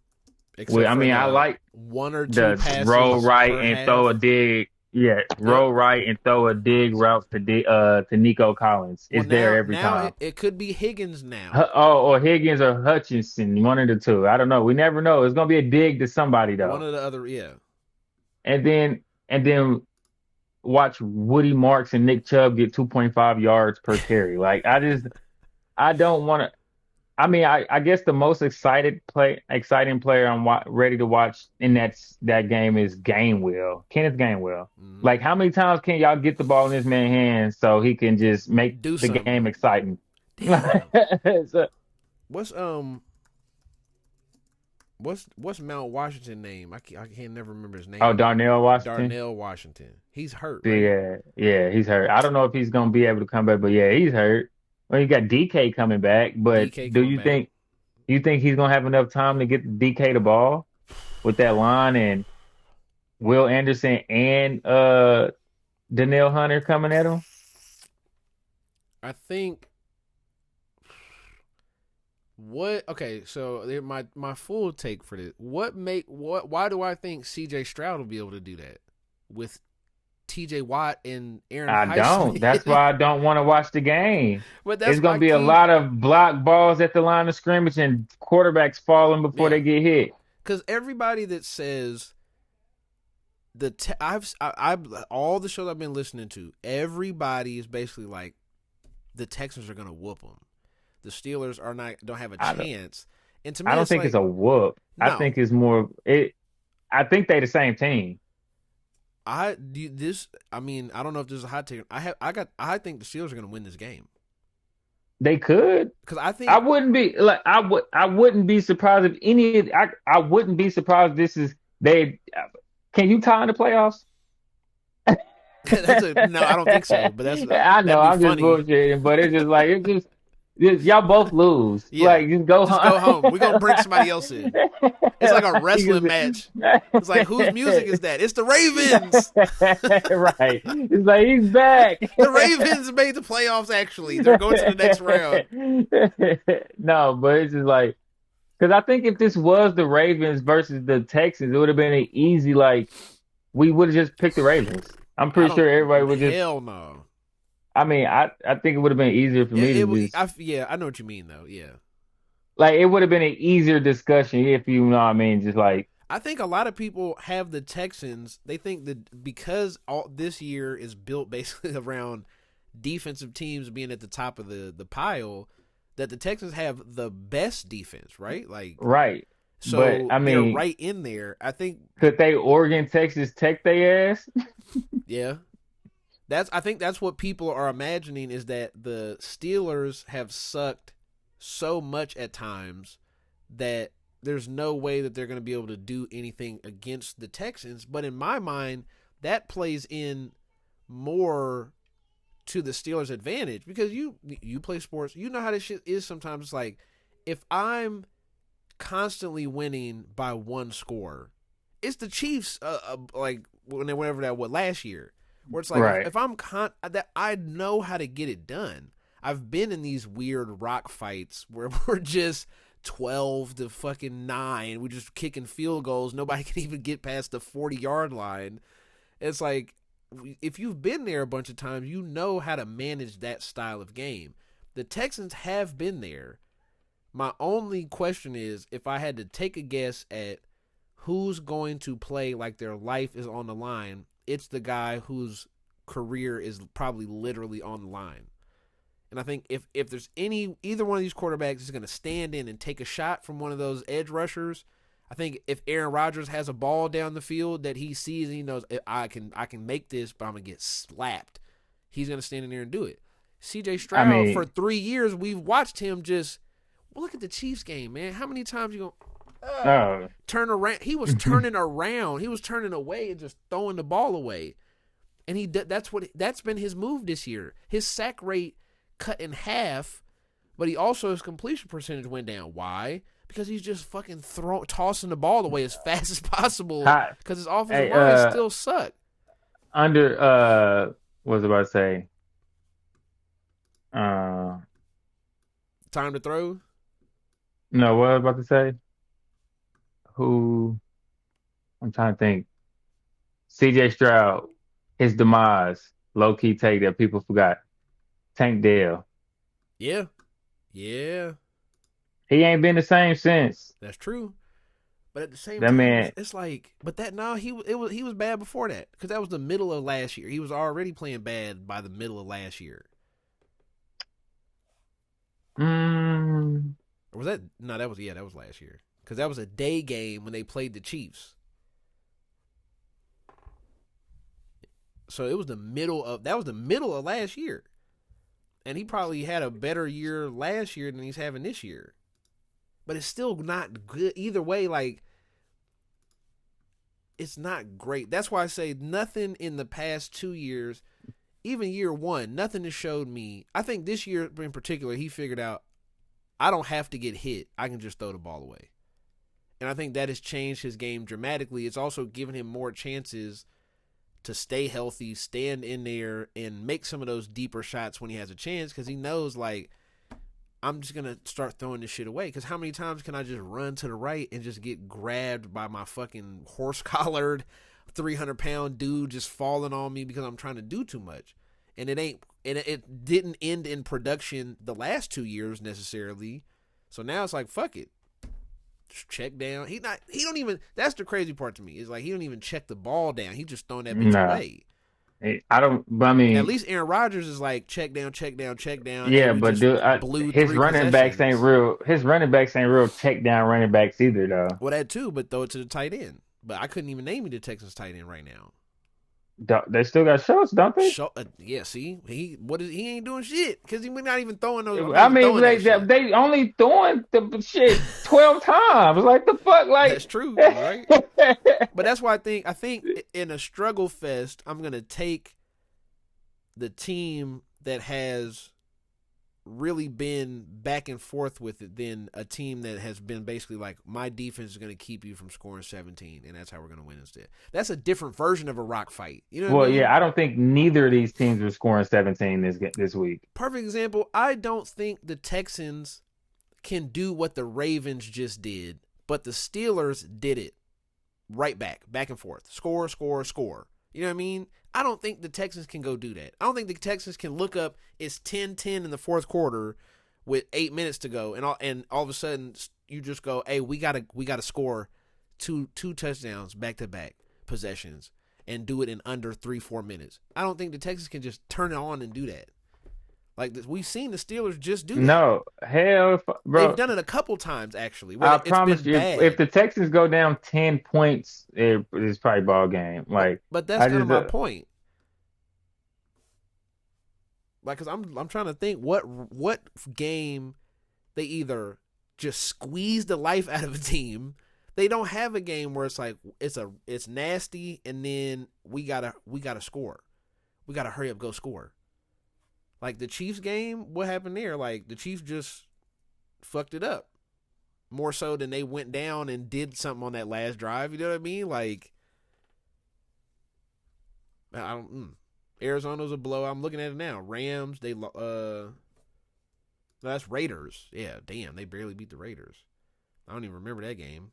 except I for mean, I like one or two the passes roll right per and half. throw a dig. Yeah, roll right and throw a dig route to Nico Collins. It's there every time. It could be Higgins now. Or Higgins or Hutchinson, one of the two. I don't know. We never know. It's gonna be a dig to somebody though. One of the other, yeah. And then watch Woody Marks and Nick Chubb get 2.5 yards per carry. Like I don't want to. I mean, I guess the most exciting player I'm ready to watch in that game is Gainwell, Kenneth Gainwell. Mm-hmm. Like, how many times can y'all get the ball in this man's hands so he can just make the game exciting? So, what's Mount Washington name? I can't never remember his name. Oh, Darnell Washington. Darnell Washington. He's hurt. Right? Yeah, he's hurt. I don't know if he's gonna be able to come back, but yeah, he's hurt. Well, you got DK coming back, but do you think he's gonna have enough time to get DK the ball with that line and Will Anderson and Danielle Hunter coming at him? I think. Okay, so my full take for this. Why do I think CJ Stroud will be able to do that with TJ Watt and Aaron I don't. That's why I don't want to watch the game. But there's going to be a lot of block balls at the line of scrimmage and quarterbacks falling before they get hit. Because everybody that says I've all the shows I've been listening to, everybody is basically like the Texans are going to whoop them. The Steelers don't have a chance. And to me, I don't think it's a whoop. No. I think it's more I think they're the same team. I don't know if this is a hot take. I think the Steelers are going to win this game. They could, because I think I wouldn't be surprised if any. I wouldn't be surprised. This is they. Can you tie in the playoffs? No, I don't think so. But I know I'm just bullshitting, but it's just like y'all both lose. Yeah. Like, just go home. Go home. We're going to bring somebody else in. It's like a wrestling match. It's like, whose music is that? It's the Ravens. Right. It's like, he's back. The Ravens made the playoffs, actually. They're going to the next round. No, but it's just like, because I think if this was the Ravens versus the Texans, it would have been an easy, like, we would have just picked the Ravens. I'm pretty sure everybody would just. Hell no. I mean, I think it would have been easier for me to I know what you mean, though. Yeah. Like, it would have been an easier discussion if you know what I mean. Just like, I think a lot of people have the Texans. They think that because all this year is built basically around defensive teams being at the top of the pile, that the Texans have the best defense, right? Like, right. So but, I mean, they're right in there. I think could they Oregon, Texas Tech their ass? Yeah. I think that's what people are imagining, is that the Steelers have sucked so much at times that there's no way that they're going to be able to do anything against the Texans. But in my mind, that plays in more to the Steelers' advantage, because you play sports, you know how this shit is sometimes. It's like, if I'm constantly winning by one score, it's the Chiefs, like whenever that was last year. Where it's like, right. If I'm that I know how to get it done. I've been in these weird rock fights where we're just 12-9. We're just kicking field goals. Nobody can even get past the 40-yard line. It's like, if you've been there a bunch of times, you know how to manage that style of game. The Texans have been there. My only question is, if I had to take a guess at who's going to play like their life is on the line, it's the guy whose career is probably literally on the line. And I think if there's either one of these quarterbacks is going to stand in and take a shot from one of those edge rushers, I think if Aaron Rodgers has a ball down the field that he sees and he knows I can make this, but I'm gonna get slapped, he's gonna stand in there and do it. C.J. Stroud, for 3 years we've watched him just look at the Chiefs game, man. How many times you gonna turn around? He was turning around, he was turning away and just throwing the ball away, and that's been his move this year. His sack rate cut in half, but he also his completion percentage went down. Why? Because he's just fucking tossing the ball away as fast as possible because his offensive line still suck. What was I about to say? Time to throw? No, what was I about to say? I'm trying to think. C.J. Stroud, his demise, low-key take that people forgot. Tank Dell. Yeah. He ain't been the same since. That's true. But at the same time, it's like, but he was bad before that because that was the middle of last year. He was already playing bad by the middle of last year. Or was that? No, that was last year because that was a day game when they played the Chiefs. So it was the middle of last year, and he probably had a better year last year than he's having this year. But it's still not good either way. Like, it's not great. That's why I say nothing in the past 2 years, even year one, nothing has showed me. I think this year in particular, he figured out I don't have to get hit. I can just throw the ball away. And I think that has changed his game dramatically. It's also given him more chances to stay healthy, stand in there, and make some of those deeper shots when he has a chance because he knows, like, I'm just going to start throwing this shit away because how many times can I just run to the right and just get grabbed by my fucking horse-collared 300-pound dude just falling on me because I'm trying to do too much? And it didn't end in production the last 2 years necessarily. So now it's like, fuck it. Just check down. He don't even, that's the crazy part to me. Is like he don't even check the ball down. He just throwing that bitch away. But I mean, at least Aaron Rodgers is like check down. Yeah, but his running backs ain't real. His running backs ain't real check down running backs either, though. Well, that too, but throw it to the tight end. But I couldn't even name you the Texans tight end right now. They still got Schultz, don't they? Yeah, see, he ain't doing shit because we're not even throwing those. I mean, they only throwing the shit 12 times. Like the fuck, like that's true, right? But that's why I think in a struggle fest, I'm gonna take the team that has really been back and forth with it than a team that has been basically like, my defense is going to keep you from scoring 17, and that's how we're going to win instead. That's a different version of a rock fight. You know what I mean? Yeah, I don't think neither of these teams are scoring 17 this week. Perfect example, I don't think the Texans can do what the Ravens just did, but the Steelers did it right back and forth. Score. You know what I mean? I don't think the Texans can go do that. I don't think the Texans can look up, it's 10-10 in the fourth quarter with 8 minutes to go, and all of a sudden you just go, hey, we gotta score two touchdowns back-to-back possessions and do it in under 3-4 minutes. I don't think the Texans can just turn it on and do that. Like, we've seen the Steelers just do that. No, hell, bro. They've done it a couple times, actually. I promise you, if the Texans go down 10 points, it's probably ball game. Like, but that's kind of my point. Like, cause I'm trying to think what game they either just squeeze the life out of a team. They don't have a game where it's like it's nasty, and then we gotta score. We gotta hurry up, go score. Like the Chiefs game, what happened there? Like the Chiefs just fucked it up more so than they went down and did something on that last drive. You know what I mean? Like, I don't. Arizona's a blow. I'm looking at it now. Rams, that's Raiders. Yeah, damn, they barely beat the Raiders. I don't even remember that game.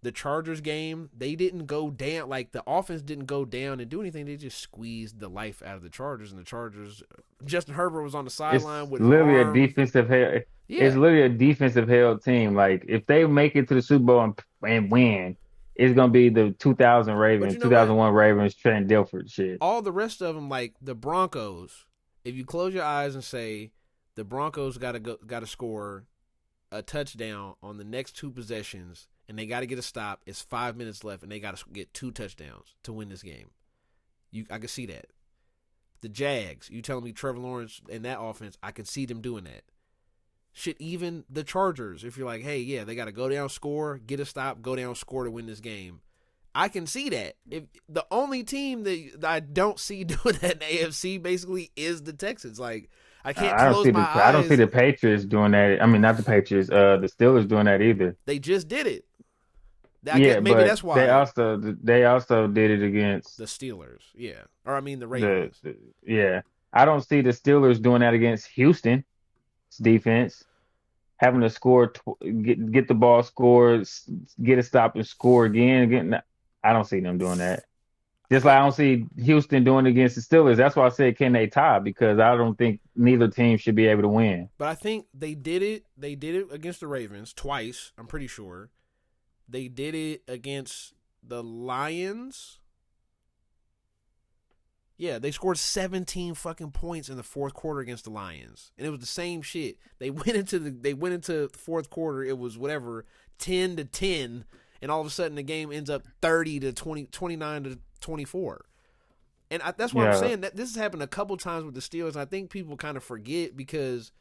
The Chargers game, they didn't go down. Like, the offense didn't go down and do anything. They just squeezed the life out of the Chargers. And the Chargers, Justin Herbert was on the sideline It's with his literally a arm. defensive hell. It's Yeah. literally a defensive hell team. Like if they make it to the Super Bowl and win, it's gonna be the 2000 But you Ravens, know what? 2001 Ravens, Trent Dilfer shit. All the rest of them, like the Broncos, if you close your eyes and say the Broncos got to score a touchdown on the next two possessions, and they got to get a stop. It's 5 minutes left, and they got to get two touchdowns to win this game. I can see that. The Jags, you telling me Trevor Lawrence and that offense, I could see them doing that. Shit, even the Chargers, if you're like, hey, yeah, they got to go down, score, get a stop, go down, score to win this game. I can see that. If the only team that I don't see doing that in the AFC basically is the Texans. Like, I can't close my eyes. I don't see the Patriots doing that. I mean, not the Patriots. The Steelers doing that either. They just did it. I Yeah, guess maybe but that's why they also did it against the Steelers. Yeah, or I mean the Ravens. yeah. I don't see the Steelers doing that against Houston's defense, having to score, get the ball scored, get a stop and score again. I don't see them doing that. Just like I don't see Houston doing it against the Steelers. That's why I said can they tie, because I don't think neither team should be able to win. But I think they did it. They did it against the Ravens twice. I'm pretty sure. They did it against the Lions. Yeah, they scored 17 fucking points in the fourth quarter against the Lions. And it was the same shit. They went into the fourth quarter, it was whatever, 10-10, and all of a sudden the game ends up 30-20, 29-24. And that's what I'm saying. That this has happened a couple times with the Steelers. I think people kind of forget because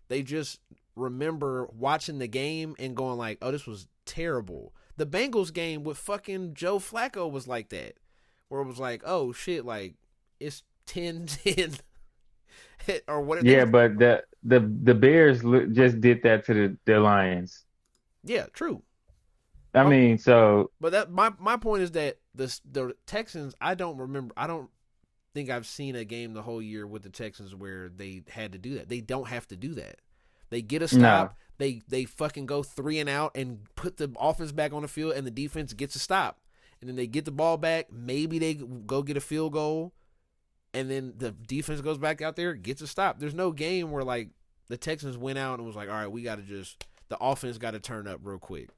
they just remember watching the game and going like, "Oh, this was terrible." The Bengals game with fucking Joe Flacco was like that, where it was like, "Oh shit, like it's 10-10 or whatever." Yeah, but the Bears just did that to the Lions. Yeah, true. I mean, so. But that my point is that the Texans, I don't think I've seen a game the whole year with the Texans where they had to do that. They don't have to do that. They get a stop. No. They fucking go 3 and out and put the offense back on the field, and the defense gets a stop. And then they get the ball back. Maybe they go get a field goal, and then the defense goes back out there, gets a stop. There's no game where like the Texans went out and was like, all right, we got to the offense got to turn up real quick.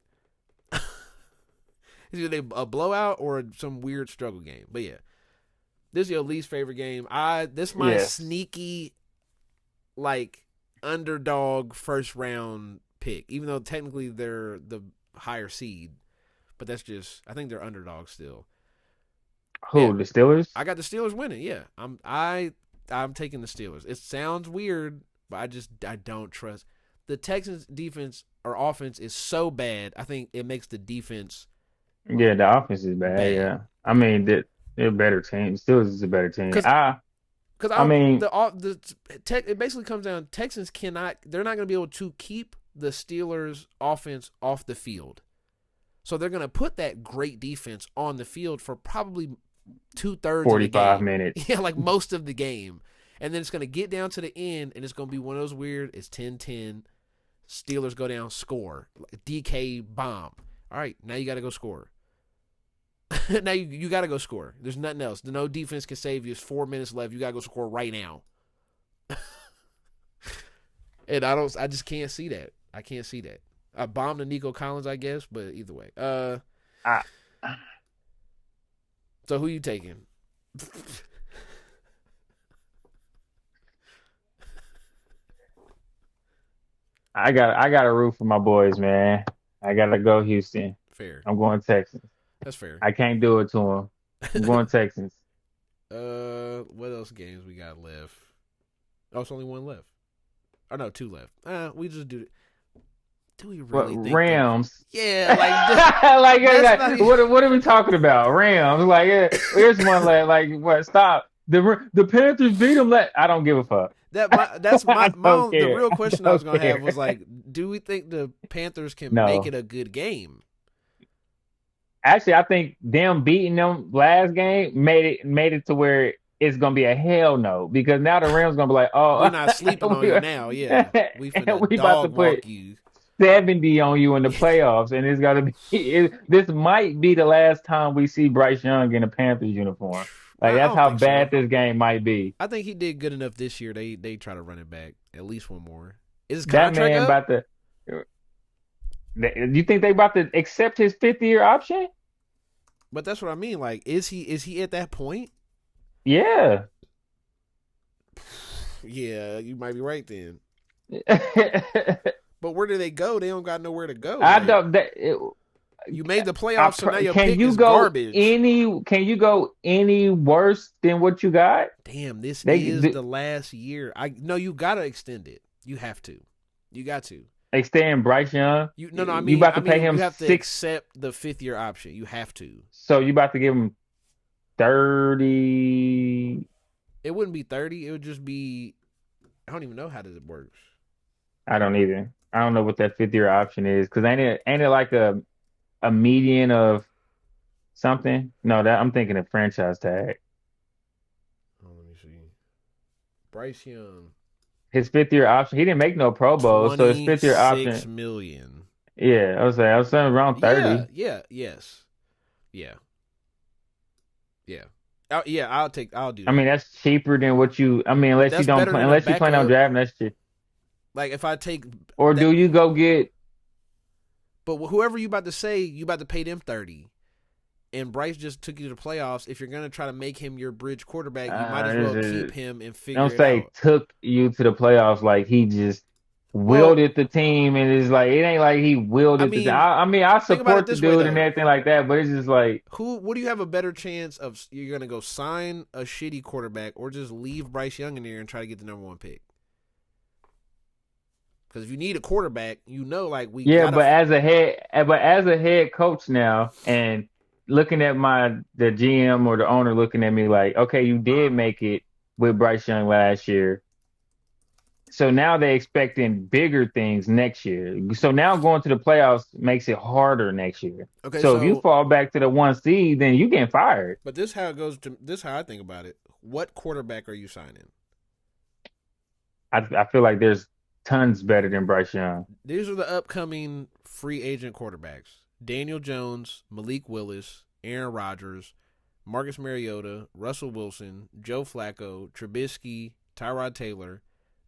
It's either a blowout or some weird struggle game. But yeah, this is your least favorite game. This is my sneaky, like, underdog first round pick. Even though technically they're the higher seed, but that's just I think they're underdogs still. Who, the Steelers? I got the Steelers winning. Yeah, I'm taking the Steelers. It sounds weird, but I don't trust the Texans' defense or offense is so bad. I think it makes the defense. Yeah, the offense is bad. Yeah, I mean they're a better team. Steelers is a better team. It basically comes down. Texans they're not going to be able to keep the Steelers' offense off the field, so they're going to put that great defense on the field for probably 2/3 of the game. 45 minutes. Yeah, like most of the game, and then it's going to get down to the end, and it's going to be one of those weird. It's 10-10. Steelers go down, score. DK bomb. All right, now you got to go score. Now you got to go score. There's nothing else. No defense can save you. It's 4 minutes left. You got to go score right now. And I just can't see that. I can't see that. I bombed to Nico Collins, I guess, but either way. So who you taking? I got to root for my boys, man. I got to go Houston. Fair. I'm going Texans. That's fair. I can't do it to them. I'm going Texans. What else games we got left? Oh, it's only one left. Oh no, 2 left. We just do it. Do we really think Rams? Yeah, like what are we talking about? Rams? Like here's one like what? Stop. The Panthers beat them. I don't give a fuck. That's the real question I was gonna have was like, do we think the Panthers can make it a good game? Actually, I think them beating them last game made it to where it's gonna be a hell no, because now the Rams gonna be like, oh, we're not sleeping on you now. Yeah, we about to walk you. 70 on you in the playoffs, and it's got to be. This might be the last time we see Bryce Young in a Panthers uniform. Like I that's don't how think bad so. this game might be. I think he did good enough this year. They try to run it back at least one more. Is his That contract man up? about to. You think they about to accept his 5th-year option? But that's what I mean. Like, is he at that point? Yeah. Yeah, you might be right then. I But where do they go? They don't got nowhere to go. Like, don't. That, you made the playoffs, so now your can pick you is go garbage. any? Can you go any worse than what you got? Damn, this They, is they the last year. I no, you gotta extend it. You have to. You got to. extend Bryce Young. You no no. I You mean about I to pay mean him you have to six. accept the 5th-year option. You have to. So you about to give him 30. It wouldn't be 30. It would just be. I don't even know how this works. I don't either. I don't know what that 5th-year option is because ain't it like a median of something? No, that I'm thinking of franchise tag. Oh, let me see. Bryce Young, His 5th-year option. He didn't make no Pro Bowl, so his 5th-year 26 option. million. Yeah, I was saying around Yeah, 30. yeah, yes, yeah, yeah, yeah. I'll do I mean, that. that's cheaper than what you. I mean, unless you That's don't better play, than a unless you plan on backup. drafting, that's cheap. Like if I take Or that, do you go get? but whoever you about to say, you about to pay them 30. And Bryce just took you to the playoffs. If you're gonna try to make him your bridge quarterback, you might as well keep him and figure Don't it say out. took you to the playoffs like he just Well, wielded the team and it's like it ain't like he I wielded the team. mean, I mean, I think about it support the this way dude and though. everything like that, but it's just like What do you have a better chance of? You're gonna go sign a shitty quarterback or just leave Bryce Young in there and try to get the number 1 pick? Because if you need a quarterback, like we yeah, gotta. but as a head coach now and looking at the GM or the owner looking at me like, okay, you did make it with Bryce Young last year. So now they're expecting bigger things next year. So now going to the playoffs makes it harder next year. Okay, So if you so fall back to the 1 seed, then you getting fired. but this how it goes to this how I think about it. What quarterback are you signing? I feel like there's tons better than Bryce Young. These are the upcoming free agent quarterbacks: Daniel Jones, Malik Willis, Aaron Rodgers, Marcus Mariota, Russell Wilson, Joe Flacco, Trubisky, Tyrod Taylor,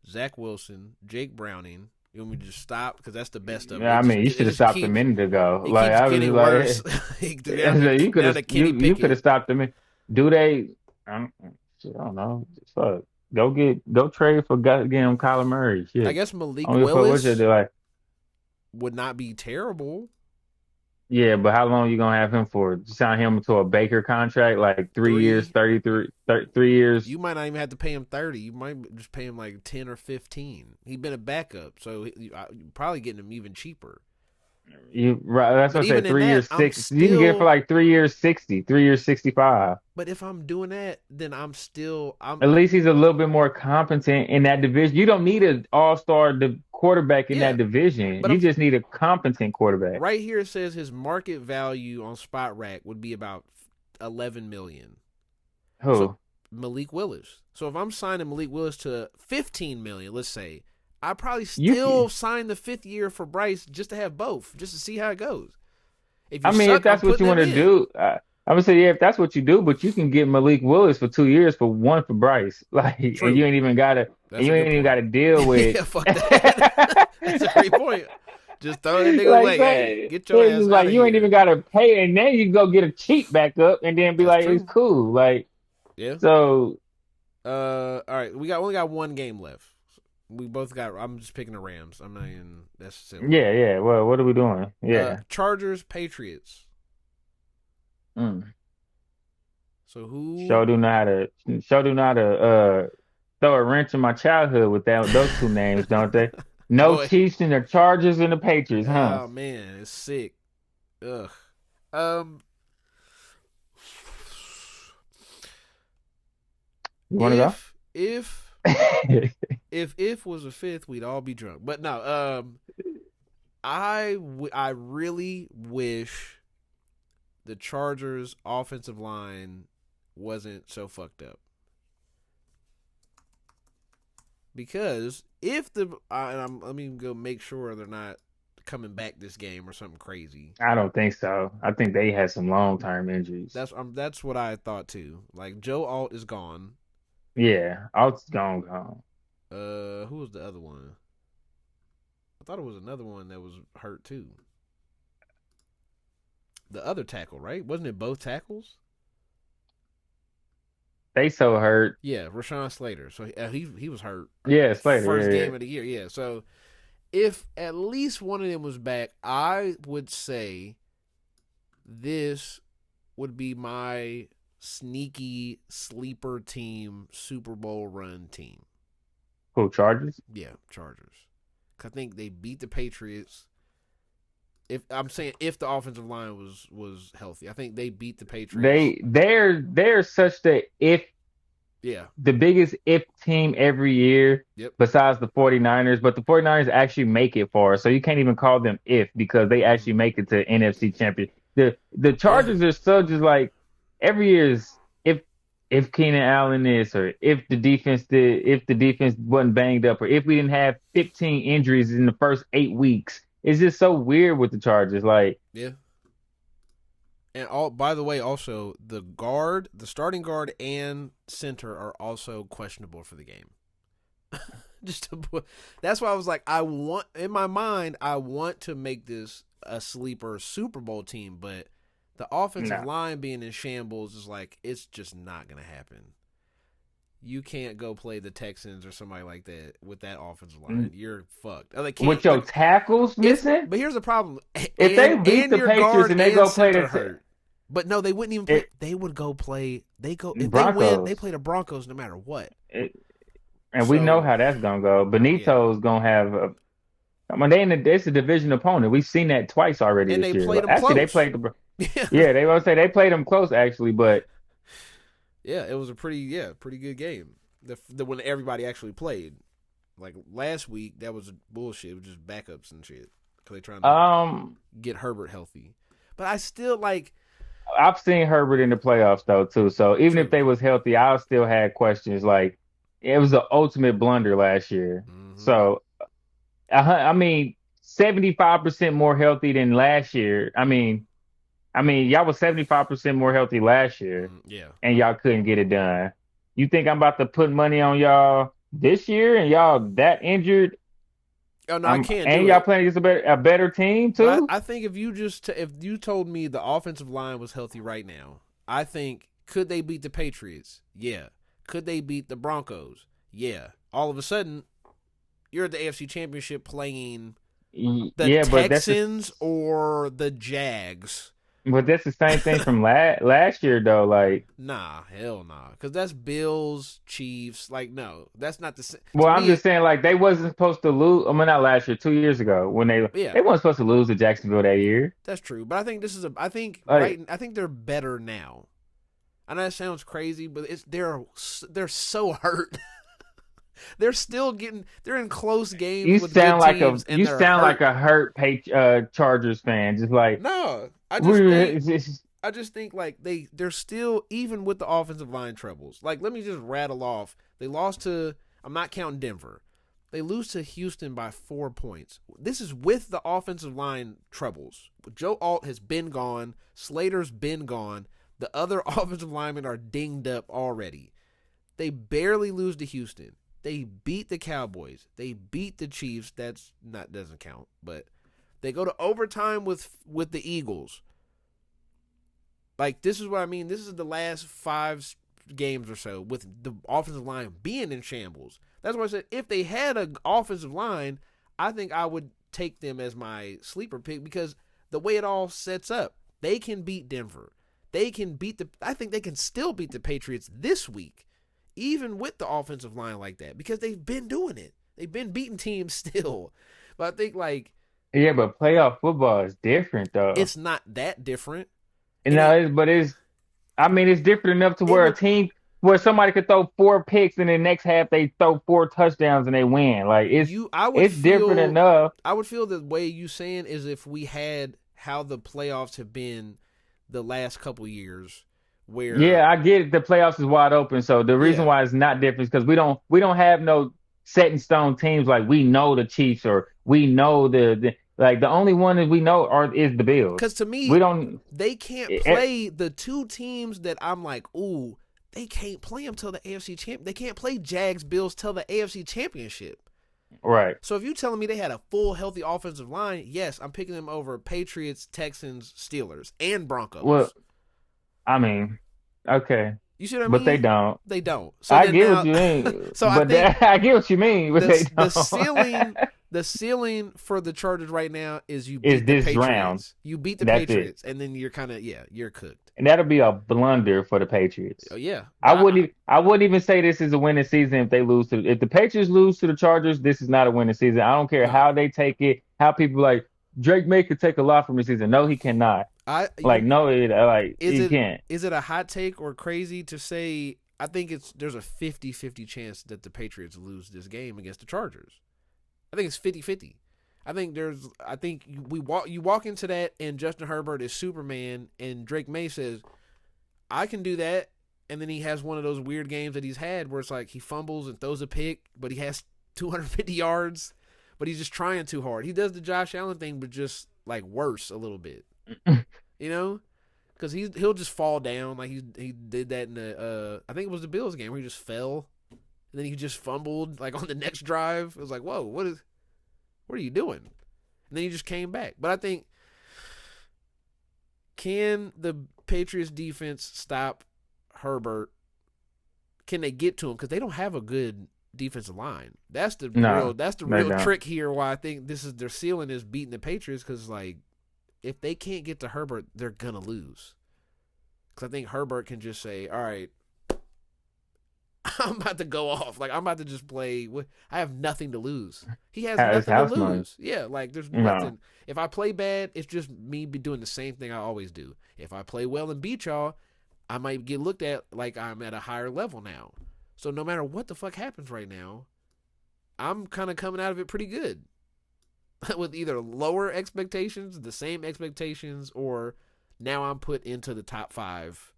Zach Wilson, Jake Browning. You want me to just stop because that's the best of it. Yeah, I mean, you It should have just stopped a keeps minute ago. it Like keeps I was just getting worse. like, you could down have to Kenny you could have Pickett. stopped a minute. Do they? I don't know. Fuck. Go trade for goddamn Kyler Murray. I Shit. guess Malik Only for what you Willis do like. would not be terrible. Yeah, but how long you gonna have him for? Sign him to a Baker contract, like 3 years, 3. 33, 3 years. You might not even have to pay him 30. You might just pay him like 10 or 15. He's been a backup, so you're probably getting him even cheaper. You right? That's But what I said. even in 3 years, that, I'm 6. You can get it for still. like 3 years, 60. 3 years, 65. But if I'm doing that, then I'm At least he's a little bit more competent in that division. You don't need an all-star quarterback in yeah. that division. But You I'm just need a competent quarterback. right here. It says his market value on Spot Rack would be about 11 million. So Who? Malik Willis. So if I'm signing Malik Willis to 15 million, let's say, I probably You still sign the 5th year for Bryce just to have both, just to see how it goes. If you I mean, if suck, I'm that's what putting you want them to in. do, I would say, yeah, if that's what you do, but you can get Malik Willis for 2 years for one for Bryce. Like, and True. That's a you good ain't even point. gotta deal with Yeah, fuck that. That's a great point. Just throw that nigga like away. Hey, say get your it's ass just out like of you ain't even here. gotta pay, and then you go get a cheap backup, and then be That's like, it's true. cool. Like, Yeah. so All right. We only got one game left. We both got. I'm just picking the Rams. I'm not even. That's silly. yeah, yeah. Well, what are we doing? Yeah. Chargers, Patriots. Mm. So who? Show do not throw a wrench in my childhood with those two names, don't they? No Boy. Chiefs and the Chargers and the Patriots, huh? Oh man, it's sick. Ugh. Um. You want to If go? if was a fifth, we'd all be drunk. But no. I really wish the Chargers offensive line wasn't so fucked up. Because if let me go make sure they're not coming back this game or something crazy. I don't think so. I think they had some long-term injuries. That's what I thought too. Like Joe Alt is gone. Yeah, Alt's gone. Who was the other one? I thought it was another one that was hurt too. The other tackle, right? Wasn't it both tackles? They so hurt. Yeah, Rashawn Slater. So he was hurt Yeah, first Slater. Yeah, game of the year. Yeah. So if at least one of them was back, I would say this would be my sneaky sleeper team Super Bowl run team. Who Chargers? Yeah, Chargers. I think they beat the Patriots. If I'm saying if the offensive line was healthy, I think they beat the Patriots. They're such Yeah. the biggest if team every year Yep. besides the 49ers, but the 49ers actually make it far. So you can't even call them if because they actually make it to NFC champion. The Chargers are so just like every year is if Keenan Allen is or if the defense wasn't banged up or if we didn't have 15 injuries in the first 8 weeks. It's just so weird with the Chargers. Like Yeah. And by the way, also the starting guard and center are also questionable for the game. That's why I was like, in my mind, I want to make this a sleeper Super Bowl team, but the offensive line being in shambles is like it's just not gonna happen. You can't go play the Texans or somebody like that with that offensive line. You're fucked. with your tackles missing. But here's the problem: if they beat the Patriots and they go play the hurt. But no, they wouldn't even play. They would go play. If Broncos. they win, they play the Broncos no matter what. We know how that's gonna go. Benito's gonna have. It's a division opponent. We've seen that twice already and this they year. Played them actually, close. they played the. Yeah, they want to say they played them close actually, but. Yeah, it was a pretty good game. When everybody actually played, like last week, that was bullshit. It was just backups and shit because they trying to get Herbert healthy. But I still like. I've seen Herbert in the playoffs though too. So even if they was healthy, I still had questions. Like it was the ultimate blunder last year. Mm-hmm. So I mean, 75% more healthy than last year. I mean, y'all was 75% more healthy last year. Yeah. And y'all couldn't get it done. You think I'm about to put money on y'all this year and y'all that injured? Oh no, I can't. And y'all playing against a better team too. I think if you told me the offensive line was healthy right now, I think could they beat the Patriots? Yeah. Could they beat the Broncos? Yeah. All of a sudden, you're at the AFC Championship playing the Texans or the Jags. But that's the same thing from last year, though. Like, nah, hell nah, because that's Bills, Chiefs. Like, no, that's not the same. Well, I'm just saying, like, they wasn't supposed to lose. I mean, not last year, 2 years ago, when they weren't supposed to lose to Jacksonville that year. That's true, but I think I think they're better now. I know that sounds crazy, but they're so hurt. They're in close games with good teams. You sound like a hurt Chargers fan. Just like no, I just think like they're still even with the offensive line troubles. Like let me just rattle off. They lost to I'm not counting Denver. They lose to Houston by 4 points. This is with the offensive line troubles. Joe Alt has been gone. Slater's been gone. The other offensive linemen are dinged up already. They barely lose to Houston. They beat the Cowboys. They beat the Chiefs. Doesn't count. But they go to overtime with the Eagles. Like this is what I mean. This is the last 5 games or so with the offensive line being in shambles. That's why I said if they had an offensive line, I think I would take them as my sleeper pick because the way it all sets up, they can beat Denver. I think they can still beat the Patriots this week. Even with the offensive line like that, because they've been doing it. They've been beating teams still. But I think like yeah, but playoff football is different though. It's not that different. It's different enough to where a team where somebody could throw 4 picks and the next half they throw 4 touchdowns and they win. Like it's different enough. I would feel the way you saying is if we had how the playoffs have been the last couple years. I get it. The playoffs is wide open, so the reason why it's not different is because we don't have no set in stone teams like we know the Chiefs or we know Like the only one that we know is the Because Bills. to me, We don't. they can't play the two teams that I'm like, ooh, they can't play them till the AFC champ. They can't play Jags Bills till the AFC championship. Right. So if you're telling me they had a full healthy offensive line, yes, I'm picking them over Patriots, Texans, Steelers, and Well, Broncos. I mean, okay, You see what I but they mean? don't. They don't. So I then get what now, you mean, so I think I get what you mean, but they the don't. ceiling the ceiling for the Chargers right now is you Is beat the this round? Patriots. You beat the That's it, Patriots, and then you're kind of you're cooked. and that'll be a blunder for the Patriots. Oh yeah, I but wouldn't. I wouldn't even say this is a winning season if they lose to. If the Patriots lose to the Chargers, this is not a winning season. I don't care no, how they take it. How people like Drake May could take a lot from the season. No, he cannot. I Like you no, like is he it can't. is it a hot take or crazy to say? I think there's a 50-50 chance that the Patriots lose this game against the Chargers. I think it's 50-50. I think you walk into that and Justin Herbert is Superman and Drake May says, I can do that, and then he has one of those weird games that he's had where it's like he fumbles and throws a pick, but he has 250 yards, but he's just trying too hard. He does the Josh Allen thing, but just like worse a little bit. You know? Because he'll just fall down like he did that in the I think it was the Bills game where he just fell and then he just fumbled like on the next drive. It was like, whoa, what are you doing? And then he just came back. But I think, can the Patriots defense stop Herbert? Can they get to him? Because they don't have a good defensive line. That's the No, real trick here. Why I think this is their ceiling is beating the Patriots, because like if they can't get to Herbert, they're gonna lose. Because I think Herbert can just say, all right, I'm about to go off. Like, I'm about to just play. I have nothing to lose. He has it's nothing to house lose. money. Yeah, like, there's No, nothing. If I play bad, it's just me be doing the same thing I always do. If I play well and beat y'all, I might get looked at like I'm at a higher level now. So no matter what the fuck happens right now, I'm kind of coming out of it pretty good. With either lower expectations, the same expectations, or now I'm put into the top 5.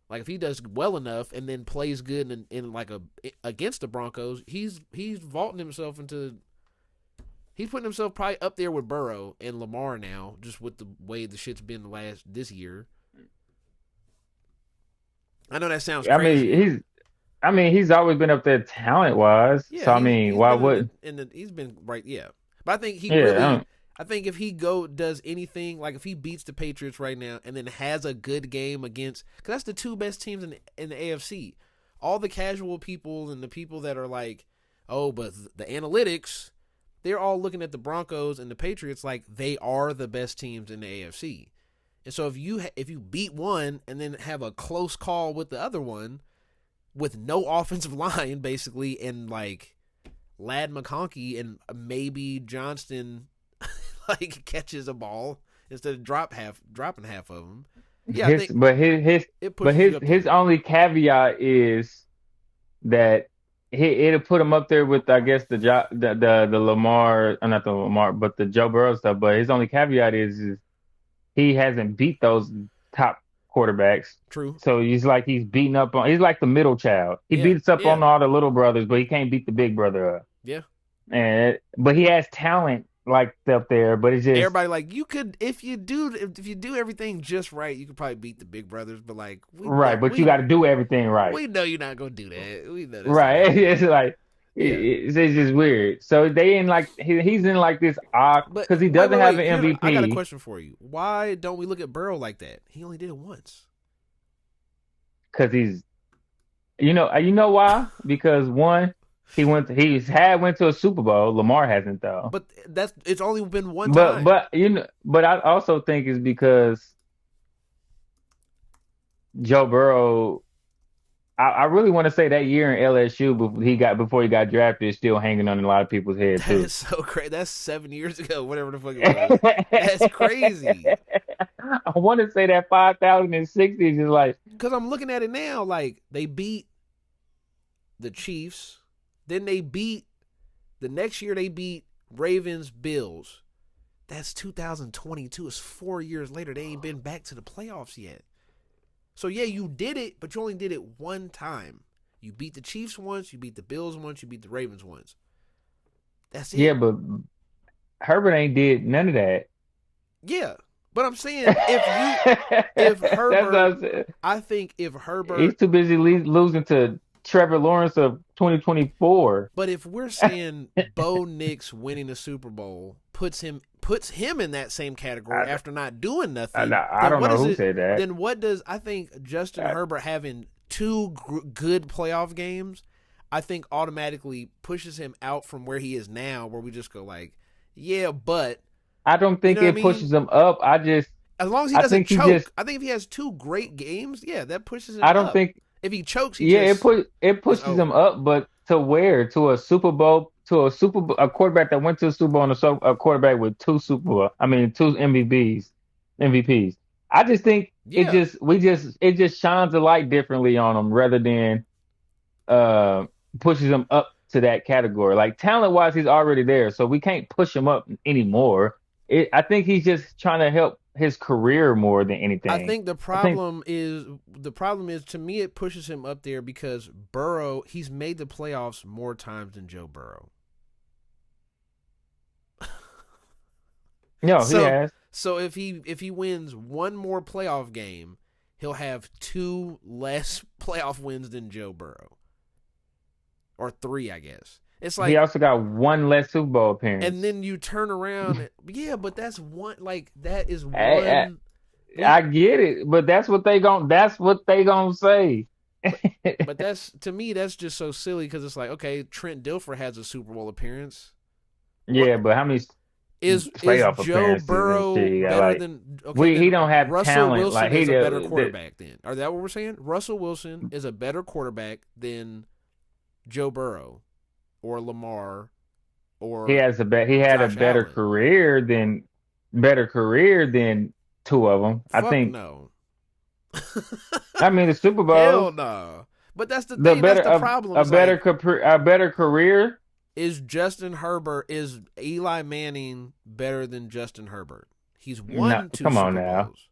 Like if he does well enough and then plays good in like against the Broncos, he's vaulting himself into. He's putting himself probably up there with Burrow and Lamar now, just with the way the shit's been this year. I know that sounds crazy. I mean, he's always been up there talent wise. Yeah, So I mean, he's why been would? he's been right. Yeah, but I think he Yeah, really. I think if he does anything, like if he beats the Patriots right now and then has a good game against, because that's the two best teams in the AFC. All the casual people and the people that are like, oh, but the analytics, they're all looking at the Broncos and the Patriots like they are the best teams in the AFC. And so if you beat one and then have a close call with the other one, with no offensive line basically, and like Lad McConkey and maybe Johnston like catches a ball instead of dropping half of them. Yeah, I think it pushes you up his there. only caveat is that it'll put him up there with I guess the Lamar, not the Lamar, but the Joe Burrow stuff. But his only caveat is he hasn't beat those top quarterbacks. True. So he's beating up on. He's like the middle child. He Yeah. beats up Yeah. on all the little brothers, but he can't beat the big brother up. Yeah. But he has talent like up there. But it's just Everybody like you could if you do everything just right, you could probably beat the big brothers. But like right. But you got to do everything right. We know you're not gonna do that. We know that's Right. It's like yeah. it's just weird. So they in like he's in like this odd But because he doesn't have an Here, I got a MVP. question for you. Why don't we look at Burrow like that? He only did it once. Because you know why? Because one, went to a Super Bowl. Lamar hasn't though. But it's only been one time. But I also think it's because Joe Burrow. I really want to say that year in LSU before he got drafted is still hanging on a lot of people's heads That too. is so crazy. That's 7 years ago, whatever the fuck it was. That's crazy. I want to say that 5,060 is just like because I'm looking at it now. Like they beat the Chiefs, then they beat the next year. They beat Ravens, Bills. That's 2022. It's 4 years later. They ain't been back to the playoffs yet. So yeah, you did it, but you only did it one time. You beat the Chiefs once, you beat the Bills once, you beat the Ravens once. That's it. yeah, but Herbert ain't did none of that. Yeah, but I'm saying if That's what Herbert, I said. I think if He's Herbert, too busy losing to Trevor Lawrence of 2024. but if we're saying Bo Nix winning the Super Bowl puts him in that same category I, after not doing I, nothing, I then don't what know is who it? said that. Then what does I think Justin I, Herbert having two good playoff games, I think automatically pushes him out from where he is now, where we just go like, yeah, but I don't you think know what I it mean? pushes him up. As long as he I doesn't think he just, choke, I think if he has two great games, yeah, that pushes him I don't up. think, If he chokes, he yeah, just it it's pushes him over. up, but to where? To a Super Bowl, a quarterback that went to a Super Bowl and a quarterback with two Super Bowl, I mean, two MVPs. I just think Yeah, it just shines a light differently on him rather than uh pushes him up to that category. Like talent wise, he's already there, so we can't push him up anymore. I think he's just trying to help his career more than I anything. think the I think problem is to me it pushes him up there because Burrow he's made the playoffs more times than Joe Burrow. no, he So has. so if he wins one more playoff game, he'll have two less playoff wins than Joe Burrow, or three, I guess. It's He like, also got one less Super Bowl and appearance. then you turn around, yeah, but that's one like that is I, one I we get it, but that's what they gonna say. but that's to me that's just so silly because it's like okay, Trent Dilfer has a Super Bowl appearance. Yeah, but how many Is playoff Joe appearances and Burrow shit? He got better like than okay? he Then don't have Russell talent like Wilson he is a better the, quarterback. Then are that what we're saying? Russell Wilson is a better quarterback than Joe Burrow or Lamar or he had a Josh Allen. better career than two of them. I Fuck think. no. I mean, the Super Hell Bowls, no. But that's the thing. That's the problem. It's like a better career. is Eli Manning better than Justin Herbert? He's No, won two come on Super now. Bowls.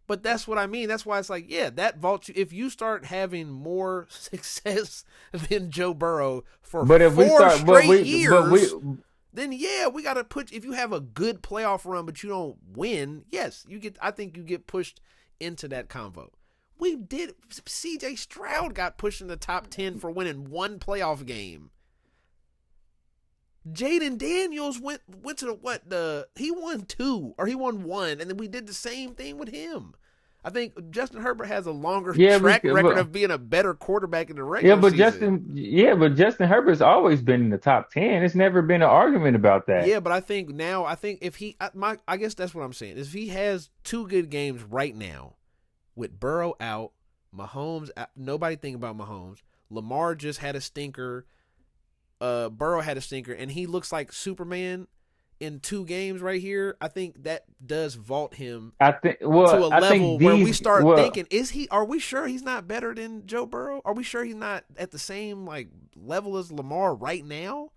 But that's what I mean. That's why it's like, yeah, that vaults you. If you start having more success than Joe Burrow for But if we four start, straight but we, years, then yeah, we got to put. If you have a good playoff run but you don't win, yes, you get. I think you get pushed into that convo. We did. C.J. Stroud got pushed in the top 10 for winning one playoff game. Jaden Daniels went to he won two or he won one, and then we did the same thing with him. I think Justin Herbert has a longer yeah, track record of being a better quarterback in the regular season. But Justin Herbert's always been in the top 10. It's never been an argument about that. Yeah, but I think now if he I guess that's what I'm saying. If he has two good games right now with Burrow out, Mahomes nobody think about Mahomes. Lamar just had a stinker. Burrow had a stinker, and he looks like Superman in two games right here. I think that does vault him to a I level think where we start thinking, are we sure he's not better than Joe Burrow? Are we sure he's not at the same like level as Lamar right now?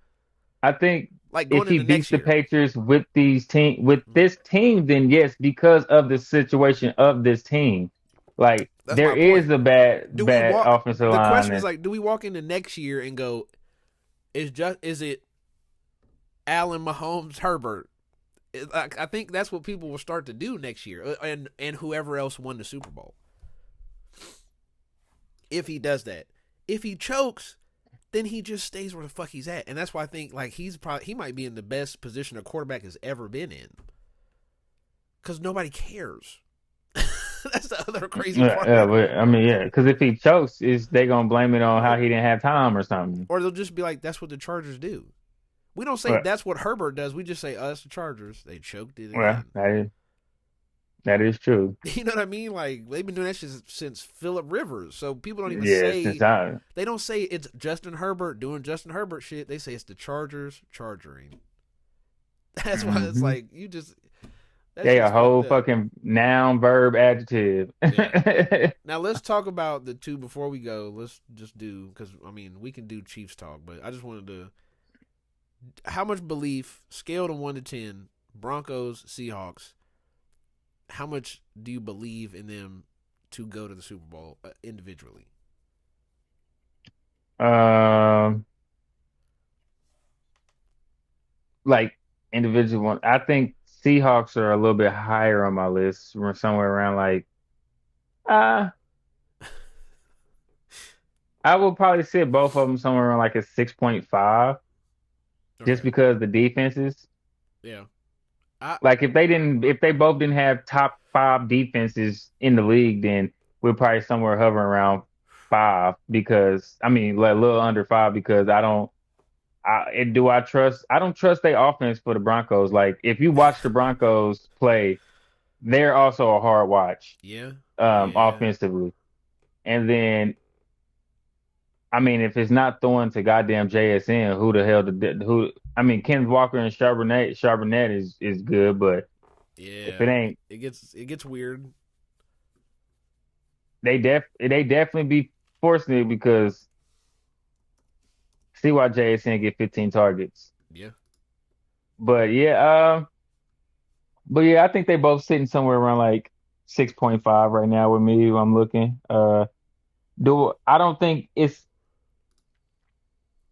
I think Like if going he into beats next the year. Patriots with this team, then yes, because of the situation of this team. Like That's there my is point. a Do we bad walk offensive the line question is and like, do we walk into next year and go, is it Allen, Mahomes, Herbert? I think that's what people will start to do next year, and whoever else won the Super Bowl. If he does that, if he chokes, then he just stays where the fuck he's at, and that's why I think like he might be in the best position a quarterback has ever been in, because nobody cares. That's the other crazy part. but I mean, yeah, because if he chokes, is they gonna blame it on how he didn't have time or something? Or they'll just be like, "That's what the Chargers do." We don't say Well, that's what Herbert does. We just say, "Us, the Chargers." They choked it well, again. that is true. You know what I mean? Like they've been doing that shit since Phillip Rivers. So people don't even Yeah, since say I they don't say it's Justin Herbert doing Justin Herbert shit. They say it's the Chargers chargering. That's why it's hmm like you just that they a shit's whole fucked up. fucking noun, verb, adjective. Yeah. Now let's talk about the two before we go. Let's just do because I mean we can do Chiefs talk, but I just wanted to. How much belief, scale to 1 to 10, Broncos, Seahawks? How much do you believe in them to go to the Super Bowl individually? Um, like individual one. I think Seahawks are a little bit higher on my list. We're somewhere around like uh I would probably sit both of them somewhere around like a 6.5 just Okay. because the defenses. Yeah. I Like if they both didn't have top five defenses in the league, then we're probably somewhere hovering around five because I mean like a little under five because I trust I don't trust their offense for the Broncos. Like if you watch the Broncos play, they're also a hard watch yeah. Yeah. offensively. And then I mean if it's not throwing to goddamn JSN, who the hell did who I mean Kenneth Walker and Charbonnet is good, but if it Yeah. ain't It gets weird. they definitely be forcing it because see why JSN get 15 targets. Yeah. But yeah, I think they both sitting somewhere around like 6.5 right now with me. I'm looking. Do I don't think it's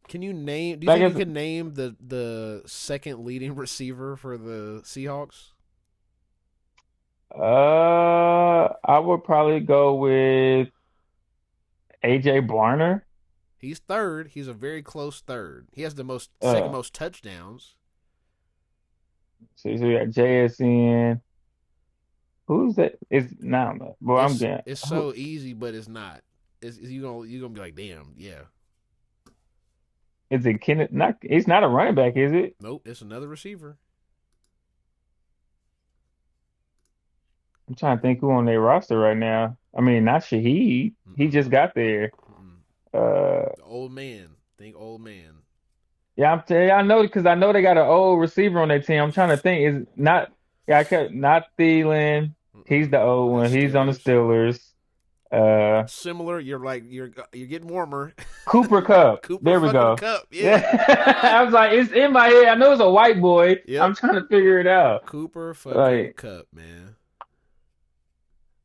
Can you name? Do you like think you it's can name the second leading receiver for the Seahawks? I would probably go with AJ Blarner. He's third. He's a very close third. He has the second Uh, most touchdowns. so we got JSN. Who's that? Is now, well, I'm getting It's who so easy, but it's not. You gonna be like, damn, yeah. is it? Kenneth? Not it's not a running back, is it? Nope, it's another receiver. I'm trying to think who on their roster right now. I mean, not Shaheed. He Mm-mm, just got there. mm-mm. Uh, The old man. Think old man. yeah, I'm telling you, I know because I know they got an old receiver on their team. I'm trying to think. Is not yeah, I kept not Thielen. He's Mm-mm. the old one. That's He's on the Steelers. Steelers. Uh, Similar. You're getting warmer. Cooper Cup. Cooper There we fucking go. Cup. Yeah. Yeah, I was like, it's in my head. I know it's a white boy. Yep. I'm trying to figure it out. Cooper fucking Like, Cup, man.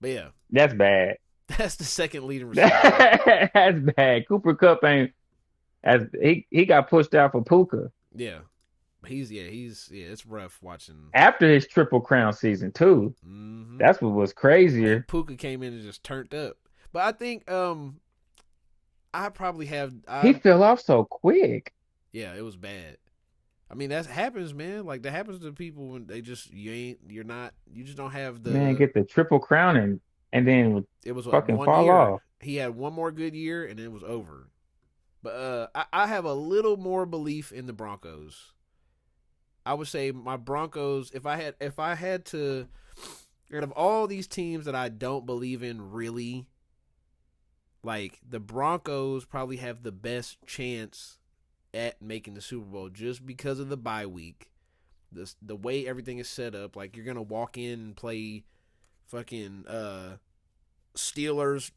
But yeah, that's bad. that's the second leading receiver. That's bad. Cooper Cup ain't as he got pushed out for Puka Yeah. He's it's rough watching. after his Triple Crown season too. Hmm. That's what was And crazier. Puka came in and just turned up. But I think I probably have He I fell off so quick. yeah, it was bad. I mean that happens, man. Like that happens to people when they just you just don't have Man, the get the Triple Crown and then it was fucking one fall year. off. He had one more good year and it was over. But I have a little more belief in the Broncos. I would say my Broncos. If I had to, out of all these teams that I don't believe in, really, like the Broncos probably have the best chance at making the Super Bowl just because of the bye week. The way everything is set up, like you're gonna walk in and play fucking Steelers,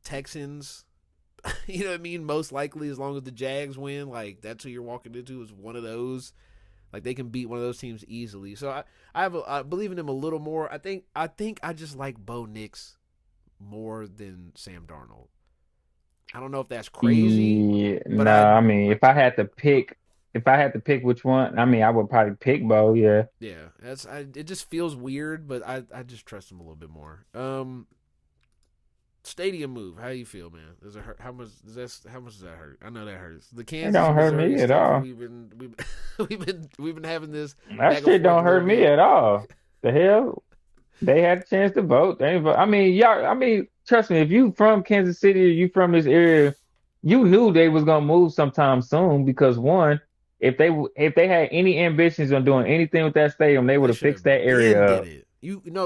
Texans. You know what I mean? Most likely, as long as the Jags win, like that's who you're walking into is one of those. Like they can beat one of those teams easily. So I believe in them a little more. I think I just like Bo Nix more than Sam Darnold. I don't know if that's crazy, Yeah, but no, I I mean, if I had to pick which one, I mean, I would probably pick Bo. Yeah, yeah, it just feels weird, but I just trust him a little bit more. Stadium move. How you feel, man? Does it hurt? How much does that hurt? I know that hurts. The it Kansas don't hurt Missouri me at stuff. all. We've been having this That back and shit forth don't a little hurt me bit. at all. The hell, they had a chance to vote. They, I mean, y'all. I mean, trust me. If you from Kansas City, or you from this area, you knew they was gonna move sometime soon because one, if they had any ambitions on doing anything with that stadium, they would They have should fixed that have been area did up. it.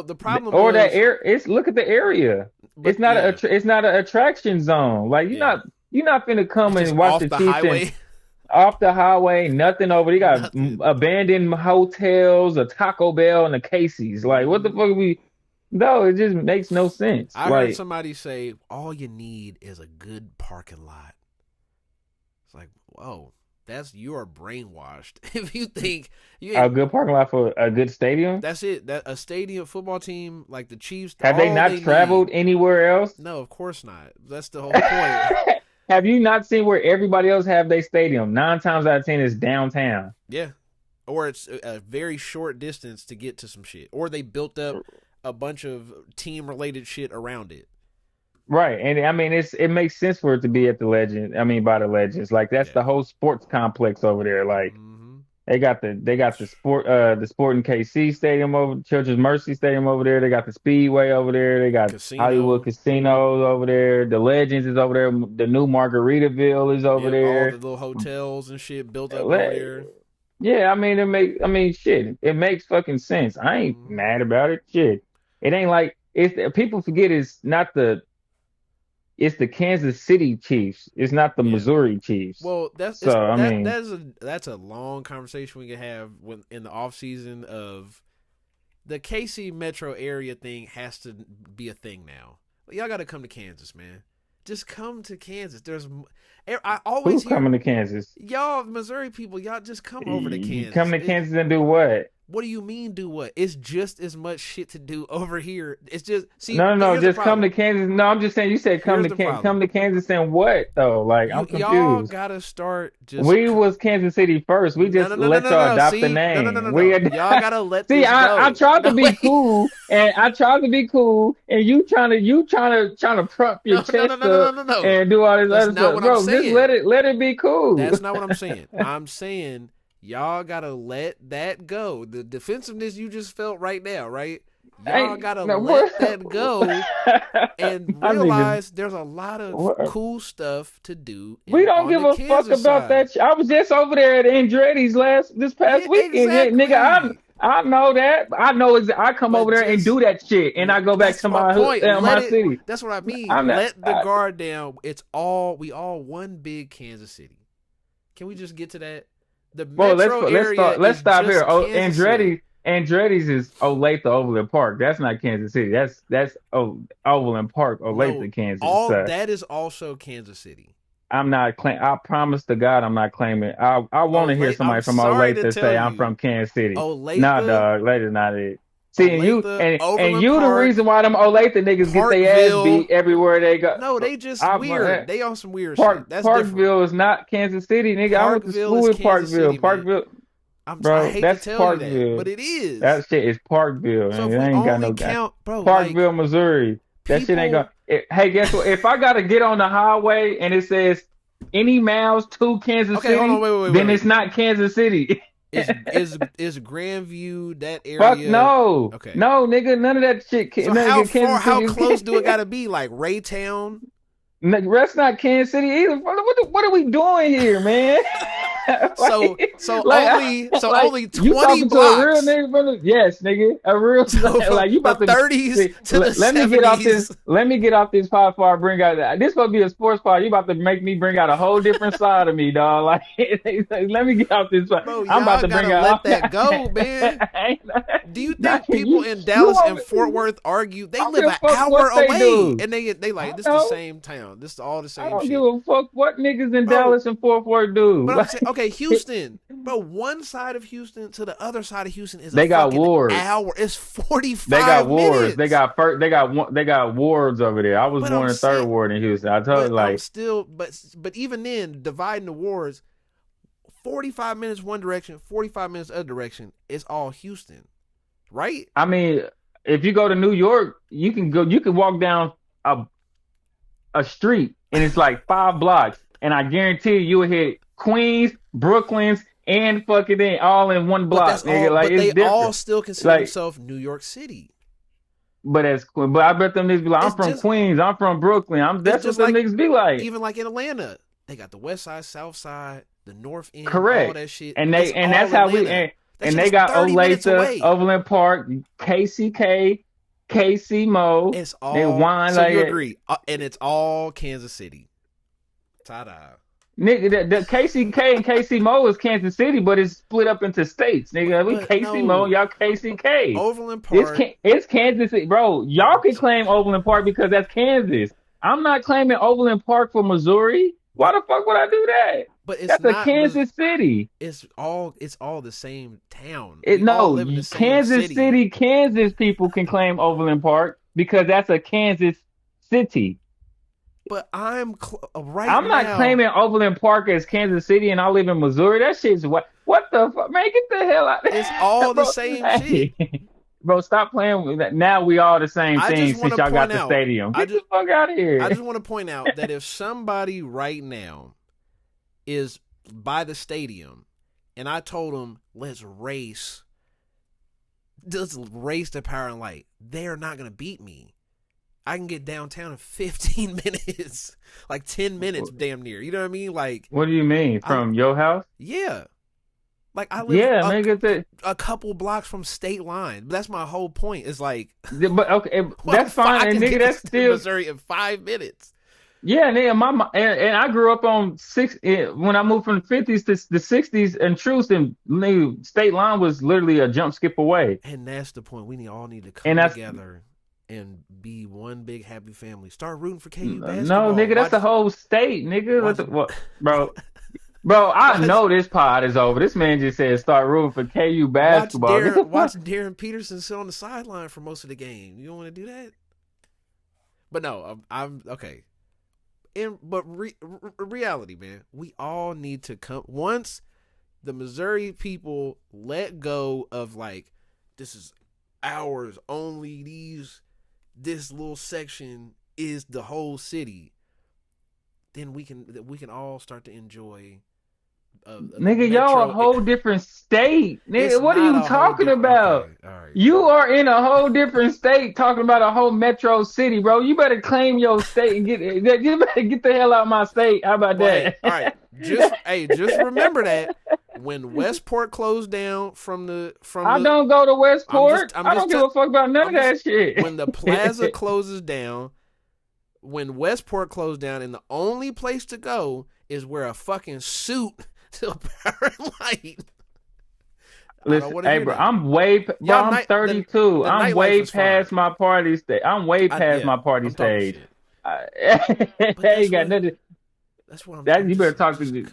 The problem Or that was, air. It's look at the area. but yeah, It's not an attraction zone. Like yeah, you're not finna come it's just and watch off the the Chiefs and highway. off the highway, nothing over. They got Nothing. abandoned hotels, a Taco Bell, and a Casey's. Like, what the Hmm. fuck are we? No, it just makes no sense. I heard Like, somebody say all you need is a good parking lot. It's like, whoa, you are brainwashed if you think you a ain't. good parking lot for a good stadium. That's it. That a stadium football team like the Chiefs, Have they all not they need. traveled anywhere else? No, of course not. That's the whole point. Have you not seen where everybody else have their stadium? 9 times out of 10 is downtown. Yeah. or it's a very short distance to get to some shit, or they built up a bunch of team related shit around it. Right. And I mean it makes sense for it to be at the Legend. I mean by the Legends. Like that's Yeah. the whole sports complex over there. Like Mm-hmm. they got the Sporting KC Stadium over Children's Mercy Stadium over there. They got the Speedway over there. They got Hollywood Casino. Casinos over there. The Legends is over there. The new Margaritaville is over Yep, all the there. little hotels and shit built up over there. Yeah, shit. It makes fucking sense. I ain't Mm-hmm. mad about it. Shit. It ain't like people forget it's the Kansas City Chiefs. It's not the Yeah. Missouri Chiefs. Well, So I mean, that's a long conversation we can have when in the off season of the KC metro area thing has to be a thing now. Y'all got to come to Kansas, man. Just come to Kansas. I always who hear coming to Kansas? y'all Missouri people. Y'all just come over to You Kansas. come to Kansas and do what? What do you mean do what? It's just as much shit to do over here. It's just see. No. Here's the Just come to problem. Kansas. No, I'm just saying. You said Here's the problem. Come to Kansas and what though? Like I'm Y'all confused. gotta start just. We was Kansas City first. We just let y'all adopt the name. No. Y'all gotta let See, this go. I tried to No, be wait. cool, and you trying to prop your chest up No. and do all this That's other not stuff, what bro. I'm Just saying. let it be cool. That's not what I'm saying. I'm saying y'all gotta let that go. The defensiveness you just felt right now, right? Y'all gotta let that go and realize there's a lot of cool stuff to do. We don't give a fuck about that. I was just over there at Andretti's this past weekend, exactly. nigga. I know that. I know. I come over there and do that shit, and I go back to my point. my city. That's what I mean. Let the guard down. We all one big Kansas City. Can we just get to that? The metro area. Let's stop here. Andretti's is Olathe Overland Park. That's not Kansas City. That's Overland Park, Olathe, Kansas. That is also Kansas City. I'm not claiming. I promise to God, I'm not claiming. I want to hear somebody from Olathe say I'm from Kansas City. Nah, dog, that is not it. See, and you the reason why them Olathe niggas get their ass beat everywhere they go. No, they just weird. They on some weird shit. That's Parkville different. is not Kansas City, nigga. I went to school in Parkville. Parkville. I hate to tell you that, but it is. That shit is Parkville. So it if ain't got no count, bro, Parkville, Missouri. That shit ain't gonna. Hey, guess what? If I gotta get on the highway and it says any miles to Kansas City, then it's not Kansas City. Is Grandview that area? Fuck no. Okay. No, nigga, none of that shit. So how close do it gotta be? Like Raytown? That's not Kansas City either. What are we doing here, man? only 20 blocks. To a real nigga from yes, nigga, a real like you about the 30s to the 70s. Let me get off this pod before I bring out this gonna be a sports pod. You about to make me bring out a whole different side of me, dog. Like let me get off this pod. Bro, I'm about to bring out let that go, man. Do you think people in Dallas and Fort Worth argue? They live an hour away, and they like this is the same town. This is all the same. I don't give a fuck what niggas in Dallas and Fort Worth do. But I'm saying, okay, Houston, bro. One side of Houston to the other side of Houston is they got wars. Hour. It's 45. They got wars. Minutes. They got wards over there. I was born in third ward in Houston. I told you, like, but even then, dividing the wards, 45 minutes one direction, 45 minutes other direction. It's all Houston, right? I mean, if you go to New York, you can walk down a street and it's like 5 blocks, and I guarantee you'll hit Queens, Brooklyn's, and fucking all in one block. They all still consider themselves New York City. But I bet them niggas be like, I'm from Queens, I'm from Brooklyn. That's what them niggas be like. Even like in Atlanta, they got the West Side, South Side, the North End, correct, all that shit. And that's how Atlanta. And they got Olathe, Overland Park, KCK, KC Mo. It's all. So you agree, and it's all Kansas City. Ta-da. Nigga, the KCK and KC Mo is Kansas City, but it's split up into states. Nigga, we KC Mo, y'all KCK. Overland Park. It's Kansas City, bro. Y'all can claim Overland Park because that's Kansas. I'm not claiming Overland Park for Missouri. Why the fuck would I do that? But that's a Kansas City. It's all the same town. Kansas City, Kansas people can claim Overland Park because that's a Kansas city. But I'm right I'm not now. claiming Overland Park as Kansas City, and I live in Missouri. That shit's what the fuck, man? Get the hell out, It's all the bro. same shit. Hey, bro, stop playing with that. Now we all the same I thing just want since to y'all point got the out. stadium. I Get the just fuck out of I here. just want to point out that if somebody right now is by the stadium, and I told them let's race the Power and Light, they are not gonna beat me. I can get downtown in 15 minutes, like 10 minutes, damn near. You know what I mean? Like, What do you mean from your house? yeah, like I live Yeah, man, get that. a couple blocks from state line. That's my whole point. Is like, But okay, well, that's fine, I and can nigga, get that's to still Missouri in 5 minutes. yeah. Nigga, and I grew up on when I moved from the 50s to the 60s, and Truth and nigga, state line was literally a jump skip away, And that's the point. We all need to and come that's together and be one big happy family. Start rooting for KU no, basketball. nigga, that's the whole state, nigga. Watch, What, bro? Bro, I watch, know this pod is over. This man just said start rooting for KU basketball. Get the Watch fuck. Darren Peterson sit on the sideline for most of the game. You don't want to do that? But no, I'm okay. But reality, man, we all need to come once the Missouri people let go of like this is ours only. This little section is the whole city. Then we can all start to enjoy. Nigga, y'all a whole different state. Nigga, what are not you a whole talking about? Okay, all right. You are in a whole different state talking about a whole metro city, bro. You better claim your state and you better get the hell out of my state. How about Well, that? hey, all right. Just remember that when Westport closed down I don't go to Westport. I'm I just don't give a fuck about none of that shit. when the plaza closes down, when Westport closed down, and the only place to go is wear a fucking suit to Power and Light. Listen, hey, bro, I'm 32. I'm way past my party stage. I'm way past my party stage. I ain't got nothing. That's what you better talk to me.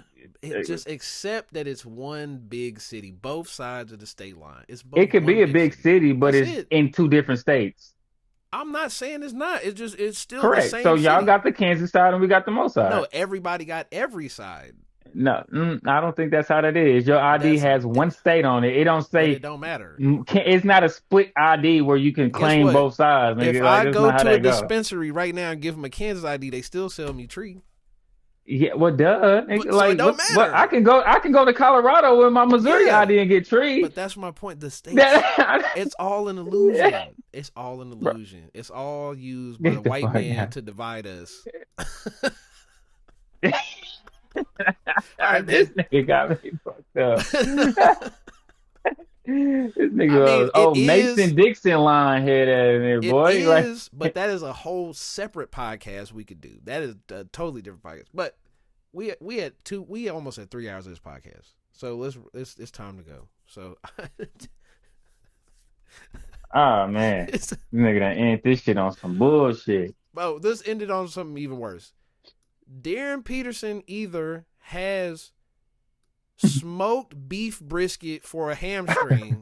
Just accept that it's one big city, both sides of the state line. It could be a big city, but it's in two different states. I'm not saying it's not. It's still correct. The same so y'all city. Got the Kansas side and we got the Mo side. No, everybody got every side. No, I don't think that's how that is. Your ID has one state on it. It don't say. It don't matter. It's not a split ID where you can claim both sides. Nigga. If I go to a dispensary right now and give them a Kansas ID, they still sell me tree. Yeah, well, duh. But, so it don't matter. But I can go to Colorado with my Missouri ID and get tree. But that's my point. The state, it's all an illusion. It's all an illusion. Bro. It's all used by the white man to divide us. This nigga got me fucked up. This nigga Mason Dixon line head at me, boy. It is, but that is a whole separate podcast we could do. That is a totally different podcast. But we almost had 3 hours of this podcast. So it's time to go. So oh man. This nigga done end this shit on some bullshit. Bro, this ended on something even worse. Darren Peterson either has smoked beef brisket for a hamstring,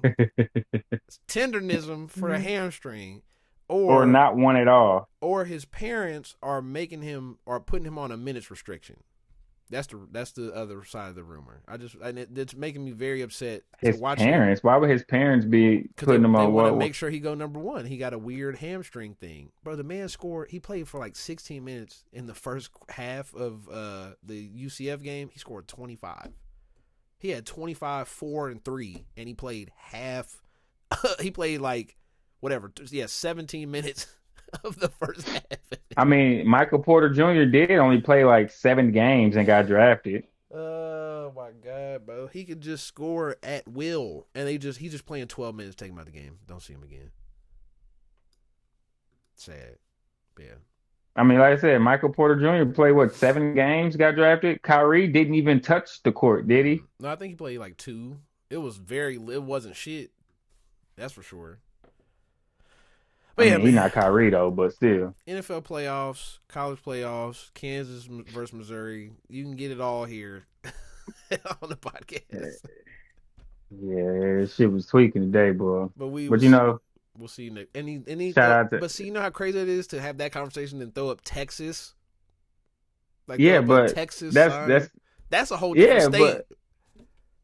tendernism for a hamstring, or not one at all, or his parents are making him or putting him on a minutes restriction. That's the other side of the rumor. It's making me very upset. His parents? Why would his parents be putting him on? They want to make sure he go number one. He got a weird hamstring thing, bro. The man scored. He played for like 16 minutes in the first half of the UCF game. He scored 25. He had 25, 4, and 3, and he played half. He played like 17 minutes of the first half. I mean, Michael Porter Jr. did only play like 7 games and got drafted. Oh my God, bro! He could just score at will, and he's just playing 12 minutes, take him out of the game. Don't see him again. Sad, yeah. I mean, like I said, Michael Porter Jr. played 7 games, got drafted. Kyrie didn't even touch the court, did he? No, I think he played like 2. It wasn't shit. That's for sure. But he's not Kyrie though, but still. NFL playoffs, college playoffs, Kansas versus Missouri. You can get it all here on the podcast. Yeah, shit was tweaking today, bro. But we'll see next. Any shout out to. But see, you know how crazy it is to have that conversation and throw up Texas. Like throw Yeah, up a but Texas that's sign. that's That's a whole different yeah, state. but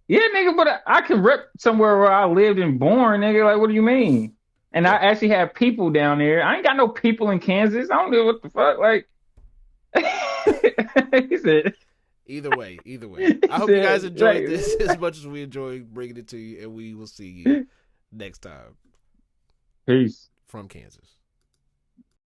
yeah, nigga, but I can rep somewhere where I lived and born, nigga. Like, what do you mean? And I Yeah. actually have people down there. I ain't got no people in Kansas. I don't know what the fuck. Like, he said, Either way. I he hope you guys said, enjoyed like, this as much as we enjoyed bringing it to you, and we will see you next time peace. from Kansas.